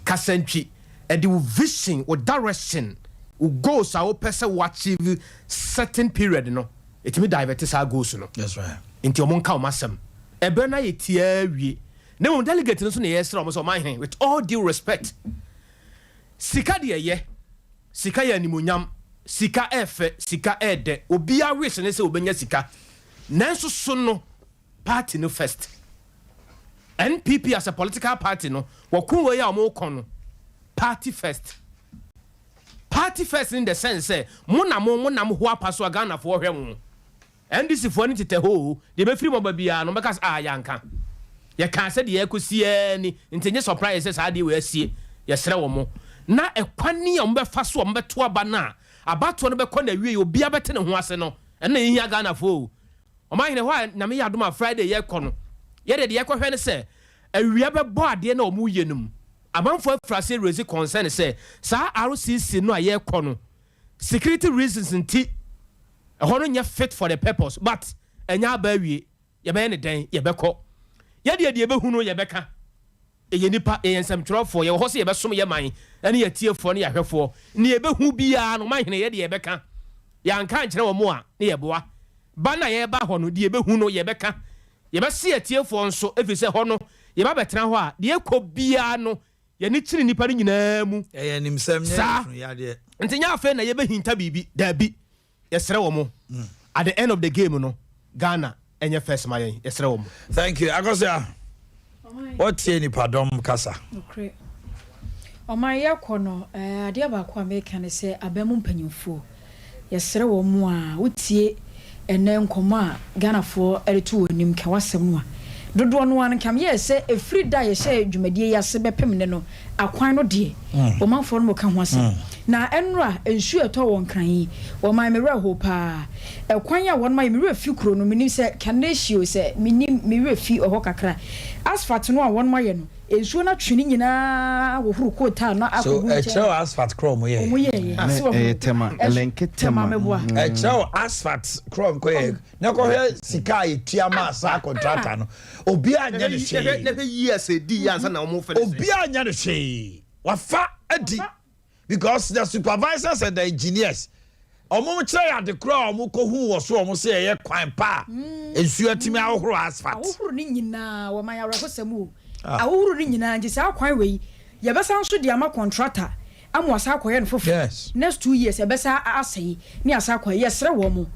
Kasantwi e de vision or direction o goals a o pese wo achieve certain period no. Etimi divert sa goals no. That's right. Inti omonka o masem. Ebe na ye tia wie. No delegate no so na yesra mo so Omannhene with all due respect. Sika de ye. Sika ya nimonyam. Sika efe, sika ede. Obi a wish ne se obenya sika. Nanso so no party no first. NPP as a political party no wakun ya mo kon no party first. Party first in the sense say mo na mo ho apaso Ghana for hwe mo. NDC for ni tete ho, de be free mo ba bia no because yanka. Ye kan se de ekosie ni ntenye surprise se sa de we asie ye sere wo mo na ekwani ya mbefa so mbeto aba na abato no bekọ na wie obi abete ne ho ase no na ehia Ghana fo Omannhene ho na me yadoma Friday ye kọ no ye de ye kọhwe ne se awia bebo ade na omu yenum amanfo afrase raise concern se sa RCC no aye kọ no security reasons nti ehọ no nya fit for the purpose but enya ba wie ye be ne den ye bekọ ye de be hunu ye beka ye nipa ye nsɛmtwerɛfo ye ho se ye besom ye man ene ye tiefo ne ye hwefo ne ye be hu bia no Omannhene ye de ye beka ya nka nkyerɛ wo mo a ne ye boa ba na ye ba ho no de ye be hu no ye beka ye be se ye tiefo nso efise ho no ye ba betena ho a de ye kɔ bia no ye ni kyiri nipa ne nyinaa mu ye nimsɛm ne ya de ntenya afa na ye be hinta bibi da bi ye sere wo mo at the end of the game no Ghana enye first my yesre wo. Thank you. Agosia. What ye ni pardon kasa? Okay. Omaya kono ade ba kwa make ne se abemu mpanyimfo. Yesre wo mu a wotie ene nkomo a Ghana fo eretu onim ka wasem no a. Dodo no an kam ye se efri da ye hye dwumadie yase bepem ne no akwan no de. Omanfo no ka ho asem. Na enra ensu eto won kan yi wo man me ho pa ekwan ya won man me refi kuro no minim se kaneshio se minim me refi oho kakra asphalt no a won man ye no ensu na twini nyina wo huru ko ta no akogu so echo asphalt chrome ye tema elenke tema echo asphalt chrome ko ye na ko he sika ye tuama sa contractor no obi anya ne hwe na he years edi yansa na omo fe obi anya ne hwe wafa adi because the supervisors and the engineers omo kire ya de kro omo ko hu wo so omo se ye kwan pa ensu atimi ahoro asphalt ahoro ni nyina wo man ya rekosemu ahoro ni nyina nje sa kwan we ye besa nso de ama contractor amu asa akoye no fofo next 2 years ye besa asai ni asa akoye ye sere wo mo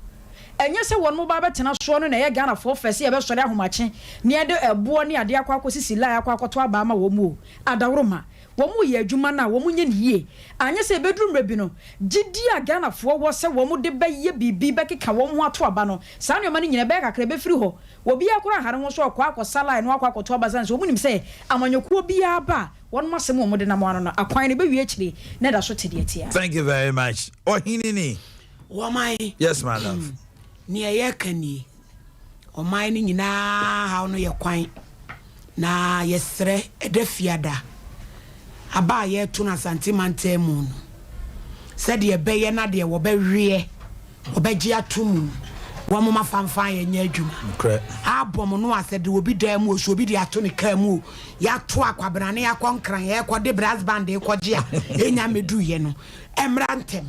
enye se won mo ba betena so no na ye Ghana for first ye be sori ahomache ne ye de ebo ne ade akwa akosisi la akwa akoto aba ma wo mu adaworoma wo mu ye adwuma na wo mu nye ne yie anye se bedrum rebi no gidi a Ghana for wo se wo mu de be ye bibi be keka wo mu ato aba no sa ne ma ne nyina be kakra be firi ho wo bia kora hare ho so akosala no akoto aba san so mu nim se amanyokuo bia ba won masem wo mu de na mo ano no akwan ne be wie chiri na da so tede etia. Thank you very much. Ohinini. Wamai. Yes, my love. Ni ayekani. Omannhene nyina ha no ye kwan. Na yesre edefiada. Aba ye to na santimante mu no. Said ye beye na de wo be hwe. Wo be gi atum. Wo mo mafamfa ye nya adwuma. Correct. Abom no asede obi da mu so obi de ato ne ka mu. Ya to akwabrane ya konkran ye ko de brass band e ko gi a. Enya medu ye no. Emrantem.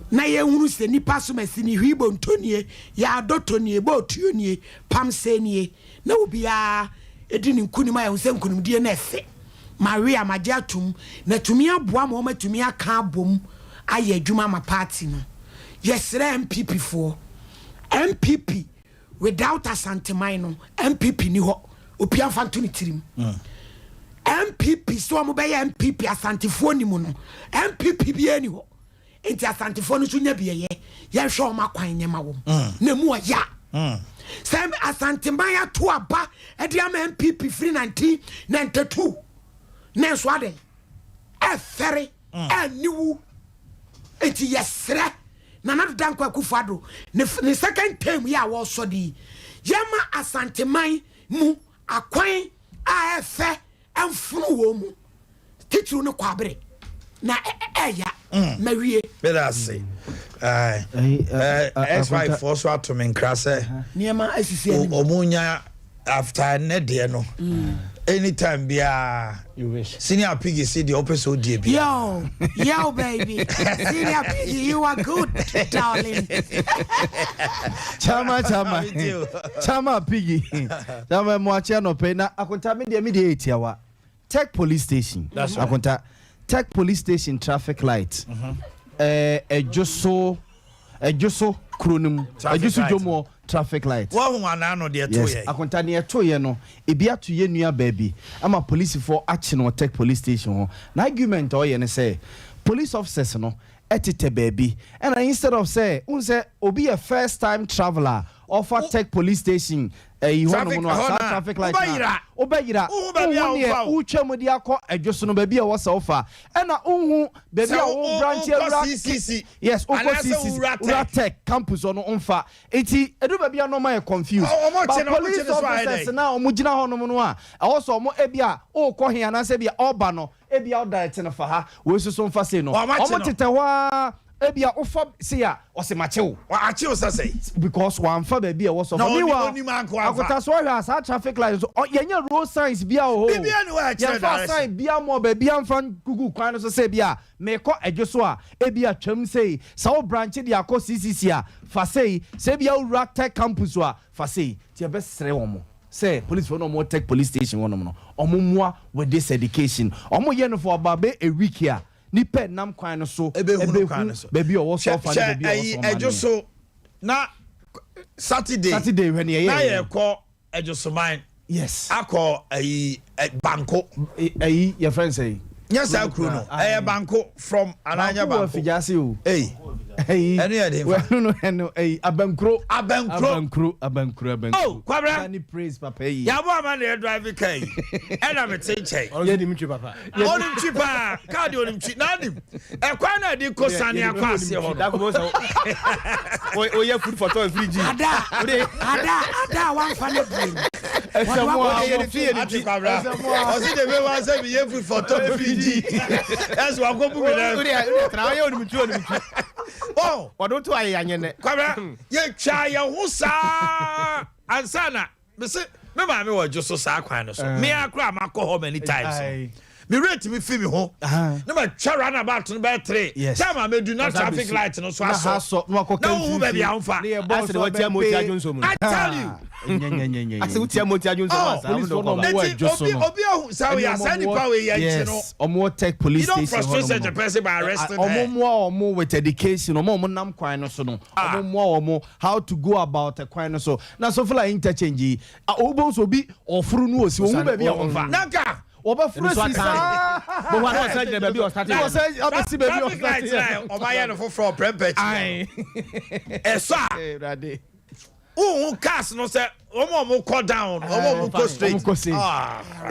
Na ye hunu se nipa so masini hwibo ntonie ya adotonie bo tuonie pamsenie na obia edi ne nkunima ya hunse nkunimdie na efe Maria magiatum na tumi aboa ma matumi aka abom aye adwuma ma party no yesre MPP for MPP without asanteman no MPP ni ho opia fanto ni tirim MPP so mo be MPP asantefo ni mu no MPP bi ani ho enti asantefo no so nya biye ye hwe o makwan nyema wo na mu oya sem asanteman ya to aba e dia ma MPP free 1992 na so ade e fere aniwu enti yesre na na danko akufado ne second term ya wo so di yema asanteman mu akwan a efe amfunu wo mu titru no kwabere na eya mawie better say S5 for so to men krase niema asisi omunya after ne de no anytime bia you wish senior piggy see the episode dey bia yo baby senior piggy you are good darling chama piggy chama moache no pe na akonta me de etiawa tech police station akonta tech police station traffic light ejoso kronim ejoso jomo traffic light wo ho anano de to ye akonta ne to ye no ebia to ye nua baby ama police for action or tech police station ho na argument o ye ne say police officers no etete baby and instead of say unse obi a first time traveler offer tech police station traffic light obayira utwa di akọ adwoso no baby a wasa offer and na unhu baby a wo branch yes uko tech campus ono onfa eti edu baby a no ma confused but police officers na omugina hono no a also omo ebia okọ he anase bia oba no ebia direct no fa ha we so mfa say no omo tete wa ebia ofa say ya osemachewo wa achewo say because one fa baby was of me wa akota so asa traffic light so yenya road signs bia o bia ni wa che da sign bia mo baby amfa gugu kwan so say bia me ko edwoso a ebia twam say so branch di akọ CCC a fa say bia ura tech campus a fa say ti be sere wo say police for no more tech police station wo no omumua with this education omo ye no for babe a week here ni pe nam kwan no so baby o wo so fa baby o so ejoso na Saturday when ye na ye ko ejoso man yes akọ banko your friend say yes akru no banko from ananya banko fijase o enu ye dey no abankro oh kwabra any praise papa yi ya bo ama na drive car ena me tenche ye ni mtwi papa onim twi pa card onim twi na dim ekwa na di ko sane akwa ase ho o ye food for toy free g ada wan fa na dream ye fie ni twi kwabra o si de be wan say be ye food for toy free g that's wa go bu me na tra ye onim twi oh wado to aye anyene kwabra ye twa ye ho sa ansana me se me ma me wo jo so sa kwan no so me akra makọ ho many times me rate me fi me ho na ma twa run about no be 3 time I do not traffic light no so aso no who baby amfa I said what tia motia Johnson I tell you I said what tia motia Johnson police no obi say we are sending power here no omo tech police station you don't frustrate such a person by arresting her omo with education omo nam kwan no so no omo how to go about a kwan no so na so feel like interchange obo so bi ofuru no osi ohu baby amfa naka oba furu sisa but what was said baby was starting was said obviously baby was starting oba ya no for prempech esa cars no say omo call down omo go straight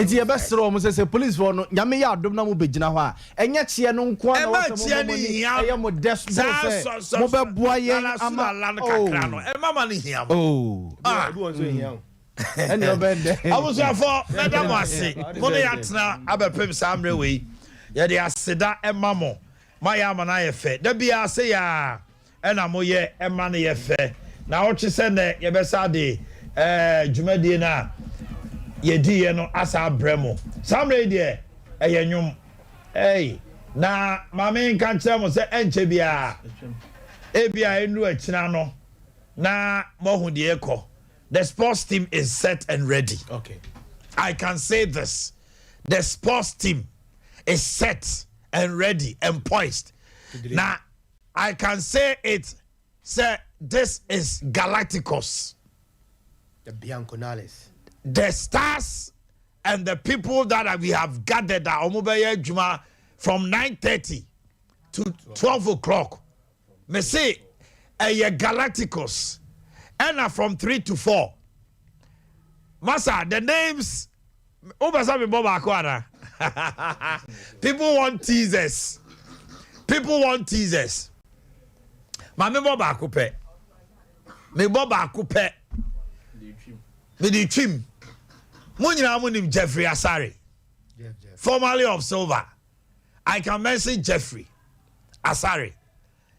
it's your best room say police for no nyame ya adom na mo begina ho a enye chie no nko na wo mo desk say mo be boa yen ama kakra no e mama ni hia any obende I was for madam wase mo ne yatna abepem samre we ye de aseda e mamo my amana ye fe da bia say ya e na mo ye e ma na ye fe na o chi se ne ye be sa de dwumadie na ye di ye no asa bremo samre de e ye nwum na mama nka kire mo se enche bia e bia enu akina no na mo hu de ekọ. The sports team is set and ready. Okay. I can say this. The sports team is set and ready and poised. Now, I can say it. Say, this is Galacticos. The Bianconales. The stars and the people that we have gathered at Omobeye Juma from 9:30 to 12 o'clock. Me say, Galacticos. And from 3 to 4. Masa, the names. People want teasers. People want teasers. Mame Boba Coupe. Me Boba Coupe. Me di trim. Munyina munim Jeffrey Asari. Formerly of Silver. I can mention Jeffrey Asari.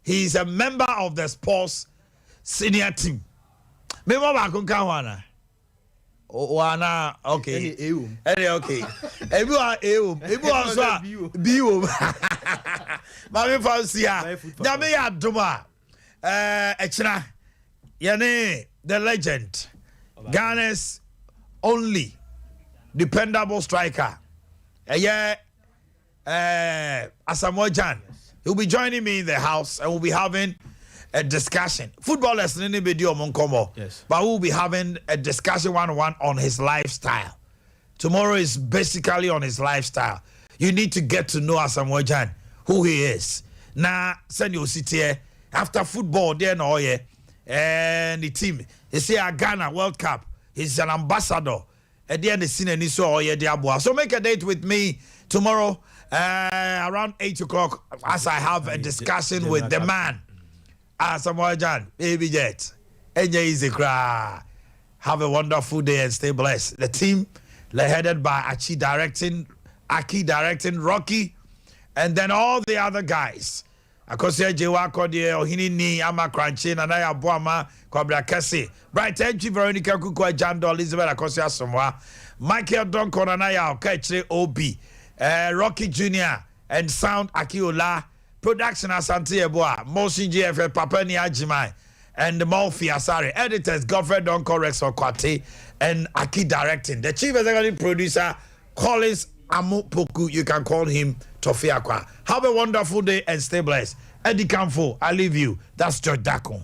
He is a member of the sports senior team. Me mama kunka wana. Wana okay. Okay. Ebi wa so biwo. Mama fansia. Nyame ya doma. Echina. Yene the legend. Ghana's only dependable striker. Asamoah Gyan. He'll be joining me in the house and we'll be having a discussion. Footballers in video monkomo. Yes. But we'll be having a discussion one-on-one on his lifestyle. Tomorrow is basically on his lifestyle. You need to get to know Asamoah Gyan, who he is. Now, send your city here. After football, there no yeah. And the team. They say Ghana World Cup. He's an ambassador. At the end of the scene, so make a date with me tomorrow around 8 o'clock as I have a discussion with the man. Asamoah Gyan, baby jet. Enjoy easy cry. Have a wonderful day and stay blessed. The team headed by Aki directing Rocky, and then all the other guys. Akosia Jewa Kodie, Ohini Ni, Ama Crunchin, and I Abuama, Cobra Cassie. Bright Edgy, Veronica Kukwa, Jando, Elizabeth Akosia Somwa, Michael Donkon, and I Kache Obi, Rocky Jr., and Sound Akiola, Production Asante Eboa, Motion GFF, Papani Ajimai, and the Malfi Asari, editors, Godfrey Donkon, Rex Okwate, and Aki directing. The chief executive producer, Collins Amupoku, you can call him Tofiakwa. Have a wonderful day and stay blessed. Eddie Kamfo, I leave you. That's George Dakon.